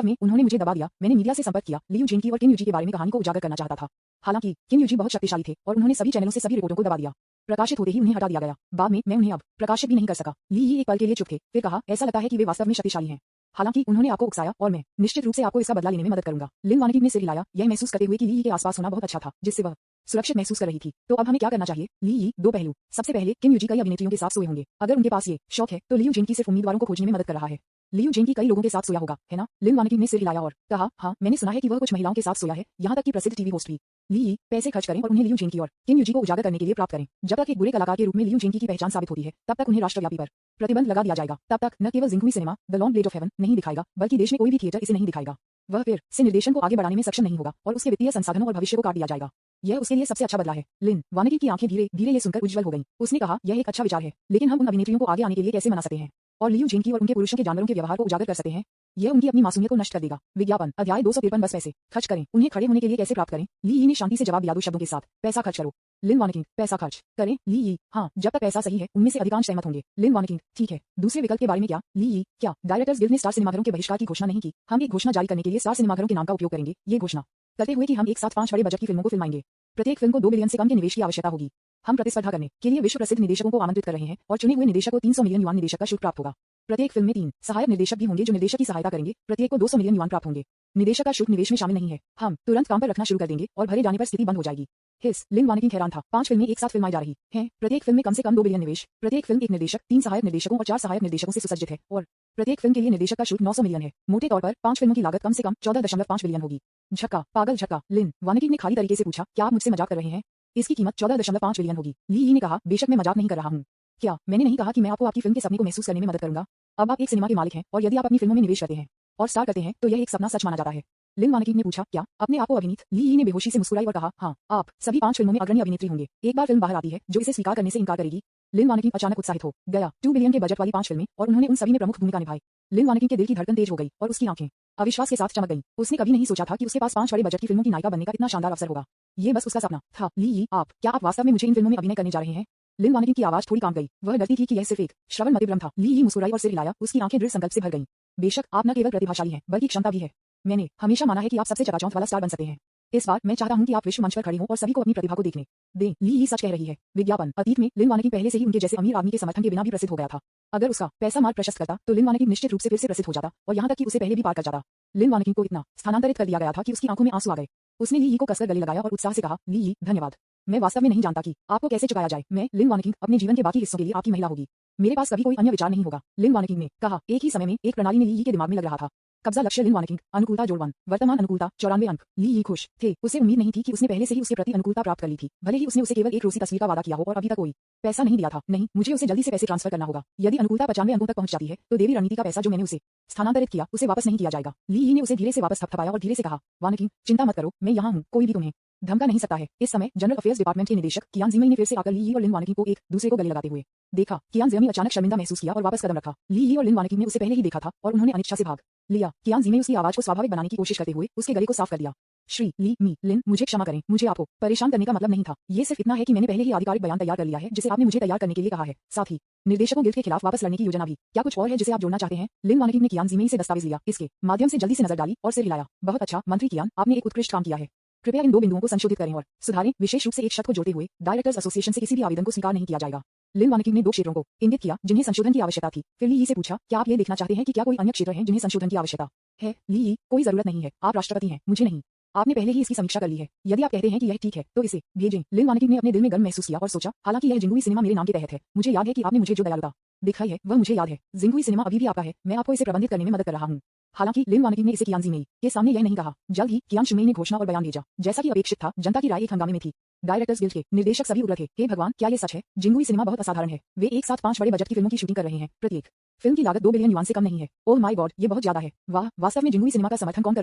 में उन्होंने मुझे दबा दिया। मैंने मीडिया से संपर्क किया, लियू जेंकी और किम यूजी के बारे में कहानी को उजागर करना चाहता था। हालांकि किम यूजी बहुत शक्तिशाली थे और उन्होंने सभी चैनलों से सभी रिपोर्टों को दबा दिया। प्रकाशित होते ही उन्हें हटा दिया गया। बाद में मैं उन्हें अब प्रकाशित भी नहीं कर सका। ली एक पल के लिए चुप थे, फिर कहा, ऐसा लगता है कि वे वास्तव में शक्तिशाली हैं। हालांकि उन्होंने आपको उकसाया और मैं निश्चित रूप से आपको इसका बदला लेने में मदद करूंगा। लिन वानिकी ने सिर हिलाया, यह महसूस करते हुए कि ली के आसपास होना बहुत अच्छा था, जिससे वह सुरक्षित महसूस कर रही थी। तो अब हमें क्या करना चाहिए? ली, दो पहलू। सबसे पहले, किम यूजी कई अभिनेत्रियों के साथ सोए होंगे। अगर उनके पास ये शौक है तो लियू जेंकी सिर्फ उम्मीदवारों को खोजने में मदद कर रहा है। लियू जेंकी कई लोगों के साथ सोया होगा, है ना? लिन वानिकी ने सिर हिलाया और कहा, हाँ, मैंने सुना है कि वह कुछ महिलाओं के साथ सोया है, यहाँ तक कि प्रसिद्ध टीवी होस्ट भी। ली, पैसे खर्च करें और उन्हें लियू जेंकी और किम यूजी को उजागर करने के लिए प्राप्त करें। जब तक एक बुरे कलाकार के रूप में लियू जेंकी की पहचान साबित होती है, तब तक उन्हें राष्ट्रव्यापी पर प्रतिबंध लगा दिया जाएगा। तब तक न केवल Jingui cinema the long blade of heaven नहीं दिखाएगा, बल्कि देश में कोई भी थिएटर इसे नहीं दिखाएगा। वह फिर से निर्देशन को आगे बढ़ाने में सक्षम नहीं होगा और उसके वित्तीय संसाधनों और भविष्य को काट दिया जाएगा। यह उसके लिए सबसे अच्छा बदला है। लिन वानिकी की आंखें धीरे धीरे ये सुनकर उज्जवल हो गईं। उसने कहा, यह एक अच्छा विचार है, लेकिन हम उन अभिनेत्रियों को आगे आने के लिए कैसे मना सकते हैं? और लियू जेंकी और उनके पुरुषों के जानवरों के व्यवहार को उजागर कर सकते हैं? यह उनकी अपनी मासूमियत को नष्ट कर देगा। विज्ञापन। अध्याय 253। बस पैसे खर्च करें। उन्हें खड़े होने के लिए कैसे प्राप्त करें? ली ने शांति से जवाब दिया, दो शब्दों के साथ, पैसा खर्च करो। लिन वानिकी, पैसा खर्च करें? ली, हाँ, जब तक पैसा सही है, उनमें से अधिकांश सहमत होंगे। लिन वानिकी, ठीक है, दूसरे विकल्प के बारे में क्या? ली, क्या डायरेक्टर्स गिल्ड ने स्टार सिनेमाघरों के बहिष्कार की घोषणा नहीं की? हम एक घोषणा जारी करने के लिए स्टार सिनेमाघरों के नाम का उपयोग करेंगे। ये घोषणा करते हुए कि हम एक साथ 5 बड़े बजट की फिल्मों को फिल्माएंगे। प्रत्येक फिल्म को 2 बिलियन से कम के निवेश की आवश्यकता होगी। हम प्रतिस्पर्धा करने के लिए विश्व प्रसिद्ध निदेशकों को आमंत्रित कर रहे हैं और चुने हुए निदेशक को 300 मिलियन युआन निदेशक का शुल्क प्राप्त होगा। प्रत्येक फिल्म में 3 सहायक निर्देशक भी होंगे जो निर्देशक की सहायता करेंगे। प्रत्येक को 200 मिलियन युआन प्राप्त होंगे। निदेशक का शुल्क निवेश में शामिल नहीं है। हम तुरंत काम पर रखना शुरू कर देंगे और भरे जाने पर स्थिति बंद हो जाएगी। लिन वानिकिंग हैरान था। 5 फिल्में एक साथ फिल्माई जा रही हैं। प्रत्येक फिल्म में कम से कम 2 बिलियन निवेश। प्रत्येक फिल्म एक निर्देशक, 3 सहायक निर्देशकों और 4 सहायक निर्देशकों से सुसज्जित है और प्रत्येक फिल्म के लिए निर्देशक का शुल्क 900 मिलियन है। मोटे तौर पर 5 फिल्मों की लागत कम से कम 14.5 बिलियन होगी। झटका, पागल झटका। लिन वानिकिंग ने खाली तरीके से पूछा, क्या आप मुझसे मजाक कर रहे हैं? इसकी कीमत 14.5 बिलियन होगी। ली यी ने कहा, बेशक मैं मजाक नहीं कर रहा हूँ। क्या मैंने नहीं कहा कि मैं आपको आपकी फिल्म के सपने को महसूस करने में मदद करूंगा? अब आप एक सिनेमा के मालिक हैं और यदि आप अपनी फिल्मों में निवेश करते हैं और स्टार करते हैं तो यह एक सपना सच माना जाता है। लिन वानिकिंग ने पूछा, क्या अपने आप को अभिनीत? ली यी ने बेहोशी से मुस्कुराई और कहा, हाँ, आप सभी 5 फिल्मों में अग्रणी अभिनेत्री होंगे। एक बार फिल्म बाहर आती है जो इसे स्वीकार करने से इनकार करेगी। लिन वानिकिंग अचानक उत्साहित हो गया। 2 बिलियन के बजट वाली 5 फिल्में और उन्होंने उन सभी में प्रमुख भूमिका निभाई। लिन वानिकिंग के दिल की धड़कन तेज हो गई और उसकी आंखें अविश्वास के साथ चमक गईं। उसने कभी नहीं सोचा था कि उसके पास 5 बड़े बजट की फिल्मों की नायिका बनने का इतना शानदार अवसर होगा। ये बस उसका सपना था। ली यी, क्या आप वास्तव में मुझे इन फिल्मों में अभिनय करने जा रहे हैं? लिन वानिकिंग की आवाज थोड़ी कांप गई। वह डरती थी कि यह सिर्फ एक श्रवण मतिभ्रम था। ली यी मुस्कुराई और सिर हिलाया। उसकी आंखें दृढ़ संकल्प से भर गईं। बेशक आप न केवल प्रतिभाशाली हैं बल्कि क्षमता भी है। मैंने हमेशा माना है कि आप सबसे चकाचौंध वाला स्टार बन सकते हैं। इस बार मैं चाहता हूं कि आप विश्व मंच पर खड़े हों और सभी को अपनी प्रतिभा को देखने दें। ली यी सच कह रही है। विज्ञापन। अतीत में लिन वानिकिंग पहले से ही उनके जैसे अमीर आदमी के समर्थन के बिना भी प्रसिद्ध हो गया था। अगर उसका पैसा मार्ग प्रशस्त करता तो लिन वानिकिंग निश्चित रूप से फिर से प्रसिद्ध हो जाता और यहाँ तक कि उसे पहले भी पार कर जाता। लिन वानिकिंग को इतना स्थानांतरित कर दिया गया था कि उसकी आंखों में आंसू आ गए। उसने ली यी को कसकर गले लगाया और उत्साह से कहा, ली यी, धन्यवाद। मैं वास्तव में नहीं जानता कि आपको कैसे चुकाया जाए। मैं, लिन वानिकिंग, अपने जीवन के बाकी हिस्सों के लिए आपकी महिला होगी। मेरे पास कभी कोई अन्य विचार नहीं होगा। लिन वानिकिंग ने कहा। एक ही समय में एक प्रणाली में ली यी के दिमाग में लग रहा था। कब्जा लक्ष्य लिन वानिकिंग, अनुकूलता जोड़ 1, वर्तमान अनुकूलता 94 अंक। ली यी खुश थे। उसे उम्मीद नहीं थी कि उसने पहले से ही उसके प्रति अनुकूलता प्राप्त कर ली थी। भले ही उसने उसे केवल एक रोसी तस्वीर का वादा किया हो और अभी तक कोई पैसा नहीं दिया था। नहीं, मुझे उसे जल्दी से पैसे ट्रांसफर करना होगा। यदि अनुकूलता 95 अंकों तक पहुंच जाती है तो देवी रणनीति का पैसा जो मैंने उसे स्थानांतरित किया उसे वापस नहीं किया जाएगा। ली यी ने उसे धीरे से वापस थपथपाया और धीरे से कहा, वानिकिंग, चिंता मत करो, मैं यहाँ हूँ, कोई भी तुम्हें धमका नहीं सकता है। इस समय जनरल अफेयर्स डिपार्टमेंट के निदेशक कियान जिमी ने फिर से आकर ली यी और लिन वानिकिंग को एक दूसरे को गले लगाते हुए देखा। कियान जिमी अचानक शर्मिंदा महसूस किया और वापस कदम रखा। ली यी और लिन वानिकिंग ने उसे पहले ही देखा था और उन्होंने अनिच्छा से भाग लिया। कियान जिमी उसकी आवाज को स्वाभाविक बनाने की कोशिश करते हुए उसके गले को साफ कर दिया। श्री ली मी लिन, मुझे क्षमा करें, मुझे आपको परेशान करने का मतलब नहीं था। ये सिर्फ इतना है कि मैंने पहले ही आधिकारिक बयान तैयार कर लिया है जिसे आपने मुझे तैयार करने के लिए कहा है। साथ ही निर्देशकों गिल्ड के खिलाफ वापस लड़ने की योजना भी। क्या कुछ और है जिसे आप जोड़ना चाहते हैं? लिन वानिकिंग ने कियान जिमी से दस्तावेज लिया, इसके माध्यम से जल्दी से नजर डाली और सिर हिलाया। बहुत अच्छा मंत्री कियान, आपने एक उत्कृष्ट काम किया है। कृपया इन 2 बिंदुओं को संशोधित करें और सुधारें। विशेष रूप से एक शर्त को जोड़ते हुए, डायरेक्टर्स एसोसिएशन से किसी भी आवेदन को स्वीकार नहीं किया जाएगा। लिन वानिकिंग ने 2 क्षेत्रों को इंगित किया जिन्हें संशोधन की आवश्यकता थी। फिर ली यी से पूछा, क्या आप ये देखना चाहते हैं कि क्या कोई अन्य क्षेत्र हैं जिन्हें संशोधन की आवश्यकता है? ली यी, कोई जरूरत नहीं है, आप राष्ट्रपति हैं, मुझे नहीं। आपने पहले ही इसकी समीक्षा कर ली है। यदि आप कहते हैं कि यह ठीक है तो इसे भेजें। लिन वानिकिंग ने अपने दिल में गर्व महसूस किया और सोचा, हालांकि यह जिंगुई सिनेमा मेरे नाम के तहत है। मुझे याद है कि आपने मुझे जो दयालुता दिखाई है वह मुझे याद है। जिंगुई सिनेमा अभी भी आपका है। मैं आपको इसे प्रबंधित करने में मदद कर रहा हूँ। हालांकि लिन वानिकिंग ने इसे कियान जिमी के सामने यह नहीं कहा। जल्द ही कियान शिमेई ने घोषणा और बयान भेजा। जैसा कि अपेक्षित था, जनता की राय एक हंगामे में थी। डायरेक्टर्स गिल्ड के निर्देशक सभी उगल थे। हे भगवान, क्या ये सच है? जिंगुई सिनेमा बहुत असाधारण है। वे एक साथ 5 बड़े बजट की फिल्मों की शूटिंग कर रहे हैं। प्रत्येक फिल्म की लागत 2 बिलियन युआन से कम नहीं है। ओह माय गॉड, ये बहुत ज्यादा है। वाह, वास्तव में जिंगुई सिनेमा का समर्थन कौन कर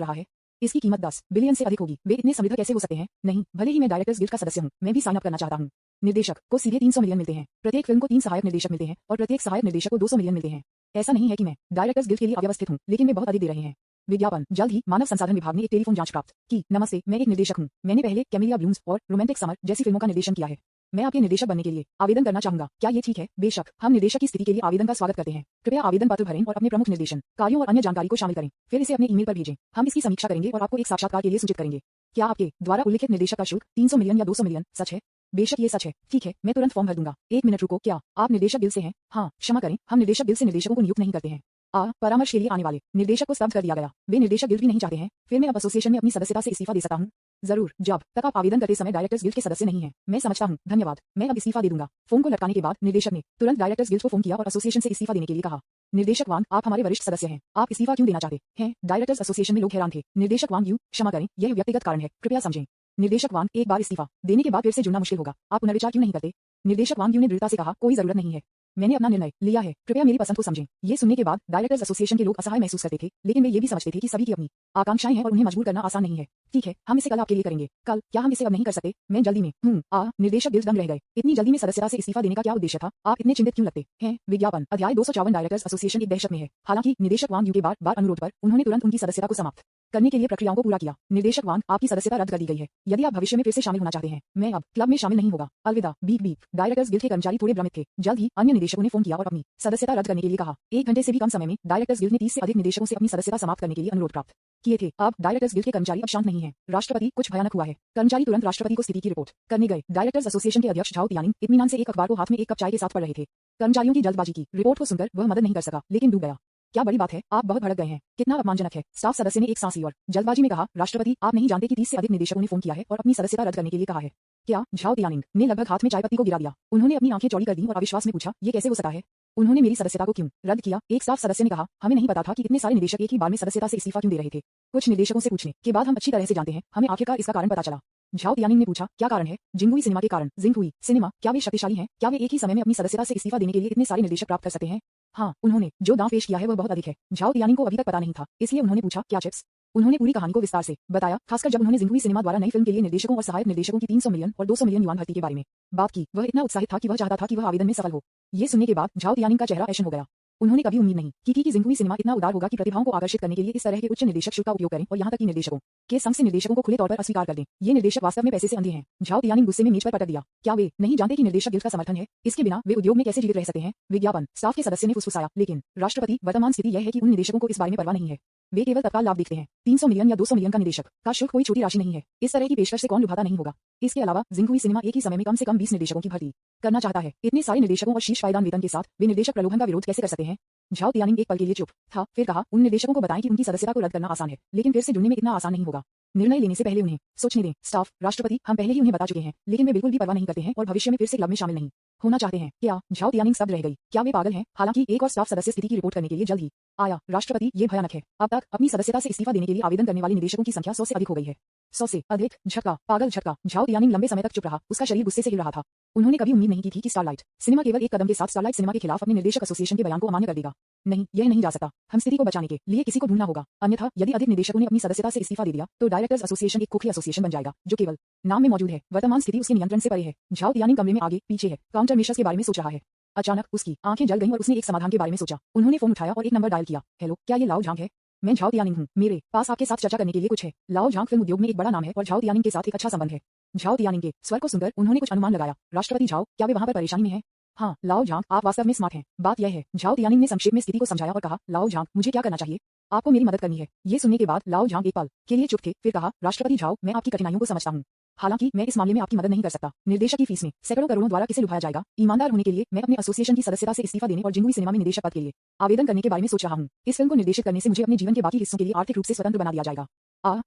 रहा है? इसकी कीमत 10 बिलियन से अधिक होगी। वे इतने समृद्ध कैसे हो सकते हैं? नहीं, भले ही मैं डायरेक्टर्स गिल्ड का सदस्य हूँ, मैं भी साइन अप करना चाहता हूँ। निर्देशक को सीधे 300 मिलियन मिलते हैं। प्रत्येक फिल्म को 3 सहायक निर्देशक मिलते हैं और प्रत्येक सहायक निर्देशक को 200 मिलियन मिलते हैं। ऐसा नहीं है कि मैं डायरेक्टर्स गिल्ड के लिए अव्यवस्थित हूँ, लेकिन वे बहुत अधिक दे रहे हैं। विज्ञापन। जल्द ही मानव संसाधन विभाग ने एक टेलीफोन जांच प्राप्त की। नमस्ते, मैं एक निर्देशक हूँ। मैंने पहले कैमिलिया ब्लूम्स और रोमांटिक समर जैसी फिल्मों का निर्देशन किया है। मैं आपके निर्देशक बनने के लिए आवेदन करना चाहूंगा। क्या ये ठीक है? बेशक, हम निर्देशक की स्थिति के लिए आवेदन का स्वागत करते हैं। कृपया आवेदन पत्र भरें और अपने प्रमुख निर्देशन कार्यों और अन्य जानकारी को शामिल करें। फिर इसे अपने ईमेल पर भेजें। हम इसकी समीक्षा करेंगे और आपको एक साक्षात्कार के लिए सूचित करेंगे। क्या आपके द्वारा उल्लिखित निर्देशक का शुल्क 300 मिलियन या 200 मिलियन सच है? बेशक ये सच है। ठीक है, मैं तुरंत फॉर्म भर दूंगा। 1 मिनट रुको, क्या आप निर्देशक गिल्ड से हैं? हाँ, क्षमा करें, हम निर्देशक गिल्ड से निर्देशकों को नियुक्त नहीं करते हैं। परामर्श के लिए आने वाले निर्देशक को स्तब्ध कर दिया गया। वे निर्देशक गिल्ड भी नहीं चाहते हैं। फिर मैं अब एसोसिएशन में अपनी सदस्यता से इस्तीफा दे सकता हूँ? जरूर, जब तक आप आवेदन करते समय डायरेक्टर्स गिल्ड के सदस्य नहीं हैं। मैं समझता हूँ, धन्यवाद, मैं अब इस्तीफा दे दूंगा। फोन को लटकाने के बाद निर्देशक ने तुरंत डायरेक्टर्स गिल्ड को फोन किया और एसोसिएशन से इस्तीफा देने के लिए कहा। निर्देशक वांग, आप हमारे वरिष्ठ सदस्य हैं, आप इस्तीफा क्यों देना चाहते हैं? डायरेक्टर्स एसोसिएशन में लोग हैरान थे। निर्देशक वांग, क्षमा करें, यह व्यक्तिगत कारण है, कृपया समझें। निर्देशक वांग, एक बार इस्तीफा देने के बाद फिर से जुड़ना मुश्किल होगा, आप पुनर्विचार क्यों नहीं करते? निर्देशक वांग ने दृढ़ता से कहा, कोई जरूरत नहीं है, मैंने अपना निर्णय लिया है, कृपया मेरी पसंद को समझें। ये सुनने के बाद डायरेक्टर्स एसोसिएशन के लोग असहाय महसूस करते थे, लेकिन वे ये भी समझते थे कि सभी की अपनी आकांक्षाएं हैं और उन्हें मजबूर करना आसान नहीं है। ठीक है, हम इसे कल आपके लिए करेंगे। कल? क्या हम इसे अब नहीं कर सकते? मैं जल्दी में हूँ। निर्देशक गिल्ड दंग रह गए। इतनी जल्दी में सदस्यता से इस्तीफा देने का क्या उद्देश्य था? आप इतने चिंतित क्यों लगते हैं? विज्ञापन। अध्याय 254। डायरेक्टर्स एसोसिएशन एक दहशत में है। हालांकि निर्देशक वांग के बार अनुरोध पर उन्होंने तुरंत उनकी सदस्यता को समाप्त करने के लिए प्रक्रियाओं को पूरा किया। निर्देशक वांग, आपकी सदस्यता रद्द कर दी गई है। यदि आप भविष्य में फिर से शामिल होना चाहते हैं, मैं अब क्लब में शामिल नहीं होगा। अलविदा। Beep beep. डायरेक्टर्स गिल्ड के कर्मचारी थोड़े भ्रमित थे। जल्द ही अन्य निदेशकों ने फोन किया और अपनी सदस्यता रद्द करने के लिए कहा। 1 घंटे से भी कम समय में डायरेक्टर्स गिल्ड ने 30 से अधिक निदेशकों से अपनी सदस्यता समाप्त करने के लिए अनुरोध प्राप्त किए थे। अब डायरेक्टर्स गिल्ड के कर्मचारी अब शांत नहीं हैं। राष्ट्रपति, कुछ भयानक हुआ है। कर्मचारी तुरंत राष्ट्रपति को स्थिति की रिपोर्ट करने गए। डायरेक्टर्स एसोसिएशन के अध्यक्ष झाओ तियानिंग इत्मीनान से एक अखबार को हाथ में एक कप चाय के साथ पढ़ रहे थे। कर्मचारियों की जल्दबाजी की रिपोर्ट को सुनकर वह मदद नहीं कर सका, लेकिन डूब गया। क्या बड़ी बात है, आप बहुत भड़क गए हैं, कितना अपमानजनक है। स्टाफ सदस्य ने एक सांस ली और जल्दबाजी में कहा, राष्ट्रपति, आप नहीं जानते कि 30 से अधिक निदेशकों ने फोन किया है और अपनी सदस्यता रद्द करने के लिए कहा है। क्या? झाओ तियानिंग ने लगभग हाथ में चाय पत्ती को गिरा दिया। उन्होंने अपनी आंखें चौड़ी कर दी और अविश्वास में पूछा, ये कैसे हो सकता है? उन्होंने मेरी सदस्यता को क्यों रद्द किया? एक स्टाफ सदस्य ने कहा, हमें नहीं पता था कि इतने सारे निदेशक एक ही बार में सदस्यता से इस्तीफा क्यों दे रहे थे। कुछ निदेशकों से पूछने के बाद हम अच्छी तरह से जानते हैं, हमें आखिरकार इसका कारण पता चला। झाओ तियानिंग ने पूछा, क्या कारण है? जिंगुई सिनेमा के कारण। जिंगुई सिनेमा, क्या वे शक्तिशाली हैं? क्या वे एक ही समय में अपनी सदस्यता से इस्तीफा देने के लिए इतने सारे निर्देशक प्राप्त कर सकते हैं? हाँ, उन्होंने जो दांव पेश किया है वह बहुत अधिक है। झाओ तियानिंग को अभी तक पता नहीं था, इसलिए उन्होंने पूछा, क्या चिप्स? उन्होंने पूरी कहानी को विस्तार से बताया, खासकर जब उन्होंने जिंगुई सिनेमा द्वारा नई फिल्म के लिए निर्देशकों और सहायक निर्देशकों की 300 मिलियन और 200 मिलियन युआन भर्ती के बारे में बात की। वह इतना उत्साहित था कि वह चाहता था कि वह आवेदन में सफल हो। ये सुनने के बाद झाओ तियानिंग का चेहरा ऐशन हो गया। उन्होंने कभी उम्मीद नहीं की कि जिंगुई सिनेमा इतना उदार होगा कि प्रतिभाओं को आकर्षित करने के लिए इस तरह के उच्च निर्देशक शुल्क का उपयोग करें और यहाँ तक कि निर्देशकों के संग से निर्देशकों को खुले तौर पर अस्वीकार कर दें। ये निर्देशक वास्तव में पैसे से अंधे हैं। झाओ तियानिंग गुस्से में मेज पर पटक दिया। क्या वे नहीं जानते कि निर्देशक गिल्ड का समर्थन है? इसके बिना वे उद्योग में कैसे जीवित रह सकते हैं? विज्ञापन स्टाफ के सदस्य ने फुसफुसाया, लेकिन राष्ट्रपति, वर्तमान स्थिति यह है कि उन निदेशकों को इस बारे में परवाह नहीं है। वे केवल तत्काल लाभ देखते हैं। 300 मिलियन या 200 मिलियन का निदेशक का शुल्क कोई छोटी राशि नहीं है। इस तरह की पेशकश से कौन लुभाता नहीं होगा? इसके अलावा जिंगुई सिनेमा एक ही समय में कम से कम 20 निर्देशकों की भर्ती करना चाहता है। इतने सारे निर्देशकों और शीर्ष पायदान वेतन के साथ वे निर्देशक प्रलोभन का विरोध कैसे कर सकते हैं? झाओ तियानिंग एक पल के लिए चुप था, फिर कहा, उन निर्देशकों को बताएं कि उनकी सदस्यता को रद्द करना आसान है, लेकिन फिर से जुड़ने में इतना आसान नहीं होगा। निर्णय लेने से पहले उन्हें सोचने दें। स्टाफ, राष्ट्रपति, हम पहले ही उन्हें बता चुके हैं, लेकिन वे बिल्कुल भी परवाह नहीं करते हैं और भविष्य में फिर से क्लब में शामिल नहीं होना चाहते हैं। क्या? झाओ तियानिंग स्तब्ध रह गई। क्या वे पागल हैं? हालांकि एक और स्टाफ सदस्य स्थिति की रिपोर्ट करने के लिए जल्द ही आया। राष्ट्रपति, ये भयानक है। अब तक अपनी सदस्यता से इस्तीफा देने के लिए आवेदन करने वाले निदेशकों की संख्या 100 से अधिक हो गई है। 100 से अधिक? झटका, पागल झटका। झाओ तियानिंग लंबे समय तक चुप रहा, उसका शरीर गुस्से से हिल रहा था। उन्होंने कभी उम्मीद नहीं की थी कि स्टारलाइट सिनेमा केवल एक कदम के साथ स्टारलाइट सिनेमा के खिलाफ अपने निर्देशक एसोसिएशन के बयान को अमान्य कर देगा। नहीं, यह नहीं जा सकता। हम स्थिति को बचाने के लिए किसी को ढूंढना होगा, अन्यथा यदि अधिक निदेशकों ने अपनी सदस्यता से इस्तीफा दे दिया तो डायरेक्टर्स एसोसिएशन एक खोखला एसोसिएशन बन जाएगा जो केवल नाम में मौजूद है। वर्तमान स्थिति उसके नियंत्रण से परे है। झाओ तियानिंग कमरे में आगे पीछे है, काउंटर मेशर्स के बारे में सोच रहा है। अचानक उसकी आंखें जल गईं और उसने एक समाधान के बारे में सोचा। उन्होंने फोन उठाया और एक नंबर डायल किया। हेलो, क्या ये लाओ झांग है? मैं झाओ तियानिंग हूँ, मेरे पास आपके साथ चर्चा करने के लिए कुछ है। लाओ झांग फिल्म उद्योग में एक बड़ा नाम है और झाओ तियानिंग के साथ एक अच्छा संबंध है। झाओ तियानिंग के स्वर को सुनकर उन्होंने कुछ अनुमान लगाया। राष्ट्रपति झाओ, क्या वे वहाँ पर परेशानी में हैं? हाँ, लाओ झांग, आप वास्तव में स्मार्ट हैं। बात यह है, झाओ तियानिंग ने संक्षेप में स्थिति को समझाया और कहा, लाओ झांग, मुझे क्या करना चाहिए? आपको मेरी मदद करनी है। ये सुनने के बाद लाओ झांग एक पल के लिए चुप थे, फिर कहा, राष्ट्रपति झाओ, मैं आपकी कठिनाइयों को समझता हूँ, हालांकि मैं इस मामले में आपकी मदद नहीं कर सकता। निर्देशक की फीस में सैकड़ों करोड़ों द्वारा किसे लुभाया जाएगा? ईमानदार होने के लिए मैं अपने एसोसिएशन की सदस्यता से इस्तीफा देने और जिंगुई सिनेमा में निदेशक पद के लिए आवेदन करने के बारे में सोच रहा हूँ। इस फिल्म को निर्देशित करने से मुझे अपने जीवन के बाकी हिस्सों के लिए आर्थिक रूप से स्वतंत्र बना दिया जाएगा।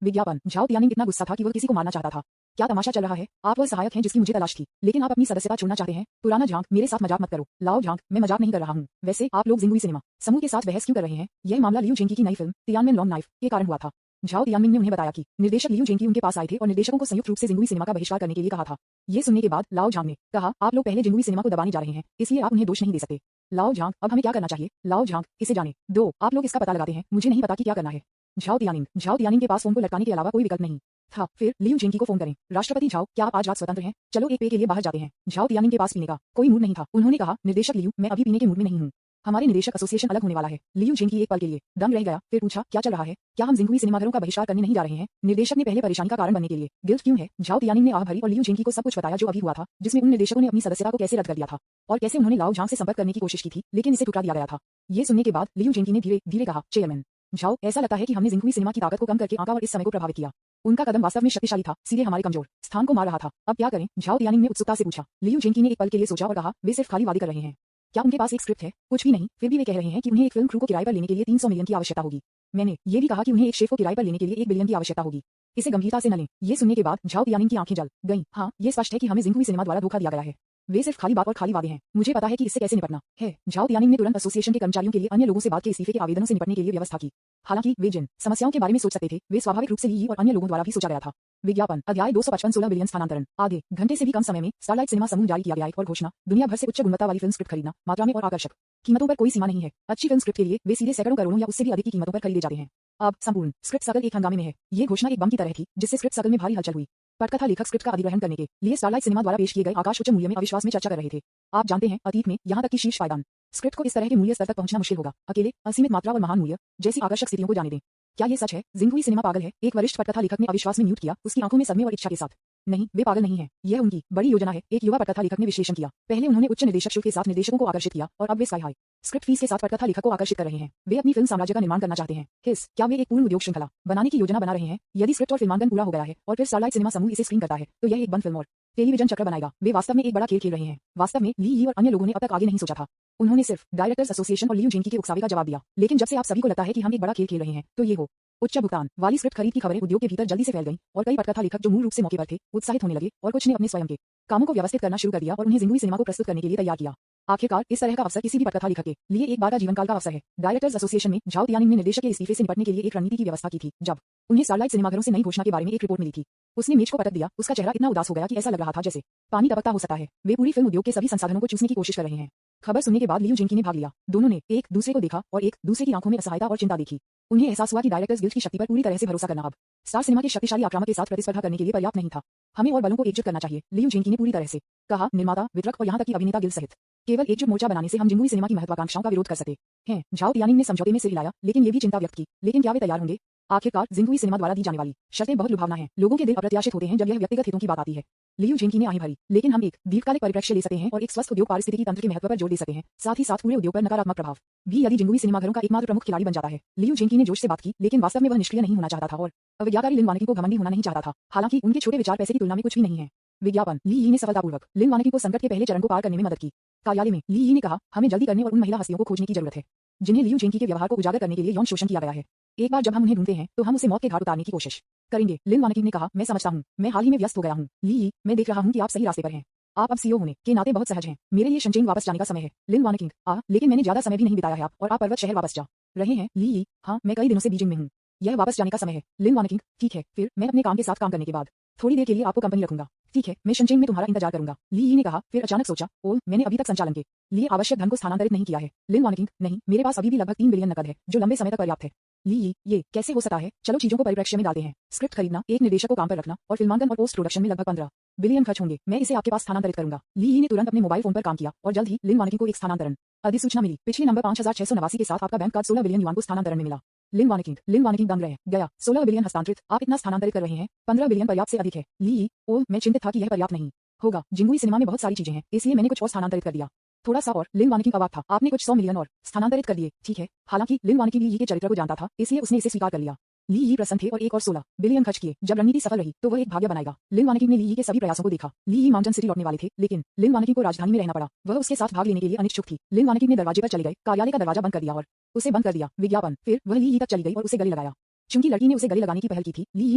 विज्ञापन। झाओ तियानिंग इतना गुस्सा था कि वह किसी को मारना चाहता था। क्या तमाशा चल रहा है? आप वह सहायक हैं जिसकी मुझे तलाश थी, लेकिन आप अपनी सदस्यता छोड़ना चाहते हैं। पुराना झांग, मेरे साथ मजाक मत करो। लाओ झांग, मैं मजाक नहीं कर रहा हूँ। वैसे आप लोग जिंगुई सिनेमा समूह के साथ बहस क्यों कर रहे हैं? यह मामला लियू जेंकी की नई फिल्म तियानमेन लॉन्ग नाइफ के कारण हुआ था। झाओ तियानिंग ने उन्हें बताया कि निर्देशक लियू जेंकी उनके पास आए थे और निर्देशकों को संयुक्त रूप से जिंगुई सिनेमा का बहिष्कार करने के लिए कहा था। ये सुनने के बाद लाओ झांग ने कहा, आप लोग पहले जिंगुई सिनेमा को दबाने जा रहे हैं, इसलिए आप उन्हें दोष नहीं दे सकते। लाओ झांग, अब हमें क्या करना चाहिए? लाओ झांग, इसे जाने दो, आप लोग इसका पता लगाते हैं, मुझे नहीं पता कि क्या करना है। झाओ तियानिंग के पास फोन को लटकाने के अलावा कोई विकल्प नहीं था। फिर लियू जेंकी को फोन करें। राष्ट्रपति झाओ, क्या आप आज रात स्वतंत्र हैं? चलो एक पे के लिए बाहर जाते हैं। झाओ तियानिंग के पास पीने का कोई मूड नहीं था। उन्होंने कहा, निर्देशक लियू, मैं अभी पीने के मूड में नहीं हूँ। हमारे निदेशक एसोसिएशन अलग होने वाला है। लियू जेंकी एक पल के लिए दंग रह गया, फिर पूछा, क्या चल रहा है? क्या हम जिंगुई सिनेमाघरों का बहिष्कार करने नहीं जा रहे हैं? निर्देशक ने पहले परेशानी का कारण बनने के लिए गिल्ट क्यों है? झाओ तियानिंग ने आह भरी और लियू जेंकी को सब कुछ बताया जो अभी हुआ था, जिसमें उन निर्देशकों ने अपनी सदस्यता को कैसे रद्द कर दिया था और कैसे उन्होंने लाओ झांग से संपर्क करने की कोशिश की थी, लेकिन इसे ठुकरा दिया गया था। ये सुनने के बाद लियू जेंकी ने धीरे धीरे कहा, चेयरमैन झाओ, ऐसा लगता है कि हमने जिंगुई सिनेमा की ताकत को कम करके आंका और इस समय को प्रभावित किया। उनका कदम वास्तव में शक्तिशाली था, सीधे हमारे कमजोर स्थान को मार रहा था। अब क्या करें? झाओ तियानिंग ने उत्सुकता से पूछा। लियू जेंकी ने एक पल के लिए सोचा और कहा, वे सिर्फ खाली वादे कर रहे हैं। क्या उनके पास एक स्क्रिप्ट है? कुछ भी नहीं। फिर भी वे कह रहे हैं कि उन्हें एक फिल्म क्रू को किराए पर लेने के लिए 300 मिलियन की आवश्यकता होगी। मैंने ये भी कहा कि उन्हें एक शेफ को किराए पर लेने के लिए 1 बिलियन की आवश्यकता होगी। इसे गंभीरता से न लें। ये सुनने के बाद झाओ तियानिंग की आंखें जल गईं। हाँ, ये स्पष्ट है कि हमें जिंगुई सिनेमा द्वारा धोखा दिया गया है। वे सिर्फ खाली बात और खाली वादे हैं। मुझे पता है कि इससे कैसे निपटना है। झाओ तियानिंग ने तुरंत एसोसिएशन के कर्मचारियों के लिए अन्य लोगों से बाद के इस्तीफे के आवेदनों से निपटने के लिए व्यवस्था की। हालांकि वे जिन समस्याओं के बारे में सोच सकते थे, वे स्वाभाविक रूप से ली और अन्य लोगों द्वारा भी सोचा गया था। विज्ञापन। अध्याय 255 16 बिलियन स्थानांतरण। आधे घंटे से भी कम समय में स्टारलाइट सिनेमा समूह जारी किया गया है और घोषणा, दुनिया भर से उच्च गुणवत्ता वाली फिल्म स्क्रिप्ट खरीदना, मात्रा में और आकर्षक कीमतों पर कोई सीमा नहीं है। अच्छी फिल्म स्क्रिप्ट के लिए वे सीधे सैकड़ों करोड़ों या उससे भी अधिक की कीमतों पर खरीदे जाते हैं। अब संपूर्ण स्क्रिप्ट सर्कल एक हंगामे में है। ये घोषणा एक बम की तरह थी, जिससे स्क्रिप्ट सर्कल में भारी हलचल हुई। पटकथा लेखक स्क्रिप्ट का अधिग्रहण करने के लिए स्टारलाइट सिनेमा द्वारा पेश किए गए आकाश उच्च मूल्य में अविश्वास में चर्चा कर रहे थे। आप जानते हैं, अतीत में यहाँ तक कि शीर्ष पायदान स्क्रिप्ट को इस तरह के मूल्य स्तर तक पहुंचना मुश्किल होगा। अकेले असीमित मात्रा और महान मूल्य जैसी आकर्षक स्थितियों को जाने दें। क्या ये सच है? जिंगुई सिनेमा पागल है? एक वरिष्ठ पटकथा लेखक ने अविश्वास में म्यूट किया, उसकी आंखों में सदमे और इच्छा के साथ। नहीं, वे पागल नहीं हैं। यह उनकी बड़ी योजना है, एक युवा पटकथा लेखक ने विश्लेषण किया। पहले उन्होंने उच्च निर्देशक शुल्क के साथ निर्देशकों को आकर्षित किया और अब वे स्काई हाई स्क्रिप्ट फीस के साथ पटकथा लेखक को आकर्षित कर रहे हैं। वे अपनी फिल्म साम्राज्य का निर्माण करना चाहते हैं। क्या वे एक पूर्ण उद्योग श्रृंखला बनाने की योजना बना रहे हैं? यदि स्क्रिप्ट और फिल्मांकन पूरा हो गया है और फिर स्टारलाइट सिनेमा समूह इसे स्क्रीन करता है, तो यह एक बंद फिल्म और टेलीविजन चक्र बनाएगा। वे वास्तव में एक बड़ा खेल खेल रहे हैं। वास्तव में ली और अन्य लोगों ने अब तक आगे नहीं सोचा था। उन्होंने सिर्फ डायरेक्टर्स एसोसिएशन और लियू जेंकी के उकसावे का जवाब दिया। लेकिन जब से आप सभी को लगता है कि हम एक बड़ा खेल खेल रहे हैं तो ये हो। उच्च भुगतान वाली स्क्रिप्ट खरीद की खबरें उद्योग के भीतर जल्दी से फैल गईं और कई पटकथा लेखक जो मूल रूप से मौके पर थे उत्साहित होने लगे और कुछ ने अपने स्वयं के कामों को व्यवस्थित करना शुरू कर दिया और उन्हें जिंगुई सिनेमा को प्रस्तुत करने के लिए तैयार किया। आखिरकार इस तरह का अवसर किसी भी पटकथा लेखक के लिए एक बार का जीवनकाल का अवसर है। डायरेक्टर्स एसोसिएशन में झाओ तियानिंग ने निर्देशक के इस्तीफे से निपटने के लिए एक रणनीति की व्यवस्था की थी। जब उन्हें स्टारलाइट सिनेमाघरों से नई घोषणा के बारे में एक रिपोर्ट मिली थी, उसने मेज को पटक दिया। उसका चेहरा इतना उदास हो गया कि ऐसा लग रहा था जैसे पानी टपकता हो सकता है। वे पूरी फिल्म उद्योग के सभी संसाधनों को चूसने की कोशिश कर रहे हैं। खबर सुनने के बाद लियू जेंकी ने भाग लिया। दोनों ने एक दूसरे को देखा और एक दूसरे की आंखों में असहायता और चिंता देखी। उन्हें एहसास हुआ कि डायरेक्टर्स गिल्ड की शक्ति पर पूरी तरह से भरोसा करना अब स्टार सिनेमा के शक्तिशाली आक्रामक के साथ प्रतिस्पर्धा करने के लिए पर्याप्त नहीं था। हमें और बलों को एकजुट करना चाहिए, लियू जेंकी ने पूरी तरह से कहा। निर्माता, वितरक और यहाँ तक कि अभिनेता गिल्ड सहित केवल एकजुट मोर्चा बनाने से हम जिंगुई सिनेमा की महत्वाकांक्षाओं का विरोध कर सकते हैं। झाओ तियानिंग ने समझौते में सिर हिलाया, लेकिन ये भी चिंता व्यक्त की। लेकिन क्या वे तैयार होंगे? आखिरकार जिंगुई सिनेमा द्वारा दी जाने वाली शर्तें बहुत लुभावना हैं। लोगों के दिल अप्रत्याशित होते हैं जब यह व्यक्तिगत हितों की बात आती है। लियू जेंकी ने आहीं भरी, लेकिन हम एक दीर्घकालिक परिप्रेक्ष्य ले सकते हैं और एक स्वस्थ उद्योग पारिस्थितिकी तंत्र के महत्व पर जोर दे सकते हैं। साथ ही साथ पूरे उद्योग पर नकारात्मक प्रभाव भी यदि जिंगुई सिनेमाघरों का एकमात्र प्रमुख खिलाड़ी बन जाता है। लियू जेंकी ने जोश से बात की, लेकिन वास्तव में वह निष्क्रिय नहीं होना चाहता था और अविज्ञाकारी लिन वानिकी को घमंडी होना नहीं चाहता था। हालांकि उनके छोटे विचार पैसे की तुलना में कुछ भी नहीं है। विज्ञापन। ली यी ने सफलतापूर्वक लिन वानिकी को संकट के पहले चरण को पार करने में मदद की। कार्यालय में ली यी ने कहा, हमें जल्दी करने और उन महिला हस्तियों को खोजने की जरूरत है जिन्हें लियू जेंकी के व्यवहार को उजागर करने के लिए यौन शोषण किया गया है। एक बार जब हम उन्हें ढूंढते हैं तो हम उसे मौत के घाट उतारने की कोशिश करेंगे। लिन वानिकी ने कहा, मैं समझता हूँ, मैं हाल ही में व्यस्त हो गया हूँ। ली यी, मैं देख रहा हूँ कि आप सही रास्ते पर हैं। आप अब सीईओ होने के नाते बहुत सहज हैं। मेरे लिए शनचेंग वापस जाने का समय है। लिन वानिकी, लेकिन मैंने ज्यादा समय भी नहीं बिताया है और आप पर्वत शहर वापस जा रहे हैं। ली यी, हाँ, मैं कई दिनों से बीजिंग में हूँ। यह वापस जाने का समय है। लिन वानिकी, ठीक है, फिर मैं अपने काम के साथ काम करने के बाद थोड़ी देर के लिए आपको कंपनी रखूंगा। ठीक है, मैं शनचेंग में तुम्हारा इंतजार करूंगा। ली यी ने कहा, फिर अचानक सोचा, ओह, मैंने अभी तक संचालन के लिए आवश्यक धन को स्थानांतरित नहीं किया है। लिन वानिकी, नहीं, मेरे पास अभी भी लगभग 3 बिलियन नकद है जो लंबे समय तक पर्याप्त है। ली यी, ये कैसे हो सकता है? चलो चीजों को परिप्रेक्ष्य में डालते हैं। स्क्रिप्ट खरीदना, एक निर्देशक को काम पर रखना और फिल्मांकन और पोस्ट प्रोडक्शन में लगभग 15 बिलियन खर्च होंगे। मैं इसे आपके पास स्थानांतरित करूंगा। ली यी ने तुरंत अपने मोबाइल फोन पर काम किया और जल्द ही लिन वानिकी को एक स्थानांतरण अधिसूचना मिली। पिछले नंबर 5689 के साथ आपका बैंक कार्ड 16 बिलियन युआन को स्थानांतरण में मिला। लिन वानिकी दंग रह गया। 16 बिलियन हस्तांतरित, आप इतना स्थानांतरित कर रहे हैं? 15 बिलियन पर्याप्त से अधिक है। ली यी, ओह, मैं चिंतित था कि यह पर्याप्त नहीं होगा। जिंगुई सिनेमा में बहुत सारी चीजें हैं, इसलिए मैंने कुछ और स्थानांतरित कर दिया। थोड़ा सा और। लिन वानिकी अवाक था, आपने कुछ 100 मिलियन और स्थानांतरित कर दिए। ठीक है, हालांकि लिन वानिकी ली यी के चरित्र को जानता था, इसलिए उसने इसे स्वीकार कर लिया। ली यी प्रसन्न थे और एक और 16 बिलियन खर्च किए। जब रणनीति सफल रही तो वह एक भाग्य बनाएगा। लिन वानिकी ने ली यी के सभी प्रयासों को देखा। ली यी माउंटेन सिटी लौटने वाले थे, लेकिन लिन वानिकी को राजधानी में रहना पड़ा। वह उसके साथ भाग लेने के लिए अनिच्छुक थी। लिन वानिकी ने दरवाजे पर चले गए, कार्यालय का दरवाजा बंद कर दिया और उसे बंद कर दिया। विज्ञापन। फिर वह ली यी तक चली गई और उसे गले लगाया। चूंकि लड़की ने उसे गले लगाने की पहल की थी, ली यी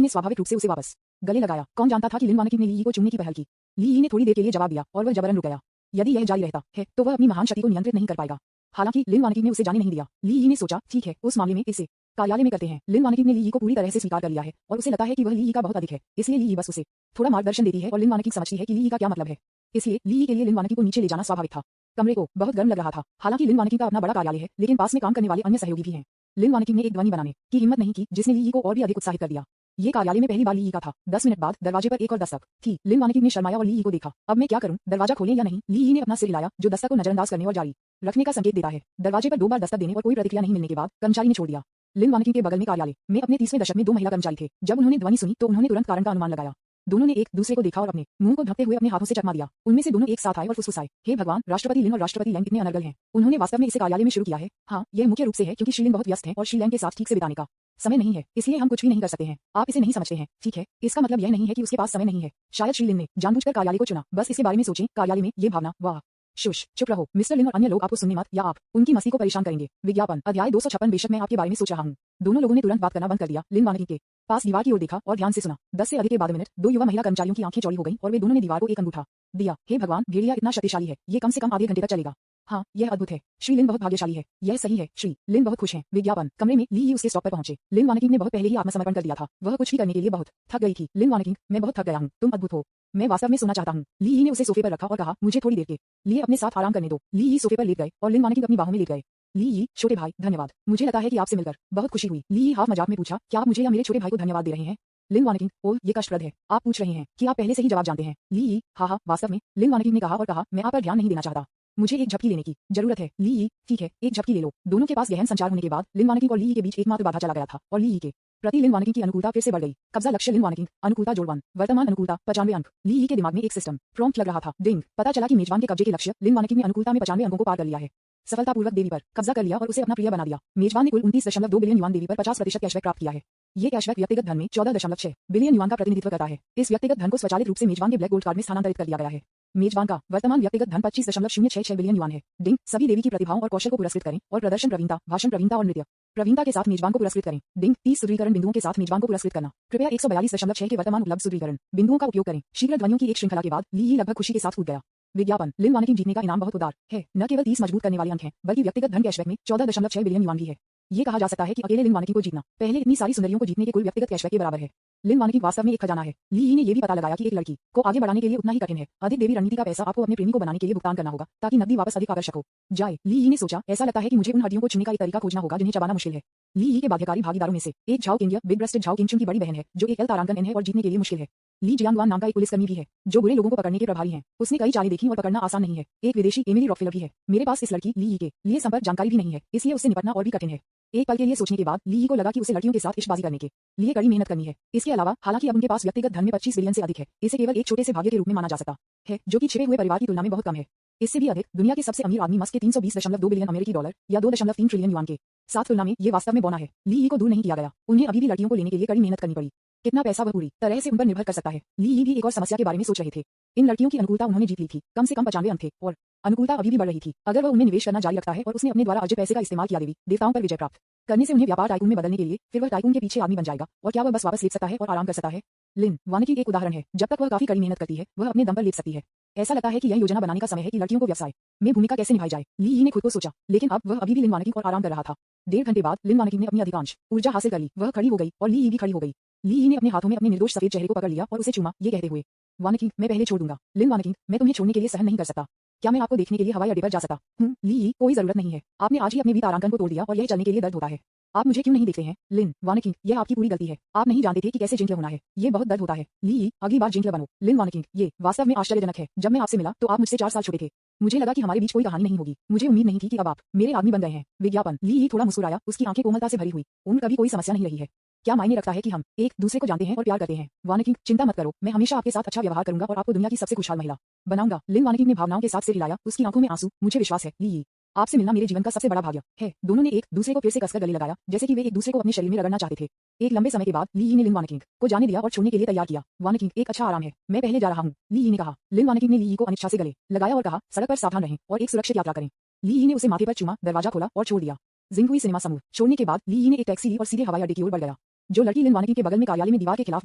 ने स्वाभाविक रूप से उसे वापस गले लगाया। कौन जानता था कि लिन वानिकी ने ली यी को चूमने की पहल की। ली यी ने थोड़ी देर के लिए जवाब दिया और वह जबरन रुक गया। यदि यह जारी रहता है तो वह अपनी महान शक्ति को नियंत्रित नहीं कर पाएगा। हालांकि लिन वानिकी ने उसे जाने नहीं दिया। ली यी ने सोचा, ठीक है, उस मामले में इसे कार्यालय में करते हैं। लिन वानिकी ने ली यी को पूरी तरह से स्वीकार कर लिया है और उसे लगता है कि वह ली यी का बहुत अधिक है, इसलिए ली यी बस उसे थोड़ा मार्गदर्शन देती है और लिन वानिकी समझती है कि ली यी का क्या मतलब है। इसलिए ली यी के लिए लिन वानिकी को नीचे ले जाना स्वाभाविक था। कमरे को बहुत गर्म लग रहा था। हालांकि लिन वानिकी का अपना बड़ा कार्यालय है, लेकिन पास में काम करने वाले अन्य सहयोगी भी हैं। लिन वानिकी ने एक ध्वनि बनाने की हिम्मत नहीं की, जिसने ली यी को और भी अधिक उत्साहित कर दिया। ये कार्यालय में पहली बार ली यी का था। 10 मिनट बाद दरवाजे पर एक और दस्तक थी। लिन वानिकी ने शर्माया और ली यी को देखा। अब मैं क्या करूं, दरवाजा खोलें या नहीं? ली यी ने अपना सिर हिलाया, जो दस्तक को नजरअंदाज करने और जारी रखने का संकेत देता है। दरवाजे पर 2 बार दस्तक देने और कोई प्रतिक्रिया नहीं मिलने के बाद कर्मचारी ने छोड़ दिया। लिन वानिकी के बगल में कार्यालय में अपने 30वें दशक में 2 महिला कर्मचारी थे। जब उन्होंने ध्वनि सुनी तो उन्होंने तुरंत कारण का अनुमान लगाया। दोनों ने एक दूसरे को देखा और अपने मुंह को ढकते हुए अपने हाथों से चकमा दिया। उनमें से दोनों एक साथ आए और फुसफुसाए, हे भगवान, राष्ट्रपति लिन और राष्ट्रपति लैंग कितने अनर्गल हैं। उन्होंने वास्तव में इसे कार्यालय में शुरू किया है। हाँ, यह मुख्य रूप से है क्योंकि श्री लिन बहुत व्यस्त हैं और श्री लैंग के साथ ठीक से बिताने का समय नहीं है, इसलिए हम कुछ भी नहीं कर सकते हैं। आप इसे नहीं समझते हैं, ठीक है? इसका मतलब यह नहीं है कि उसके पास समय नहीं है। शायद श्री लिन ने जानबूझकर कार्यालय को चुना। बस इसके बारे में सोचें, कार्यालय में ये भावना, वाह, शुश, चुप रहो, मिस्टर लिन और अन्य लोग आपको सुनने मत, या आप उनकी मस्ती को परेशान करेंगे। विज्ञापन। अध्याय 256। बेशक मैं आपके बारे में सोच रहा हूँ। दोनों लोगों ने तुरंत बात करना बंद कर दिया। लिन वानिकी के पास दीवार की ओर देखा और ध्यान से सुना। 10 से अधिक के बाद मिनट 2 युवा महिला कर्मचारियों की आंखें चौड़ी हो गईं और वे दोनों ने दीवार को एक अंगूठा दिया। हे भगवान, भेड़िया इतना शक्तिशाली है, ये कम से कम आधे घंटे तक चलेगा। हाँ, यह अद्भुत है। श्री लिन बहुत भाग्यशाली है। यह सही है, श्री लिन बहुत खुश हैं। विज्ञापन। कमरे में ली यी उसके स्टॉप पर पहुंचे। लिन वानिकी ने बहुत पहले ही आत्मसमर्पण कर दिया था। वह कुछ भी करने के लिए बहुत थक गई थी। लिन वानिकी, मैं बहुत थक गया हूँ, तुम अद्भुत हो, मैं वास्तव में सोना चाहता हूँ। ली यी ने उसे सोफे पर रखा और कहा, मुझे थोड़ी देर के लिए अपने साथ आराम करने दो। ली यी सोफे पर लेट गए और लिन वानिकी अपनी बाहों में लेट गए। ली यी, छोटे भाई, धन्यवाद, मुझे लगता है कि आपसे मिलकर बहुत खुशी हुई। ली यी हाफ मजाक में पूछा, क्या आप मुझे या मेरे छोटे भाई को धन्यवाद दे रहे हैं? लिन वानिकी, ओह, ये कष्टप्रद है, आप पूछ रहे हैं कि आप पहले से ही जवाब जानते हैं। ली यी, हाँ, वास्तव में, लिन वानिकी ने कहा और कहा, मैं आप पर ध्यान नहीं देना चाहता, मुझे एक झपकी लेने की जरूरत है। ली यी, ठीक है, एक झपकी ले लो। दोनों के पास गहन संचार होने के बाद लिन वानिकी और ली यी के बीच एकमात्र बाधा चला गया था और ली यी के प्रति लिन वानिकी की अनुकूलता फिर से बढ़ गई। कब्जा लक्ष्य लिन वानिकी, अनुकूलता जोड़ 1, वर्तमान अनुकूलता 95 अंक। ली यी के दिमाग में एक सिस्टम प्रॉम्प्ट लग रहा था। डिंग, पता चला कि मेजबान के कब्जे के लक्ष्य लिन वानिकी ने अनुकूलता में 95 अंकों को पार कर लिया है। सफलतापूर्वक देवी पर कब्जा कर लिया और उसे अपना प्रिय बना दिया। मेजबान ने कुल 29.2 बिलियन युआन देवी पर 50% कैशबैक प्राप्त किया है। ये कैशबैक व्यक्तिगत धन में 14.6 बिलियन युआन का प्रतिनिधित्व करता है। इस व्यक्तिगत धन को स्वचालित रूप से मेजबान के ब्लैक गोल्ड कार्ड में स्थानांतरित कर दिया गया है। मेजबान का वर्तमान व्यक्तिगत धन 25.066 बिलियन युआन है। डिंग, सभी देवी की प्रतिभाओं और कौशल को पुरस्कृत करें और प्रदर्शन प्रवीणता, भाषण प्रवीणता और नृत्य प्रवीणता के साथ मेजबान को पुरस्कृत करें। डिंग, 30 सुदृढ़ीकरण बिंदुओं के साथ मेजबान को पुरस्कृत करना। कृपया 142.6 के वर्तमान उपलब्ध सुदृढ़ीकरण बिंदुओं का उपयोग करें। शीघ्र ध्वनियों की एक श्रृंखला के बाद ली लगभग खुशी के साथ कूद गया। विज्ञापन, लिन वानिकिंग जीतने का इनाम बहुत उदार है। न केवल 30 मजबूत करने वाले अंक हैं, बल्कि व्यक्तिगत धन कैशबैक में 14.6 बिलियन युआन भी है। ये कहा जा सकता है कि अकेले लिन वानिकिंग को जीतना पहले इतनी सारी सुंदरियों को जीतने के कुल व्यक्तिगत कैशबैक के बराबर है। लिन वानिकिंग वास्तव में एक खजाना है। ली ने यह भी पता लगाया कि एक लड़की को आगे बढ़ाने के लिए उतना ही कठिन है। अधिक देवी रणनीति का पैसा आपको अपने प्रेमी को बनाने के लिए भुगतान करना होगा ताकि नकदी वापस अधिक आकर्षक हो जाए। ली ने सोचा, ऐसा लगता है कि मुझे उन हड्डियों को चुनने का एक तरीका खोजना होगा जिन्हें चबाना मुश्किल है। ली के बाध्यकारी भागीदारों में से एक Zhao king, big rested Zhao king की बड़ी बहन है, जो एक एल तारांकन एन है और जीतने के लिए मुश्किल है। ली जियांगवान नाम का एक पुलिसकर्मी भी है जो बुरे लोगों को पकड़ने के प्रभारी हैं। उसने कई चालें देखी और पकड़ना आसान नहीं है। एक विदेशी एमिली रॉकफेलर भी है। मेरे पास इस लड़की ली के लिए संपर्क जानकारी भी नहीं है, इसलिए उससे निपटना और भी कठिन है। एक पल के लिए सोचने के बाद ली को लगा कि उसे लड़कियों के साथ इश्कबाजी करने के लिए कड़ी मेहनत करनी है। इसके अलावा हालांकि अब उनके पास व्यक्तिगत धन में 25 बिलियन से अधिक है, इसे केवल एक छोटे से भाग्य के रूप में माना जा सकता है जो कि छिपे हुए परिवार की तुलना में बहुत कम है। इससे भी अधिक, दुनिया के सबसे अमीर आदमी मस्क के 320.2 बिलियन अमेरिकी डॉलर या 2.3 ट्रिलियन युआन के साथ तुलना में ये वास्तव में बौना है। ली को दूर नहीं किया गया। उन्हें अभी भी लड़कियों को लेने के लिए कड़ी मेहनत करनी पड़ी। कितना पैसा वह पूरी तरह से उन पर निर्भर कर सकता है। ली भी एक और समस्या के बारे में सोच रहे थे। इन लड़कियों की अनुकूलता उन्होंने जीत ली थी। कम से कम 95 अंक थे और अनुकूलता अभी भी बढ़ रही थी। अगर वह उनमें निवेश करना जारी रखता है और उसने अपने द्वारा अर्जित पैसे का इस्तेमाल किया देवी देवताओं पर विजय प्राप्त करने से उन्हें व्यापार टाइकून में बदलने के लिए, फिर वह टाइकून के पीछे आदमी बन जाएगा। और क्या वह बस वापस लेट सकता है और आराम कर सकता है? लिन वानिकी एक उदाहरण है। जब तक वह काफी कड़ी मेहनत करती है, वह अपने दम पर लेट सकती है। ऐसा लगता है कि यह योजना बनाने का समय है कि लड़कियों को व्यवसाय में भूमिका कैसे निभाई जाए। ली ने खुद को सोचा, लेकिन अब वह अभी भी लिन वानिकी और आराम कर रहा था। 1.5 घंटे बाद लिन वानिकी ने अपनी अधिकांश ऊर्जा हासिल कर ली। वह खड़ी हो गई और ली भी खड़ी हो गई। ली ने अपने हाथों में अपने निर्दोष सफेद चेहरे को पकड़ लिया और उसे चूमा, ये कहते हुए, वानिकी, मैं पहले छोड़ दूंगा। लिन वानिकी, मैं तुम्हें छोड़ने के लिए सहन नहीं कर सकता। क्या मैं आपको देखने के लिए हवाई अड्डे पर जा सकता हूँ? ली, कोई जरूरत नहीं है। आपने आज ही अपने तारांकन को तोड़ दिया और यह चलने के लिए दर्द होता है। आप मुझे क्यों नहीं देखते हैं? लिन वानिकी, यह आपकी पूरी गलती है। आप नहीं जानते थे कि कैसे जिंकलर होना है। ये बहुत दर्द होता है। ली, अगली बार जिंकलर बनो। लिन वानिकी, ये वास्तव में आश्चर्यजनक है। जब मैं आपसे मिला तो आप मुझसे 4 साल छोटे थे। मुझे लगा कि हमारे बीच कोई कहानी नहीं होगी। मुझे उम्मीद नहीं थी कि अब आप मेरे आदमी बन गए हैं। विज्ञापन, ली थोड़ा मुस्कुराया, उसकी आंखें कोमलता से भरी हुई। उन कभी कोई समस्या नहीं रही है। क्या मायने रखता है कि हम एक दूसरे को जानते हैं और प्यार करते हैं? वानिकी, चिंता मत करो, मैं हमेशा आपके साथ अच्छा व्यवहार करूंगा और आपको दुनिया की सबसे खुशहाल महिला बनाऊंगा। लिन वानिकी ने भावनाओं के साथ सिर हिलाया, उसकी आंखों में आंसू। मुझे विश्वास है ली, आपसे मिलना मेरे जीवन का सबसे बड़ा भाग्य है। दोनों ने एक दूसरे को फिर से कसकर गले लगाया, जैसे कि वे एक दूसरे को अपने शरीर में रगड़ना चाहते थे। एक लंबे समय के बाद ली ने लिन वानिकी को जाने दिया और छोड़ने के लिए तैयार किया। वानिकी, एक अच्छा आराम है, मैं पहले जा रहा हूँ, ली ने कहा। लिन वानिकी ने ली को अनिच्छा से गले लगाया और कहा, सड़क पर सावधान रहें और एक सुरक्षित यात्रा करें। ली ने उसे माथे पर चूमा, दरवाजा खोला और छोड़ दिया। जिंगुई सिनेमा समूह छोड़ने के बाद ली ने एक टैक्सी ली और सीधे हवाई अड्डे की ओर बढ़ गया। जो लड़की लिन वानिकी के बगल में कार्यालय में दीवार के खिलाफ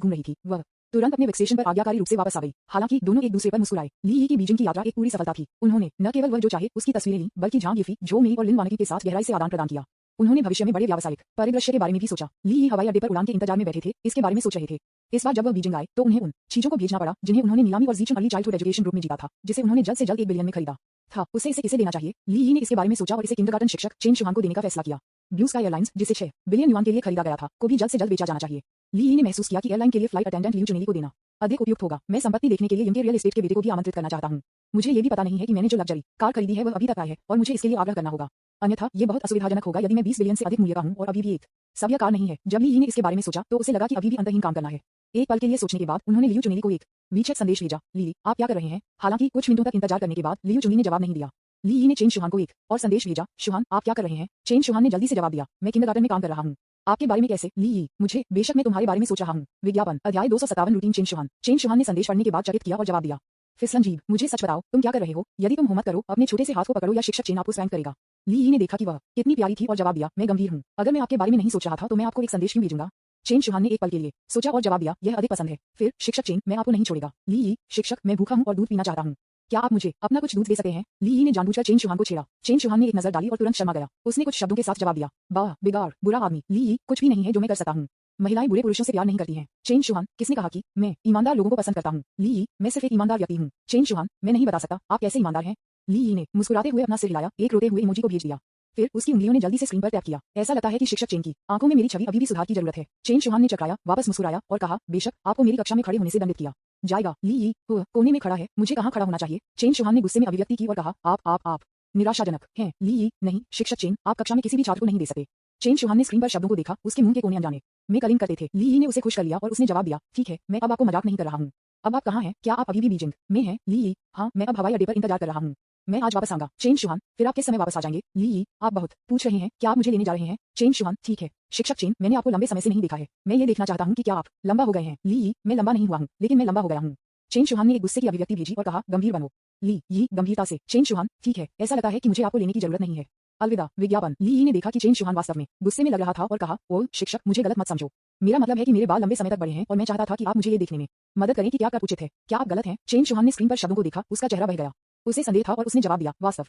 घूम रही थी, वह तुरंत अपने स्टेशन पर आज्ञाकारी रूप से वापस आ गई। हालांकि दोनों एक दूसरे पर मुस्कुराए। ली की बीजिंग की यात्रा एक पूरी सफलता थी। उन्होंने न केवल वह जो चाहे उसकी तस्वीरें ली, बल्कि झांग यीफी, जो मेई और लिन वानिकी के साथ गहराई से आदान प्रदान किया। उन्होंने भविष्य में बड़े व्यावसायिक परिदृश्य के बारे में भी सोचा। ली हवाई अड्डे पर उड़ान के इंतजार में बैठे थे, इसके बारे में सोच रहे थे। इस बार जब वह बीजिंग आए तो उन्हें उन चीजों को भेजना पड़ा जिन्हें उन्होंने नीलामी और जीचुन अर्ली चाइल्डहुड एजुकेशन ग्रुप में जीता था, जिसे उन्होंने जल्द से जल्द 1 बिलियन में खरीदा था। उसे इसे लेना चाहिए। ली ने इसके बारे में सोचा और इसे किंडरगार्टन शिक्षक चेन शुहान को देने का फैसला किया। ब्लू स्काई एयरलाइंस, जिसे 6 बिलियन युआन के लिए खरीदा गया था, को भी जल्द से जल्द बेचा जाना चाहिए। ली ने महसूस किया कि एयरलाइन के लिए फ्लाइट अटेंडेंट लियू चुनेली को देना अधिक उपयुक्त होगा। मैं संपत्ति देखने के लिए इनके रियल एस्टेट के बेटे को भी आमंत्रित करना चाहता हूँ। मुझे ये भी पता नहीं है कि मैंने जो लग्जरी कार खरीदी है वह अभी तक आई है और मुझे इसके लिए आग्रह करना होगा। अन्यथा ये बहुत असुविधाजनक होगा यदि मैं 20 बिलियन से अधिक मूल्य का हूँ और अभी भी एक सभ्य कार नहीं है। जब ली ने इसके बारे में सोचा तो उसे लगा कि अभी भी अंतहीन काम करना है। एक पल के लिए सोचने के बाद उन्होंने लियू चुनेली को एक वीचैट संदेश भेजा, ली, आप क्या कर रहे हैं? हालांकि कुछ मिनटों तक इंतजार करने के बाद लियू चुनेली ने जवाब नहीं दिया। ली ने चेन शुहान को एक और संदेश भेजा, शुहान, आप क्या कर रहे हैं? चेन शुहान ने जल्दी से जवाब दिया, मैं किंडरगार्टन में काम कर रहा हूँ। आपके बारे में कैसे? ली, मुझे, बेशक मैं तुम्हारे बारे में सोच रहा हूँ। विज्ञापन, अध्याय 257 रूटीन चेन शुहान। चेन शुहान ने संदेश पढ़ने के बाद चकित किया और जवाब दिया, फिसलन जीभ, मुझे सच बताओ, तुम क्या कर रहे हो? यदि तुम मत करो, अपने छोटे से हाथ को पकड़ो या शिक्षक चेन आपको स्वैंक करेगा। ली ने देखा कि वह कितनी प्यारी थी और जवाब दिया, मैं गंभीर हूँ। अगर मैं आपके बारे में नहीं सोच रहा था तो मैं आपको एक संदेश क्यों भेजूंगा? चेन शुहान ने एक पल के लिए सोचा और जवाब दिया, यह अधिक पसंद है। फिर, शिक्षक चेन, मैं आपको नहीं छोड़ेगा। ली, शिक्षक, मैं भूखा हूँ और दूध पीना चाहता हूँ। क्या आप मुझे अपना कुछ दूध दे सकते हैं? ली ने जानबूझकर चेन शुहान को छेड़ा। चेन शुहान ने एक नजर डाली और तुरंत शर्मा गया। उसने कुछ शब्दों के साथ जवाब दिया, वाह, बेकार, बुरा आदमी। ली, कुछ भी नहीं है जो मैं कर सकता हूँ। महिलाएं बुरे पुरुषों से प्यार नहीं करती हैं। चेन शुहान, किसने कहा कि मैं ईमानदार लोगों को पसंद करता हूँ? ली, मैं सिर्फ एक ईमानदार व्यक्ति हूँ। चेन शुहान, मैं नहीं बता सकता आप कैसे ईमानदार हैं। ली ने मुस्कुराते हुए अपना सिर हिलाया, एक रोते हुए इमोजी को भेज दिया। फिर उसकी उंगलियों ने जल्दी से स्क्रीन पर टैप किया। ऐसा लगता है कि शिक्षक चेन की आंखों में मेरी छवि अभी भी सुधार की जरूरत है। चेन शुहान ने चकराया, वापस मुस्कुराया और कहा, बेशक, आपको मेरी कक्षा में खड़े होने से दंडित किया जाएगा। ली, कोने में खड़ा है, मुझे कहाँ खड़ा होना चाहिए? चेन शुहान ने गुस्से में अभिव्यक्ति की और कहा, आप निराशाजनक हैं। ली, नहीं, शिक्षक चेन, आप कक्षा में किसी भी छात्र को नहीं दे सकते। चेन शुहान ने स्क्रीन पर शब्दों को देखा, उसके मुंह के कोने अनजाने में कलिंग करते थे। ली ने उसे खुश कर लिया और उसने जवाब दिया, ठीक है, मैं अब आपको मजाक नहीं कर रहा हूँ। अब आप कहाँ हैं? क्या आप अभी भी बीजिंग में हैं? ली यी, हाँ मैं अब हवाई अड्डे पर इंतजार कर रहा हूँ। मैं आज वापस आऊंगा। चेन शुहान, फिर आप किस समय वापस आ जाएंगे? ली यी, आप बहुत पूछ रहे हैं, क्या आप मुझे लेने जा रहे हैं? चेन शुहान, ठीक है। शिक्षक चेन, मैंने आपको लंबे समय से नहीं देखा है। मैं ये देखना चाहता हूँ कि क्या आप लंबा हो गए हैं? ली यी, मैं लंबा नहीं हुआ हूँ, लेकिन मैं लंबा हो गया हूँ। चेन शुहान ने एक गुस्से की अभिव्यक्ति भेजी और कहा, गंभीर बनो। ली यी गंभीरता से, चेन शुहान, ठीक है, ऐसा लगता है कि मुझे आपको लेने की जरूरत नहीं है। अलविदा। विज्ञापन। ली यी ने देखा कि चेन शुहान वास्तव में गुस्से में लग रहा था और कहा, ओह शिक्षक, मुझे गलत मत समझो। मेरा मतलब है कि मेरे बाल लंबे समय तक बढ़े हैं और मैं चाहता था कि आप मुझे ये देखने में मदद करें कि क्या कर उचित है। क्या आप गलत हैं? चेन शुहान ने स्क्रीन पर शब्दों को देखा, उसका चेहरा बह गया। उसे संदेह था और उसने जवाब दिया, वास्तव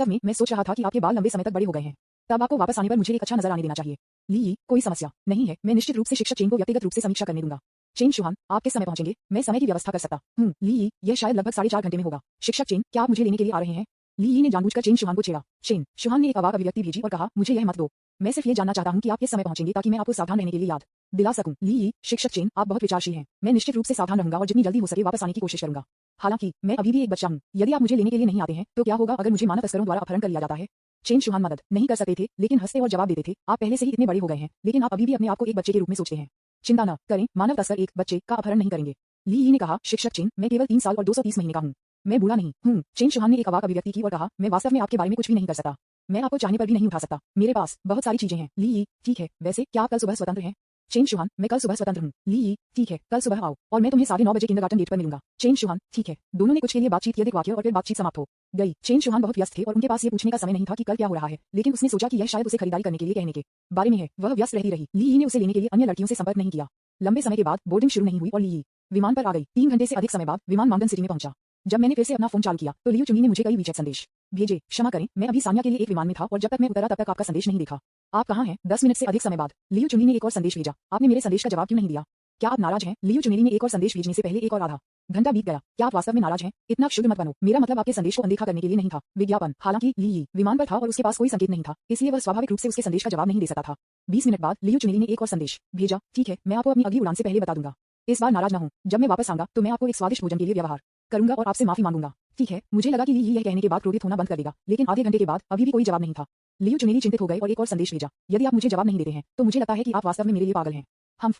में मैं सोच रहा था कि आपके बाल लंबे समय तक बड़े हो गए हैं। तब आपको वापस आने पर मुझे एक अच्छा नजर आने देना चाहिए। ली यी, कोई समस्या नहीं है, मैं निश्चित रूप से शिक्षक चेन को व्यक्तिगत रूप से समीक्षा करने दूंगा। चेन शुहान, आप किस समय पहुंचेंगे? मैं समय की व्यवस्था कर सकता हूँ। ली यी, यह शायद लगभग 4.5 घंटे में होगा। शिक्षक चेन, क्या आप मुझे लेने के लिए आ रहे हैं? ली यी ने जानबूझकर चेन शुहान को छेड़ा। चेन शुहान ने एक अवाक अभिव्यक्ति भेजी और कहा, मुझे यह मत दो। मैं सिर्फ ये जानना चाहता हूँ कि आप किस समय पहुंचेंगे ताकि मैं आपको सावधान रहने के लिए याद दिला सकूं। ली यी, शिक्षक चेन, आप बहुत विचारशील हैं। मैं निश्चित रूप से सावधान रहूंगा और जितनी जल्दी हो सके वापस आने की कोशिश करूंगा। हालांकि मैं अभी भी एक बच्चा हूँ। यदि आप मुझे लेने के लिए नहीं आते हैं तो क्या होगा अगर मुझे मानव तस्करों द्वारा अपहरण कर लिया जाता है? चेन शुहान मदद नहीं कर सकते थे, लेकिन हंसते और जवाब देते थे, आप पहले से ही इतने बड़े हो गए हैं, लेकिन आप अभी भी अपने आप को एक बच्चे के रूप में सोचते हैं। चिंता न करें, मानव तस्कर एक बच्चे का अपहरण नहीं करेंगे। ली यी ने कहा, शिक्षक चेन, मैं केवल 3 साल और 230 महीने का हूँ। मैं बूढ़ा नहीं हूँ। चेन शुहान ने एक अवाक अभिव्यक्ति की और कहा, मैं वास्तव में आपके बारे में कुछ भी नहीं कर सकता। मैं आपको चाहने पर भी नहीं उठा सकता। मेरे पास बहुत सारी चीजें हैं। ली यी, ठीक है, वैसे क्या आप कल सुबह स्वतंत्र हैं? चेन शुहान, मैं कल सुबह स्वतंत्र हूँ। ली यी, ठीक है, कल सुबह आओ और मैं तुम्हें 9:30 बजे किंडरगार्टन गेट पर मिलूंगा। चेन शुहान, ठीक है। दोनों ने कुछ के लिए बातचीत की, अधिक वाक्य और फिर बातचीत समाप्त हो गई। चेन शुहान बहुत व्यस्त थे और उनके पास ये पूछने का समय नहीं था कि कल क्या हो रहा है, लेकिन उसने सोचा कि यह शायद उसे खरीदारी करने के लिए कहने के बारे में है। वह व्यस्त रहती रही। ली यी ने उसे लेने के लिए अन्य लड़कियों से संपर्क नहीं किया। लंबे समय के बाद बोर्डिंग शुरू नहीं हुई और ली यी विमान पर आ गई। 3 घंटे से अधिक समय बाद विमान माउंटेन सिटी में पहुंचा। जब मैंने फिर से अपना फोन चालू किया तो लियू चुनी ने मुझे कई वीचैट संदेश भेजे। क्षमा करें, मैं अभी सान्या के लिए एक विमान में था और जब तक मैं उतरा तब तक आपका संदेश नहीं देखा। आप कहाँ हैं? 10 मिनट से अधिक समय बाद लियू चुनी ने एक और संदेश भेजा। आपने मेरे संदेश का जवाब क्यों नहीं दिया? क्या आप नाराज हैं? लियू चुनेली ने एक और संदेश भेजने से पहले एक और आधा घंटा बीत गया। क्या आप वास्तव में नाराज हैं? इतना शुद्ध मत बनो। मेरा मतलब आपके संदेश को अनदेखा करने के लिए नहीं था। विज्ञापन। हालांकि ली यी विमान पर था और उसके पास कोई संकेत नहीं था, इसलिए वह स्वाभाविक रूप से उसके संदेश का जवाब नहीं दे सकता था। 20 मिनट बाद लियू चुनेली ने एक और संदेश भेजा। ठीक है, मैं आपको अपनी अगली उड़ान से पहले बता दूंगा। इस बार नाराज न हूं। जब मैं वापस आऊंगा तो मैं आपको एक स्वादिष्ट भोजन के लिए व्यवहार करूंगा और आपसे माफी मांगूंगा। ठीक है, मुझे लगा कि ली यी यह कहने के बाद क्रोधित होना बंद कर देगा, लेकिन आधे घंटे के बाद अभी भी कोई जवाब नहीं था। लियू चुनेली चिंतित हो गए और एक और संदेश भेजा। यदि आप मुझे जवाब नहीं देते हैं तो मुझे लगता है कि आप वास्तव में मेरे लिए पागल हैं।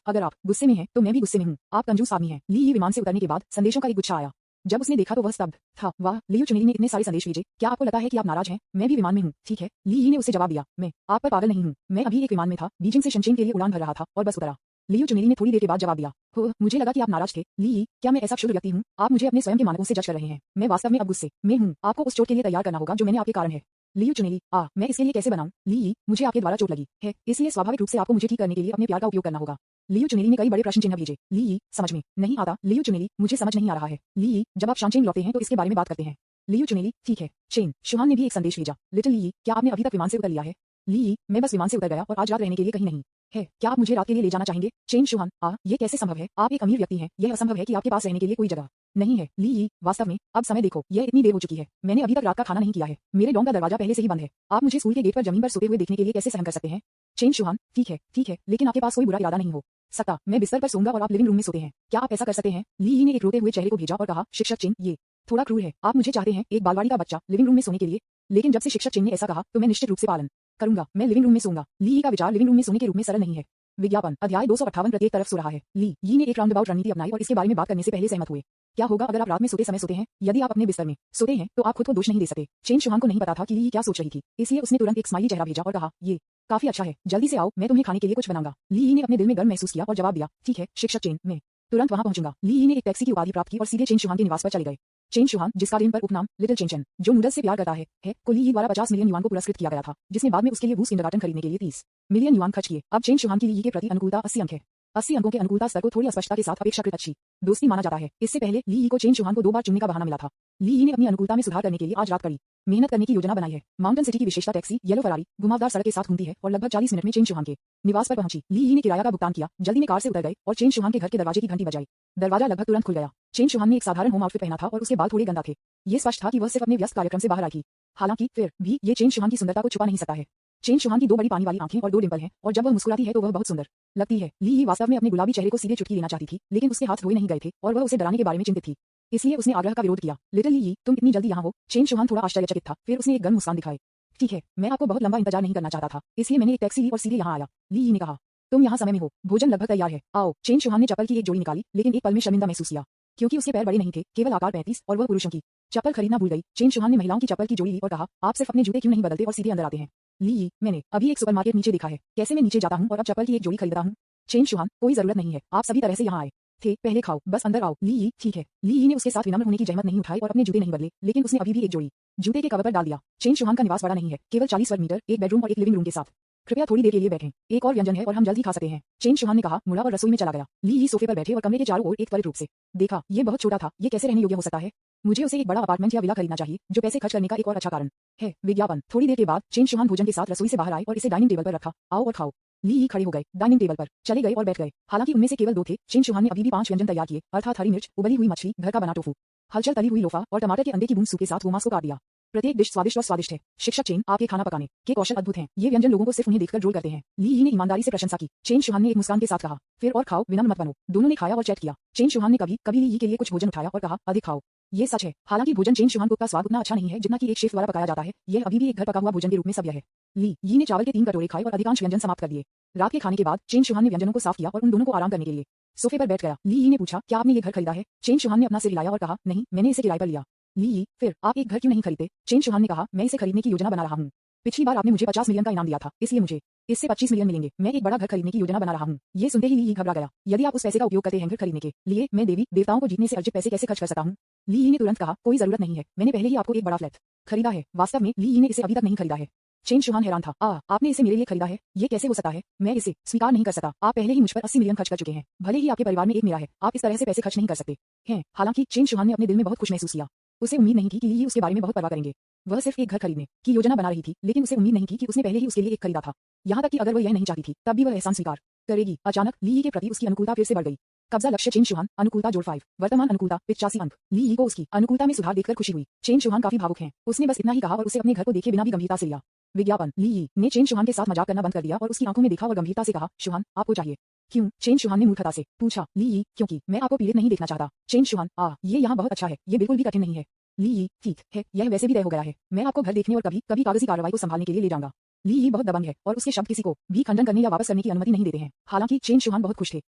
अगर आप गुस्से में हैं तो मैं भी गुस्से में हूँ। आप कंजूस आदमी हैं। ली यी विमान से उतरने के बाद संदेशों का एक गुच्छा आया। जब उसने देखा तो वह स्तब्ध था। वाह, लियू चुनेली ने इतने सारे संदेश भेजे। क्या आपको लगता है कि आप नाराज हैं? मैं भी विमान में हूँ। ठीक है, ली यी ने उसे जवाब दिया। मैं आप पर पागल नहीं हूँ। मैं अभी एक विमान में था, बीजिंग से शनचेन के लिए उड़ान भर रहा था और बस उतरा। लियू चुनेली ने थोड़ी देर के बाद जवाब दिया। हो, मुझे लगा कि आप नाराज थे। ली यी, क्या मैं ऐसा शुद्ध व्यक्ति हूँ? आप मुझे अपने स्वयं के मानकों से जज कर रहे हैं। मैं वास्तव में अब गुस्से में हूँ। आपको उस चोट के लिए तैयार करना होगा जो मैंने आपके कारण है। लियू चुनेली, मैं इसके लिए कैसे बनाऊं? ली यी, मुझे आपके द्वारा चोट लगी है, इसलिए स्वाभाविक रूप से आपको मुझे ठीक करने के लिए अपने प्यार का उपयोग करना होगा। लियू चुनेली ने कई बड़े प्रश्न चिन्ह भेजे। ली यी, समझ में नहीं आता। लियू चुनेली, मुझे समझ नहीं आ रहा है। ली यी, जब आप शानचेन लौटते हैं तो इसके बारे में बात करते हैं। लियू चुनेली, ठीक है। चेन शुहान ने भी एक संदेश भेजा। लिटिल ली यी, क्या आपने अभी तक विमान से उतर लिया है? ली यी, मैं बस विमान से उतर गया और आज रात रहने के लिए कहीं नहीं है। क्या आप मुझे रात के लिए ले जाना चाहेंगे? चेन शुहान, ये कैसे संभव है? आप एक अमीर व्यक्ति हैं, यह असंभव है कि आपके पास रहने के लिए कोई जगह नहीं है। ली यी, वास्तव में अब समय देखो, यह इतनी देर हो चुकी है, मैंने अभी तक रात का खाना नहीं किया है। मेरे डोंग का दरवाजा पहले से ही बंद है। आप मुझे स्कूल के गेट पर जमीन पर सोते हुए देखने के लिए कैसे सहन कर सकते हैं? चेन शुहान, ठीक है, लेकिन आपके पास कोई बुरा इरादा नहीं हो सकता। मैं बिस्तर पर सोऊंगा और आप लिविंग रूम में सोते हैं। क्या आप ऐसा कर सकते हैं? ली यी ने एक रोते हुए चेहरे को भेजा और कहा, शिक्षक चेन, ये थोड़ा क्रूर है। आप मुझे चाहते हैं एक बालवाड़ी का बच्चा लिविंग रूम में सोने के लिए, लेकिन जब से शिक्षक चेन ने ऐसा कहा तो मैं निश्चित रूप से पालन करूंगा। मैं लिविंग रूम में सोऊंगा। ली यी का विचार लिविंग रूम में सोने के रूप में सरल नहीं है। विज्ञापन। अध्याय 258 प्रत्येक तरफ सो रहा है। ली यी ने एक राउंडअबाउट रणनीति अपनाई और इसके बारे में बात करने से पहले सहमत हुए। क्या होगा अगर आप रात में सोते समय सोते हैं? यदि आप अपने बिस्तर में सोते हैं तो आप खुद को दोष नहीं दे सकते। चेन शुहान को नहीं पता था कि ली यी क्या सोच रही थी, इसलिए उसने तुरंत एक स्माइली चेहरा भेजा और कहा, ये काफी अच्छा है, जल्दी से आओ, मैं तुम्हें खाने के लिए कुछ बनाऊंगा। ली यी ने अपने दिल में गर्व महसूस किया और जवाब दिया, ठीक है शिक्षक चेन, मैं तुरंत वहां पहुंचूंगा। ली यी ने एक टैक्सी की उपाधि प्राप्त की और सीधे चेन शुहान के निवास पर चले गए। चेन शुहान, जिसका दिन पर उपनाम लिटिल चेनचन, जो नूडल्स से प्यार करता है को ली यी द्वारा 50 मिलियन युआन को पुरस्कृत किया गया था, जिसने बाद में उसके लिए वूस किंडरगार्टन खरीदने के लिए 30 मिलियन युआन खर्च किए। अब चेन शुहान की ली यी के प्रति अनुकूलता 80 अंक है। 80 अंकों के अनुकूलता स्तर को थोड़ी अस्पष्टता के साथ अपेक्षाकृत अच्छी दोस्ती माना जाता है। इससे पहले ली यी को चेन शुहान को 2 बार चुनने का बहाना मिला था। ली यी ने अपनी अनुकूलता में सुधार करने के लिए आज रात कड़ी मेहनत करने की योजना बनाई है। माउंटेन सिटी की विशेषता टैक्सी येलो फरारी घुमावदार सड़क के साथ घूमती है और लगभग 40 मिनट में चेन शुहान के निवास पर पहुंची। ली यी ने किराया का भुगतान किया, जल्दी में कार से उतर गए और चेन शुहान के घर के दरवाजे की घंटी बजाई। दरवाजा लगभग तुरंत खुल गया। चेन शुहान ने एक साधारण होम आउटफिट पहना था और उसके बाल थोड़े गंदा थे। ये स्पष्ट था कि वह सिर्फ अपने व्यस्त कार्यक्रम से बाहर आई थी। हालांकि फिर भी ये चेन शुहान की सुंदरता को छुपा नहीं सकता है। चेन शुहान की 2 बड़ी पानी वाली आंखें और 2 डिंपल हैं और जब वह मुस्कुराती है तो वह बहुत सुंदर लगती है। ली यी वास्तव में अपने गुलाबी चेहरे को सीधे चुटकी लेना चाहती थी, लेकिन उसके हाथ धोए नहीं गए थे और वह उसे डराने के बारे में चिंतित थी, इसलिए उसने आग्रह का विरोध किया। लिटिल ली यी, तुम इतनी जल्दी यहाँ हो? चेन शुहान थोड़ा आश्चर्यचकित था, फिर उसने एक गर्म मुस्कान दिखाई। ठीक है, मैं आपको बहुत लंबा इंतजार नहीं करना चाहता था, इसलिए मैंने एक टैक्सी ली और सीधे यहाँ आया। ली यी ने कहा, तुम यहाँ समय में हो, भोजन लगभग तैयार है, आओ। चेन शुहान ने चप्पल की एक जोड़ी निकाली, लेकिन एक पल में शर्मिंदा महसूस किया। क्योंकि उसके पैर बड़े नहीं थे, केवल आकार 35 और वह पुरुषों की चप्पल खरीदना भूल गई। चेन शुहान ने महिलाओं की चप्पल की जोड़ी ली और कहा, आप सिर्फ अपने जूते क्यों नहीं बदलते और सीधे अंदर आते हैं। ली यी, मैंने अभी एक सुपरमार्केट नीचे देखा है, कैसे मैं नीचे जाता हूँ और अब चप्पल की एक जोड़ी खरीदता हूँ। चेन शुहान, कोई जरूरत नहीं है, आप सभी तरह से यहाँ आए थे, पहले खाओ, बस अंदर आओ। ली यी, ठीक है। ली यी ने उसके साथ विनम्र होने की जहमत नहीं उठाई और अपने जूते नहीं बदले, लेकिन उसने अभी भी एक जोड़ी जूते के कवर पर डाल दिया। चेन शुहान का निवास बड़ा नहीं है, केवल 40 वर्ग मीटर, एक बेडरूम और एक लिविंग रूम के साथ। कृपया थोड़ी देर के लिए बैठें, एक और व्यंजन है और हम जल्द ही खा सकते हैं। चेन शुहान ने कहा, मुड़ा और रसोई में चला गया। ली यी सोफे पर बैठे और कमरे के चारों ओर एक त्वरित रूप से देखा। ये बहुत छोटा था, ये कैसे रहने योग्य हो सकता है। मुझे उसे एक बड़ा अपार्टमेंट या विला खरीदना चाहिए, जो पैसे खर्च करने का एक और अच्छा कारण है। विज्ञापन। थोड़ी देर के बाद चेन शुहान भोजन के साथ रसोई से बाहर आए और इसे डाइनिंग टेबल पर रखा। आओ और खाओ। ली यी खड़े हो गए, डाइनिंग टेबल पर चले गए और बैठ गए। हालांकि उनमें से केवल 2 थे। चेन शुहान ने अभी भी 5 व्यंजन तैयार किए, अर्थात हरी मिर्च, उबली हुई मछली, घर का बना टोफू, हलचल तली हुई लोफा और टमाटर के अंडे की बूंद सूप के साथ गोमांस को काट दिया। प्रत्येक डिश स्वादिष्ट और स्वादिष्ट है। शिक्षक चेन, आपके खाना पकाने के कौशल अद्भुत हैं। ये व्यंजन लोगों को सिर्फ उन्हें देखकर ड्रोल करते हैं। ली यी ने ईमानदारी से प्रशंसा की। चेन शुहान ने एक मुस्कान के साथ कहा, फिर और खाओ, विनम्र मत बनो। दोनों ने खाया और चैट किया। चेन शुहान ने कभी कभी ली यी के लिए कुछ भोजन उठाया और कहा, अधिक खाओ। ये सच है। हालांकि भोजन चेन शुहान कुक का स्वाद उतना अच्छा नहीं है जितना कि एक शेफ द्वारा पकाया जाता है। यह अभी भी एक घर पका हुआ भोजन के रूप में सभ्य है। ली यी ने चावल के 3 कटोरे खाए और अधिकांश व्यंजन समाप्त कर दिए। रात के खाने के बाद चेन शुहान ने व्यंजनों को साफ किया और उन दोनों को आराम करने के लिए सोफे पर बैठ गया। ली यी ने पूछा, क्या आपने ये घर खरीदा है। चेन शुहान ने अपना सिर हिलाया और कहा, नहीं, मैंने इसे किराए पर लिया। ली यी, फिर आप एक घर क्यों नहीं खरीदते। चेन शुहान ने कहा, मैं इसे खरीदने की योजना बना रहा हूँ। पिछली बार आपने मुझे 50 मिलियन का इनाम दिया था, इसलिए मुझे इससे 25 मिलियन मिलेंगे। मैं एक बड़ा घर खरीदने की योजना बना रहा हूँ। ये सुनते ही ली यी घबरा गया। यदि आप उस पैसे का उपयोग करते हैं घर खरीदने के लिए, मैं देवी देवताओं को जीतने से अर्जित पैसे कैसे खर्च कर सकता हूँ। ली यी ने तुरंत कहा, कोई जरूरत नहीं है, मैंने पहले ही आपको एक बड़ा फ्लैट खरीदा है। वास्तव में ली यी ने इसे अभी तक नहीं खरीदा है। चेन शुहान हैरान था। आपने इसे मेरे लिए खरीदा है, ये कैसे हो सकता है। मैं इसे स्वीकार नहीं कर सकता। आप पहले ही मुझ पर 80 मिलियन खर्च कर चुके हैं। भले ही आपके परिवार में एक मेरा है, आप इस तरह से पैसे खर्च नहीं कर सकते हैं। हालांकि चेन शुहान ने अपने दिल में बहुत खुश महसूस किया। उसे उम्मीद नहीं थी कि ली यी उसके बारे में बहुत परवाह करेंगे। वह सिर्फ एक घर खरीदने की योजना बना रही थी, लेकिन उसे उम्मीद नहीं थी कि उसने पहले ही उसके लिए एक खरीदा था। यहाँ तक कि अगर वह यह नहीं चाहती थी, तब भी वह एहसान स्वीकार करेगी। अचानक ली यी के प्रति उसकी अनुकूलता फिर से बढ़ गई। कब्जा लक्ष्य चेन शुहान, अनुकूलता जोड़ 5, वर्तमान अनुकूलता 85 अंक। ली यी को उसकी अनुकूलता में सुधार देखकर खुशी हुई। चेन शुहान काफी भावुक हैं। उसने बस इतना ही कहा और उसे अपने घर को देखे बिना भी गंभीरता से लिया। विज्ञापन। ली यी ने चेन शुहान के साथ मजाक करना बंद कर दिया और उसकी आंखों में देखा और गंभीरता से कहा, शुहान, आपको चाहिए। क्यों। चेन शुहान ने मूर्खता से पूछा। ली यी, क्योंकि मैं आपको पीड़ित नहीं देखना चाहता। चेन शुहान, ये यहाँ बहुत अच्छा है, ये बिल्कुल भी कठिन नहीं है। ली यी, ठीक है, यह वैसे भी तय हो गया है। मैं आपको घर देखने और कभी कभी कागजी कार्रवाई को संभालने के लिए ले जाऊंगा। ली यी बहुत दबंग है और उसके शब्द किसी को भी खंडन करने या वापस करने की अनुमति नहीं देते हैं। हालांकि चेन शुहान बहुत खुश थे।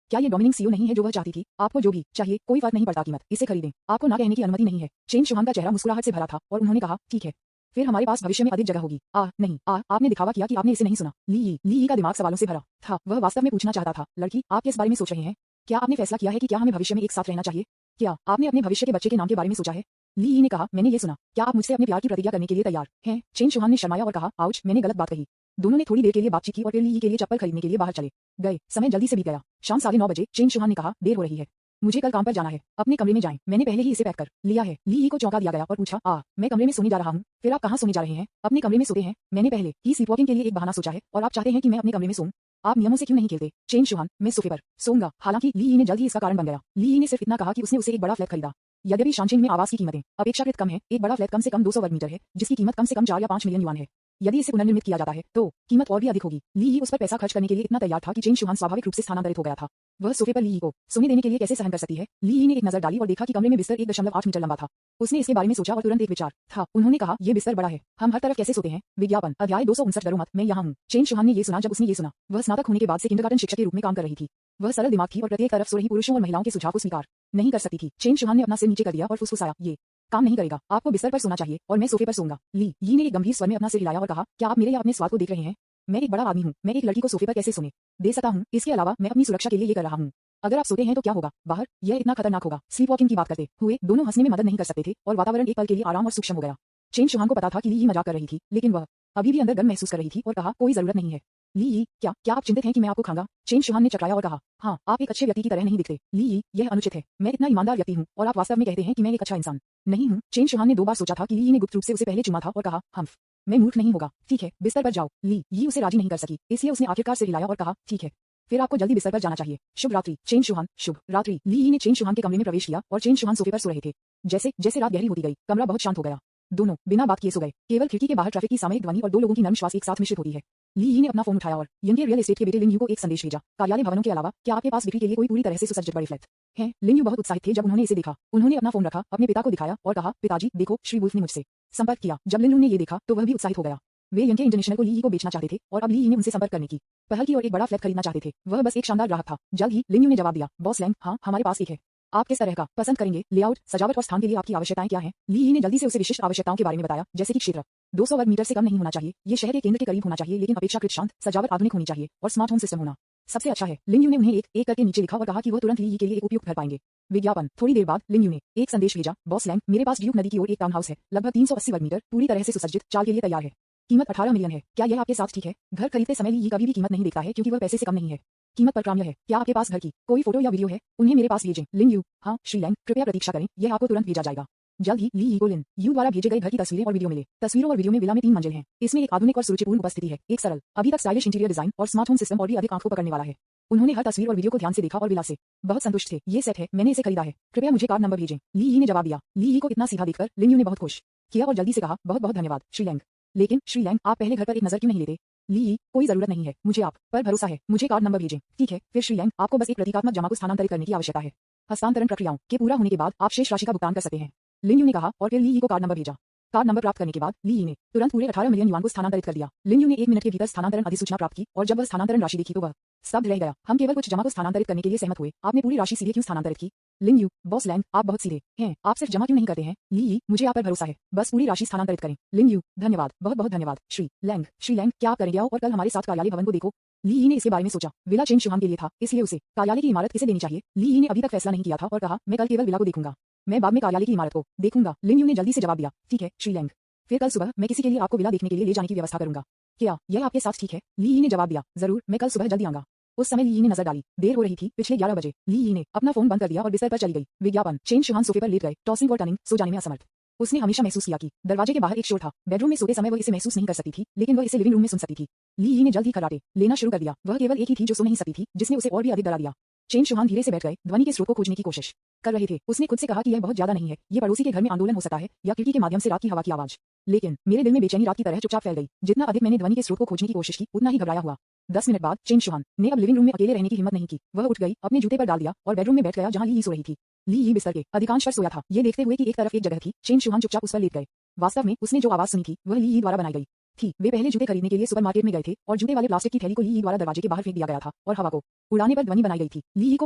क्या ये डोमिनिक सीओ नहीं है जो वह चाहती थी। आपको जो भी चाहिए, कोई फर्क नहीं पड़ता कीमत, इसे खरीदें, आपको ना कहने की अनुमति नहीं है। चेन शुहान का चेहरा मुस्कुराहट से भरा था और उन्होंने कहा, ठीक है, फिर हमारे पास भविष्य में अधिक जगह होगी। नहीं, आपने दिखावा किया कि आपने इसे नहीं सुना। ली यी का दिमाग सवालों से भरा था। वह वास्तव में पूछना चाहता था, लड़की, आप किस बारे में सोच रहे हैं। क्या आपने फैसला किया है कि क्या हमें भविष्य में एक साथ रहना चाहिए। क्या आपने अपने भविष्य के बच्चे के नाम के बारे में सोचा है। ली यी ने कहा, मैंने ये सुना। क्या आप मुझसे अपने प्यार की प्रतिज्ञा करने के लिए तैयार हैं। चेन शुहान ने शर्माया और कहा, आउच, मैंने गलत बात कही। दोनों ने थोड़ी देर के लिए बातचीत की और फिर ली यी के लिए चप्पल खरीदने के लिए बाहर चले गए। समय जल्दी से बीत गया। शाम 9:30 बजे। चेन शुहान ने कहा, देर हो रही है, मुझे कल काम पर जाना है। अपने कमरे में जाएं, मैंने पहले ही इसे पैक कर लिया है। ली यी को चौंका दिया गया और पूछा, मैं कमरे में सोने जा रहा हूँ। फिर आप कहाँ सोने जा रहे हैं। अपने कमरे में सोते हैं। मैंने पहले ही स्लीपवॉकिंग के लिए एक बहाना सोचा है और आप चाहते हैं कि मैं अपने कमरे में सोऊं। आप नियमों से क्यों नहीं खेलते। चेन शुहान, मैं सोफे पर सोऊंगा। हालांकि ली यी ने जल्द ही इसका कारण बन गया। ली यी ने सिर्फ इतना कहा कि उसने उसे एक बड़ा फ्लैट खरीदा। यद्यपि शानचेन में आवास की कीमतें अपेक्षाकृत कम है, एक बड़ा फ्लैट कम से कम 200 वर्ग मीटर है, जिसकी कीमत कम से कम 4 या 5 मिलियन युआन है। यदि इसे पुनर्निर्मित किया जाता है तो कीमत और भी अधिक होगी। ली यी उस पर पैसा खर्च करने के लिए इतना तैयार था कि चेन शुहान स्वाभाविक रूप से स्थानांतरित हो गया था। वह सोफे पर ली यी को सोने देने के लिए कैसे सहन कर सकती है। ली यी ने एक नजर डाली और देखा कि कमरे में बिस्तर 1.8 मीटर लंबा था। उसने इसके बारे में सोचा और तुरंत एक विचार था। उन्होंने कहा, ये बिस्तर बड़ा है, हम हर तरफ कैसे सोते हैं। विज्ञापन। अध्याय 259 डरो मत, मैं यहाँ हूँ। चेन शुहान ने ये सुना। जब उसने ये सुना, वह स्नातक होने के बाद से किंडरगार्टन शिक्षक के रूप में काम कर रही थी। वह सरल दिमाग थी और प्रत्येक तरफ सो रही पुरुषों और महिलाओं के सुझाव को स्वीकार नहीं कर सकती थी। चेन शुहान ने अपना सिर नीचे कर दिया और फुसफुसाया, ये काम नहीं करेगा, आपको बिस्तर पर सोना चाहिए और मैं सोफे पर सोऊंगा। ली यी ने एक गंभीर स्वर में अपना सिर हिलाया और कहा, क्या आप मेरे या अपने स्वाद को देख रहे हैं। मैं एक बड़ा आदमी हूँ, मैं एक लड़की को सोफे पर कैसे सोने दे सकता हूँ। इसके अलावा मैं अपनी सुरक्षा के लिए ये कर रहा हूँ। अगर आप सोते हैं तो क्या होगा बाहर, यह इतना खतरनाक होगा। स्लीप वॉकिंग की बात करते हुए दोनों हंसने में मदद नहीं कर सकते थे और वातावरण एक पल के लिए आराम और सूक्ष्म हो गया। चेन शुहान को पता था कि ली यी मजाक कर रही थी, लेकिन वह अभी भी अंदर गर्म महसूस कर रही थी और कहा, कोई जरूरत नहीं है। ली यी, क्या आप चिंतित हैं कि मैं आपको खाऊंगा। चेन शुहान ने चकराया और कहा, हाँ, आप एक अच्छे व्यक्ति की तरह नहीं दिखते। ली यी, यह अनुचित है, मैं इतना ईमानदार व्यक्ति हूँ और आप वास्तव में कहते हैं कि मैं एक अच्छा इंसान नहीं हूँ। चेन शुहान ने 2 बार सोचा था कि ली यी ने गुप्त रूप से उसे पहले चुमा था और कहा, हम्फ, मैं मूर्ख नहीं होगा। ठीक है, बिस्तर पर जाओ। ली यी उसे राजी नहीं कर सकी, इसलिए उसने आखिरकार से हिलाया और कहा, ठीक है, फिर आपको जल्दी बिस्तर पर जाना चाहिए। शुभ रात्रि। चेन शुहान, शुभ रात्रि। ली यी ने चेन शुहान के कमरे में प्रवेश किया और चेन शुहान सोफे पर सो रहे थे। जैसे जैसे रात गहरी होती गई, कमरा बहुत शांत हो गया। दोनों बिना बात किए सो गए। केवल खिड़की के बाहर ट्रैफिक की सामयिक ध्वनि और 2 लोगों की नर्म श्वास एक साथ मिश्रित होती है। ली यी ने अपना फोन उठाया और यंग के रियल एस्टेट के बेटे लिन यू को एक संदेश भेजा। कार्यालय भवनों के अलावा क्या आपके पास बिक्री के लिए कोई पूरी तरह से सुसज्जित बड़े फ्लैट हैं। लिन यू बहुत उत्साहित थे जब उन्होंने इसे देखा। उन्होंने अपना फोन रखा, अपने पिता को दिखाया और कहा, पिताजी देखो, श्री वुल्फ ने मुझसे संपर्क किया। जब लिन यू ने ये देखा तो वह भी उत्साहित हो गया। वे यंग के इंटरनेशनल को ली यी को बेचना चाहते थे और अब ली यी ने उनसे संपर्क करने की पहल की और एक बड़ा फ्लैट खरीदना चाहते थे। वह बस एक शानदार ग्राहक था। जल्द ही लिन यू ने जवाब दिया, बॉस लैंग, हाँ, हमारे पास एक है। आप किस तरह का पसंद करेंगे? लेआउट, सजावट और स्थान के लिए आपकी आवश्यकताएं क्या हैं? ली यी ने जल्दी से उसे विशिष्ट आवश्यकताओं के बारे में बताया, जैसे कि क्षेत्र 200 वर्ग मीटर से कम नहीं होना चाहिए, ये शहर के केंद्र के करीब होना चाहिए लेकिन अपेक्षाकृत शांत, सजावट आधुनिक होनी चाहिए और स्मार्ट होम सिस्टम होना सबसे अच्छा है। लिंग यू ने उन्हें एक एक करके नीचे लिखा और कहा कि वह तुरंत ली यी के लिए एक उपयुक्त घर पाएंगे। विज्ञापन। थोड़ी देर बाद लिंग यू ने एक संदेश भेजा, बॉस लैंग, मेरे पास ड्यूक नदी की ओर एक टाउन हाउस है, लगभग 380 वर्ग मीटर, पूरी तरह से सुसज्जित, चाल के लिए तैयार है। कीमत 18 मिलियन है। क्या यह आपके साथ ठीक है? घर खरीदते समय ली यी कभी भी कीमत नहीं देखता है क्योंकि वह पैसे से कम नहीं है। कीमत पर काम यह है। क्या आपके पास घर की कोई फोटो या वीडियो है? उन्हें मेरे पास भेजें। लिंग यू। हाँ श्री लैंग, कृपया प्रतीक्षा करें, यह आपको तुरंत भेजा जाएगा। जल्द ही ली यी को लिन यू द्वारा भेजे गए घर की तस्वीरें और वीडियो मिले। तस्वीरों और वीडियो में विला में 3 मंजिल हैं। इसमें एक आधुनिक और सुरुचिपूर्ण उपस्थिति है, एक सरल, अभी तक स्टाइलिश इंटीरियर डिजाइन और स्मार्ट होम सिस्टम और भी अधिक आंखों पकड़ने वाला है। उन्होंने हर तस्वीर और वीडियो को ध्यान से देखा और विला से बहुत संतुष्ट थे। ये सेट है, मैंने इसे खरीदा है, कृपया मुझे कार्ड नंबर भेजें। ली यी ने जवाब दिया। ली यी को इतना सीधा देखकर लिंग यू ने बहुत खुश किया और जल्दी से कहा, बहुत बहुत धन्यवाद श्री लैंग। लेकिन श्री लैंग, आप पहले घर पर एक नजर क्यों नहीं लेते? ली यी, कोई जरूरत नहीं है, मुझे आप पर भरोसा है, मुझे कार्ड नंबर भेजें। ठीक है, फिर श्री लैंग, आपको बस एक प्रतीकात्मक जमा को स्थानांतरित करने की आवश्यकता है। हस्तांतरण प्रक्रियाओं के पूरा होने के बाद आप शेष राशि का भुगतान कर सकते हैं। लिंग यू ने कहा और फिर ली यी को कार्ड नंबर भेजा। कार्ड नंबर प्राप्त करने के बाद ली यी ने तुरंत पूरे 18 मिलियन युआन को स्थानांतरित कर दिया। लिंग यू ने 1 मिनट के भीतर स्थानांतरण अधिसूचना प्राप्त की और जब वह स्थानांतरण राशि देखी तो वह स्तब्ध रह गया। हम केवल कुछ जमा को स्थानांतरित करने के लिए सहमत हुए, आपने पूरी राशि सीधे क्यों स्थानांतरित की? लिंग यू, बॉस लैंग, आप बहुत सीधे हैं, आप सिर्फ जमा क्यों नहीं करते हैं? ली यी, मुझे आप पर भरोसा है, बस पूरी राशि स्थानांतरित करें। लिंग यू, धन्यवाद, बहुत बहुत धन्यवाद श्री लैंग। श्री लैंग, क्या आप करेंगे आओ और कल हमारे साथ कार्यालय भवन को देखो। ली यी ने इसके बारे में सोचा। विला चेन शुहान के लिए था, इसलिए उसे कार्यालय की इमारत किसे देनी चाहिए? ली यी ने अभी तक फैसला नहीं किया था और कहा, मैं कल केवल विला को देखूंगा, मैं बाद में कार्यालय की इमारत को देखूंगा। लिंग यू ने जल्दी से जवाब दिया, ठीक है श्री लैंग, फिर कल सुबह मैं किसी के लिए आपको विला देखने के लिए ले जाने की व्यवस्था करूंगा। क्या यह आपके साथ ठीक है? ली यी ने जवाब दिया, जरूर, मैं कल सुबह जल्दी आऊंगा। उस समय ली यी ने नजर डाली, देर हो रही थी, पिछले 11 बजे। ली यी ने अपना फोन बंद कर दिया और बिस्तर पर चली गई। विज्ञापन। चेन शुहान सोफे पर लेट गए, टॉसिंग और टर्निंग, सो जाने में असमर्थ। उसने हमेशा महसूस किया कि दरवाजे के बाहर एक शोर था। बेडरूम में सोते समय वह इसे महसूस नहीं कर सकती थी, लेकिन वह इसे लिविंग रूम में सुन सकती थी। ली यी ने जल्द ही खर्राटे लेना शुरू कर दिया। वह केवल एक ही थी जो सो नहीं सकती थी, जिसने उसे और भी अधिक डरा दिया। चेन शुहान धीरे से बैठ गए, ध्वनि के स्रोत को खोजने की कोशिश कर रहे थे। उसने खुद से कहा कि यह बहुत ज्यादा नहीं है, ये पड़ोसी के घर में आंदोलन हो सकता है या खिड़की के माध्यम से रात की हवा की आवाज। लेकिन मेरे दिल में बेचैनी रात की तरह चुपचाप फैल गई। जितना अधिक मैंने ध्वनि के स्रोत को खोजने की कोशिश की, उतना ही घबराया हुआ। 10 मिनट बाद चेन शुहान ने अब लिविंग रूम में अकेले रहने की हिम्मत नहीं की। वह उठ गई, अपने जूते पर डाल दिया और बेडरूम में बैठ गया जहां ली यी सो रही थी। ली यी बिस्तर के अधिकांश पर सोया था, ये देखते हुए कि एक तरफ एक जगह थी, चेन शुहान चुपचाप उस पर लेट गए। वास्तव में उसने जो आवाज सुनी थी वह ली यी द्वारा बनाई गई थी। वे पहले जूते खरीदने के लिए सुपरमार्केट में गए थे और जूते वाले प्लास्टिक की थैली को ली यी द्वारा दरवाजे के बाहर फेंक दिया गया था और हवा को उड़ाने पर ध्वनि बनाई गई थी। ली यी को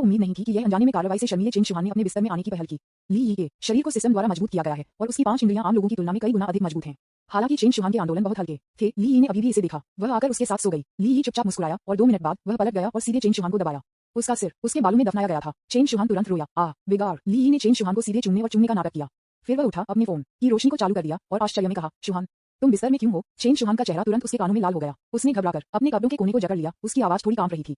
उम्मीद नहीं थी कि यह अनजाने में कार्रवाई से शर्मीले चेन शुहान ने अपने बिस्तर में आने की पहल की। ली यी के शरीर को सिस्टम द्वारा मजबूत किया गया है और उसकी 5 इंद्रियां आम लोगों की तुलना में कई गुना अधिक मजबूत हैं। हालांकि चेन शुहान के आंदोलन बहुत हल्के थे, ली यी ने अभी भी इसे देखा। वह आकर उसके साथ सो गई। ली यी चुपचाप मुस्कुराया और 2 मिनट बाद वह पलट गया और सीधे चेन शुहान को दबाया। उसका सिर उसके बालों में दफनाया गया था। चेन शुहान तुरंत रोया, आ बेगार। ली यी ने चेन शुहान को सीधे चूमने और चूमने का नाटक किया। फिर वह उठा, अपने फोन की रोशनी को चालू कर दिया और आश्चर्य में कहा, शुहान, तुम बिस्तर में क्यों हो? चेन शुहान का चेहरा तुरंत उसके कानों में लाल हो गया। उसने घबराकर अपने कपड़ों के कोने को जकड़ लिया। उसकी आवाज थोड़ी कांप रही थी।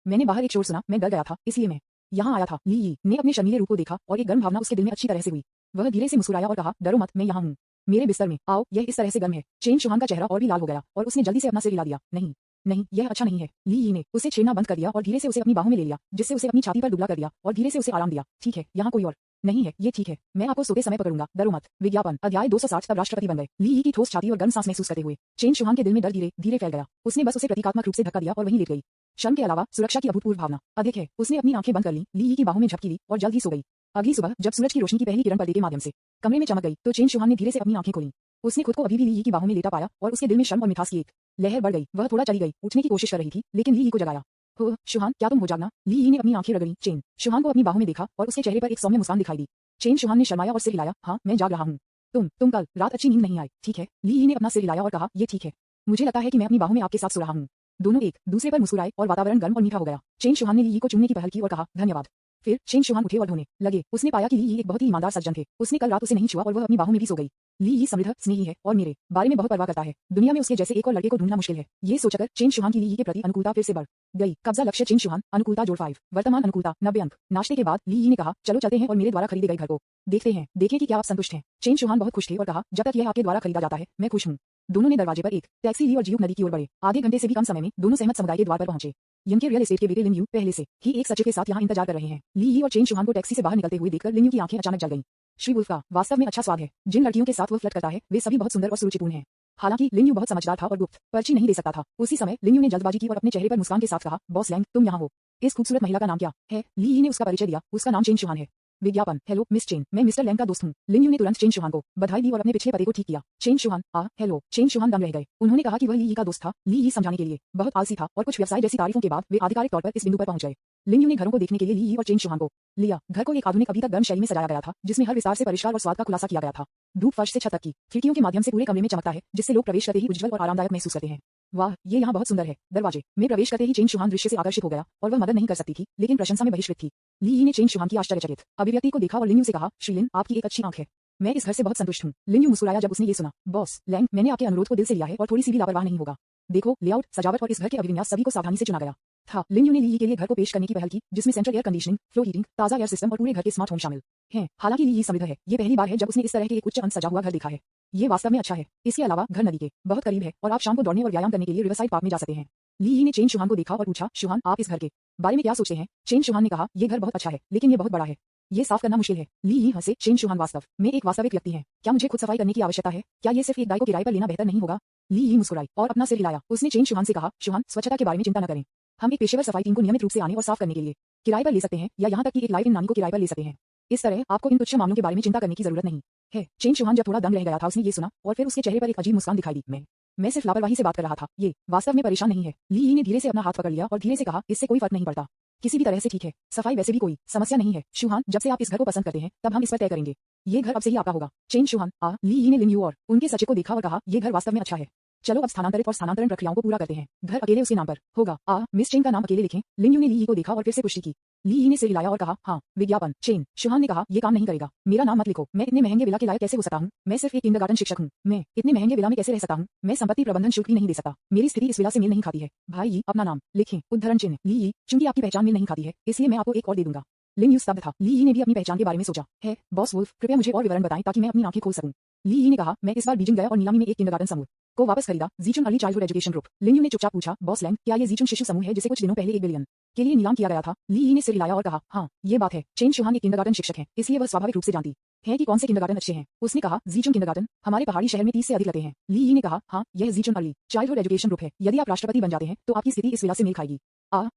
मैंने बाहर एक शोर सुना, मैं डर गया था, इसलिए मैं यहाँ आया था। ली यी ने अपने शर्मीले रूप को देखा और एक गर्म भावना उसके दिल में अच्छी तरह से हुई। वह धीरे से मुस्कुराया और कहा, डरो मत, मैं यहाँ हूँ, मेरे बिस्तर में आओ, यह इस तरह से गर्म है। चेन शुहान का चेहरा और भी लाल हो गया और उसने जल्दी से अपना सिर हिला दिया। नहीं नहीं, यह अच्छा नहीं है। ली यी ने उसे छेड़ना बंद कर दिया और धीरे से उसे अपनी बाहों में ले लिया, जिससे उसे अपनी छाती पर दुबला कर दिया और धीरे से उसे आराम दिया। ठीक है, यहाँ कोई और नहीं है, ये ठीक है, मैं आपको सोते समय पकड़ूंगा, डरो मत। विज्ञापन। अध्याय 260। तब राष्ट्रपति बन गए। ली यी की ठोस छाती और गर्म सांस महसूस करते हुए चेन शुहान के दिल में डर धीरे धीरे फैल गया। उसने बस उसे प्रतीकात्मक रूप से धक्का दिया और वहीं लेट गई। शर्म के अलावा सुरक्षा की अभूतपूर्व भावना अधिक है। उसने अपनी आंखें बंद कर ली, ली यी की बाहों में झपकी ली और जल्द ही सो गई। अगली सुबह जब सूरज की रोशनी की पहली किरण पर्दे के माध्यम से कमरे में चमक गई तो चेन शुहान ने धीरे से अपनी आंखें खोली। उसने खुद को अभी भी ली यी की बाहों में लेटा पाया और उसके दिल में शर्म और मिठास की एक लहर बढ़ गई। वह थोड़ा चली गई, उठने की कोशिश कर रही थी, लेकिन ली यी को जगाया। हो शुहान, क्या तुम हो जागना? ली यी ने अपनी आंखें रगड़ी। चेन शुहान को अपनी बाहों में देखा और उसके चेहरे पर एक सौम्य मुस्कान दिखाई दी। चेन शुहान ने शर्माया और सिर हिलाया। हाँ, मैं जाग रहा हूँ। तुम कल रात अच्छी नींद नहीं आई, ठीक है? ली यी ने अपना सिर हिलाया और कहा, ये ठीक है, मुझे लगता है कि मैं अपनी बाहों में आपके साथ सो रहा हूँ। दोनों एक दूसरे पर मुस्कुराए और वातावरण गर्म और मीठा हो गया। चेन शुहान ने ली यी को चूमने की पहल की और कहा, धन्यवाद। फिर चेन शुहान उठे और धोने लगे। उसने पाया कि ली यी एक बहुत ही ईमानदार सज्जन थे। उसने कल रात उसे नहीं छुआ और वह अपनी बाहों में भी सो गई। ली यी समृद्ध, स्नेही है और मेरे बारे में बहुत परवाह करता है। दुनिया में उसके जैसे एक और लड़के को ढूंढना मुश्किल है। ये सोचकर चेन शुहान की ली यी के प्रति अनुकूलता फिर से बढ़ गई। कब्जा लक्ष्य चेन शुहान, अनुकूलता जोड़ 5, वर्तमान अनुकूलता 90 अंक। नाश्ते के बाद ली यी ने कहा, चलो चलते हैं और मेरे द्वारा खरीदे गए घर को देखते हैं, देखें कि क्या आप संतुष्ट हैं। चेन शुहान बहुत खुश थे और कहा, जब तक यह आपके द्वारा खरीदा जाता है मैं खुश हूँ। दोनों ने दरवाजे पर एक टैक्सी ली और जियूक नदी की ओर बढ़े। आधे घंटे से भी कम समय में दोनों सहमत समुदाय के द्वार पर पहुंचे। यंग के रियल एस्टेट के बेटे लिंग यू पहले से ही एक सचिव के साथ यहाँ इंतजार कर रहे हैं। ली यी और चेन शुहान को टैक्सी से बाहर निकलते हुए देखकर लिंग यू की आंखें अचानक जल गईं। श्री वुल्फ का वास्तव में अच्छा स्वाद है। जिन लड़कियों के साथ वो फ्लर्ट करता है वे सभी बहुत सुंदर और सुरुचिपूर्ण हैं। हालांकि लिंग यू बहुत समझदार था और गुप्त पर्ची नहीं दे सकता था। उसी समय लिंग यू ने जल्दबाजी की और अपने चेहरे पर मुस्कान के साथ कहा, बॉस लैंग, तुम यहाँ हो। इस खूबसूरत महिला का नाम क्या है? ली यी ने उसका परिचय दिया। उसका नाम चेन शुहान है। विज्ञापन। हेलो मिस चेन, मैं मिस्टर लैंग का दोस्त हूँ। लिन यू ने तुरंत चेन शुहान को बधाई दी और अपने पिछले पते को ठीक किया। Chen Shuhan hello. Chen Shuhan दम रह गए। उन्होंने कहा कि वह ली यी का दोस्त था। ली यी समझाने के लिए बहुत आलसी था और कुछ व्यवसाय जैसी तारीफों के बाद वे आधिकारिक तौर पर इस बिंदु पर पहुंच गए। लिन यू ने घरों को देखने के लिए ली यी और चेन शुहान को लिया। घर को एक आधुनिक अभी तक गर्म शैली में सजाया गया था, जिसमें हर विस्तार से परिष्कार और स्वाद का खुलासा किया गया था। धूप फर्श से छत तक की खिड़कियों के माध्यम से पूरे कमरे में चमकता है, जिससे लोग प्रवेश करते ही उज्जवल और आरामदायक महसूस करते हैं। वाह, ये यहाँ बहुत सुंदर है। दरवाजे में प्रवेश करते ही चेन शुहान दृश्य से आकर्षित हो गया और वह मदद नहीं कर सकती थी, लेकिन प्रशंसा में बहिष्कृत थी। ली यी ने चेन शुहान की आश्चर्यचकित अभिव्यक्ति को देखा और लिन यू से कहा, श्री लिन, आपकी एक अच्छी आंख है। मैं इस घर से बहुत संतुष्ट हूँ। लिन यू मुस्कुराया जब उसने ये सुना। बॉस लैंग, मैंने आपके अनुरोध को दिल से लिया है और थोड़ी सी भी लापरवाह नहीं होगा। देखो, लेआउट, सजावट और इस घर के अभिविन्यास सभी को सावधानी से चुना गया था। लिन यू ने ली यी के लिए घर को पेश करने की पहल की, जिसमें central air conditioning, flow heating, ताजा एयर सिस्टम और पूरे घर के स्मार्ट होम शामिल हैं। हालांकि ली यी समृद्ध है, ये पहली बार है जब उसने इस तरह के एक उच्च अंत सजा हुआ घर देखा है। ये वास्तव में अच्छा है। इसके अलावा घर नदी के बहुत करीब है और आप शाम को दौड़ने और व्यायाम करने के लिए रिवरसाइड पार्क में जा सकते हैं। ली यी ने चेन शुहान को देखा और पूछा, शुहान, आप इस घर के बारे में क्या सोचते हैं? चेन शुहान ने कहा, ये घर बहुत अच्छा है, लेकिन ये बहुत बड़ा है। ये साफ करना मुश्किल है। ली यी हंसे। चेन शुहान वास्तव में एक वास्तविक व्यक्ति है। क्या मुझे खुद सफाई करने की आवश्यकता है? क्या ये सिर्फ एक गाय को किराए पर लेना बेहतर नहीं होगा? ली यी मुस्कुराई और अपना सिर हिलाया। उसने चेन शुहान से कहा, शुहान, स्वच्छता के बारे में चिंता न करें। हम एक पेशेवर सफाई टीम को नियमित रूप से आने और साफ करने के लिए किराए पर ले सकते हैं, या यहाँ तक कि एक लाइव इन नानी को किराए पर ले सकते हैं। इस तरह आपको इन तुच्छ मामलों के बारे में चिंता करने की जरूरत नहीं है। चेन शुहान जब थोड़ा दंग रह गया था, उसने ये सुना और फिर उसके चेहरे पर एक अजीब मुस्कान दिखाई दी। मैं सिर्फ लापरवाही से बात कर रहा था, ये वास्तव में परेशान नहीं है। ली यी ने धीरे से अपना हाथ पकड़ लिया और धीरे से कहा, इससे कोई फर्क नहीं पड़ता, किसी भी तरह से ठीक है। सफाई वैसे भी कोई समस्या नहीं है। शुहान, जब से आप इस घर को पसंद करते हैं, तब हम इस पर तय करेंगे। ये घर अब से ही आपका होगा। चेन शुहान ली यी ने लिन यू और उनके सचिव को देखा और कहा, ये घर वास्तव में अच्छा है। चलो अब स्थानांतरित और स्थानांतरण प्रक्रियाओं को पूरा करते हैं। घर अकेले उसके नाम पर होगा। मिस चेन का नाम अकेले लिखें। लिन यू ने ली यी को देखा और फिर से पुष्टि की। ली यी ने सिर हिलाया और कहा, हाँ। विज्ञापन। चेन शुहान ने कहा, ये काम नहीं करेगा। मेरा नाम मत लिखो। मैं इतने महंगे विला के लायक कैसे हो सकता हूँ? मैं सिर्फ एक किंडरगार्टन शिक्षक हूँ। मैं इतने महंगे विला में कैसे रह सकता हूँ? मैं संपत्ति प्रबंधन शुल्क भी नहीं दे सकता। मेरी स्थिति इस विला से मेल नहीं खाती है। भाई यी, अपना नाम लिखें। उद्धरण चिन्ह। ली यी, चूंकि आपकी पहचान मेल नहीं खाती है, इसलिए मैं आपको एक और दे दूंगा। लिन यू स्तब्ध था। ली यी ने भी अपनी पहचान के बारे में सोचा है। बॉस वुल्फ, कृपया मुझे और विवरण बताएं ताकि मैं अपनी आंखें खोल सकूं। ली यी ने कहा, मैं इस बार बीजिंग गया और नीलामी में एक किंडरगार्टन समूह को वापस खरीदा। Zhichun early childhood education group. Lin Yu ने चुपचाप पूछा, बॉस लैंग, क्या ये जीचुन शिशु समूह है जिसे कुछ दिनों पहले 1 बिलियन के लिए नीलाम किया गया था? ली यी ने सिर हिलाया और कहा, हाँ, ये बात है। चेन शुहान एक किंडरगार्टन शिक्षक है, इसलिए वह स्वाभाविक रूप से जानती है कि कौन से किंडरगार्टन अच्छे हैं। उसने कहा, जीचुन किंडरगार्टन हमारे पहाड़ी शहर में 30 से अधिक लगते हैं। ली यी ने कहा, हाँ, यह जीचुन अर्ली चाइल्डहुड एजुकेशन ग्रुप है। यदि आप राष्ट्रपति बन जाते हैं तो आपकी स्थिति इस विला से मेल खाएगी।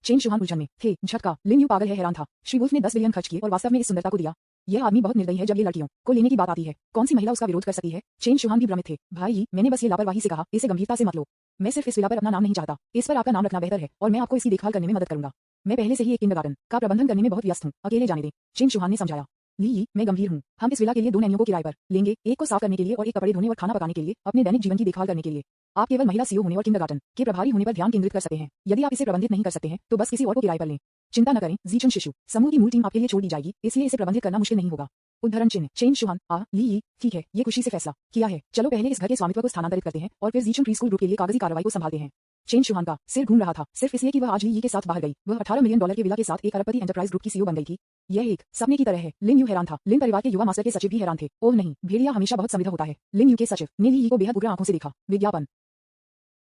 चेन शुहान उलझन में थे। झटका। लिन यू पागल है, हैरान था। श्री वुल्फ ने 10 बिलियन खर्च किए और वास्तव में इस सुंदरता को दिया। यह आदमी बहुत निर्दयी है जब ये लड़कियों को लेने की बात आती है। कौन सी महिला उसका विरोध कर सकती है? चेन शुहान भी भ्रमित थे। भाई यी, मैंने बस ये लापरवाही से कहा, इसे गंभीरता से मत लो। मैं सिर्फ इस विला पर अपना नाम नहीं चाहता, इस पर आपका नाम रखना बेहतर है और मैं आपको इसकी देखभाल करने में मदद करूंगा। मैं पहले से ही एक किंडरगार्टन का प्रबंधन करने में बहुत व्यस्त हूँ, अकेले जाने दें। चेन शुहान ने समझाया। ली यी, मैं गंभीर हूँ। हम इस विला के लिए 2 नैनियों को किराए पर लेंगे, एक को साफ करने के लिए और एक कपड़े धोने और खाना पकाने के लिए, अपने दैनिक जीवन की देखभाल करने के लिए। आप केवल महिला सीईओ होने और किंडरगार्टन के प्रभारी होने पर ध्यान केंद्रित कर सकते हैं। यदि आप इसे प्रबंधित नहीं कर सकते हैं तो बस किसी और को किराए पर लें। चिंता न करें, जीचुन शिशु समूह की मूल टीम आपके लिए छोड़ दी जाएगी, इसलिए इसे प्रबंधित करना मुश्किल नहीं होगा। उद्धरण चिन्ह। चेन शुहान ली यी, ठीक है, ये खुशी से फैसला किया है। चलो पहले इस घर के स्वामित्व को स्थानांतरित करते हैं और फिर जीचुन प्रीस्कूल ग्रुप के लिए कागजी कार्रवाई को संभालते हैं। चेन शुहान का सिर घूम रहा था, सिर्फ इसलिए कि वह आज ली यी के साथ बाहर गई। वह $18 मिलियन के विला के साथ एक अरबपति एंटरप्राइज ग्रुप की सीईओ बन गई थी। यह एक सपने की तरह है। लिन यू हैरान था। लिन परिवार के युवा मास्टर के सचिव भी हैरान थे। ओह नहीं, भेड़िया हमेशा बहुत समृद्ध होता है। लिन यू के सचिव ने ली यी को बेहद उग्र आंखों से देखा। विज्ञापन।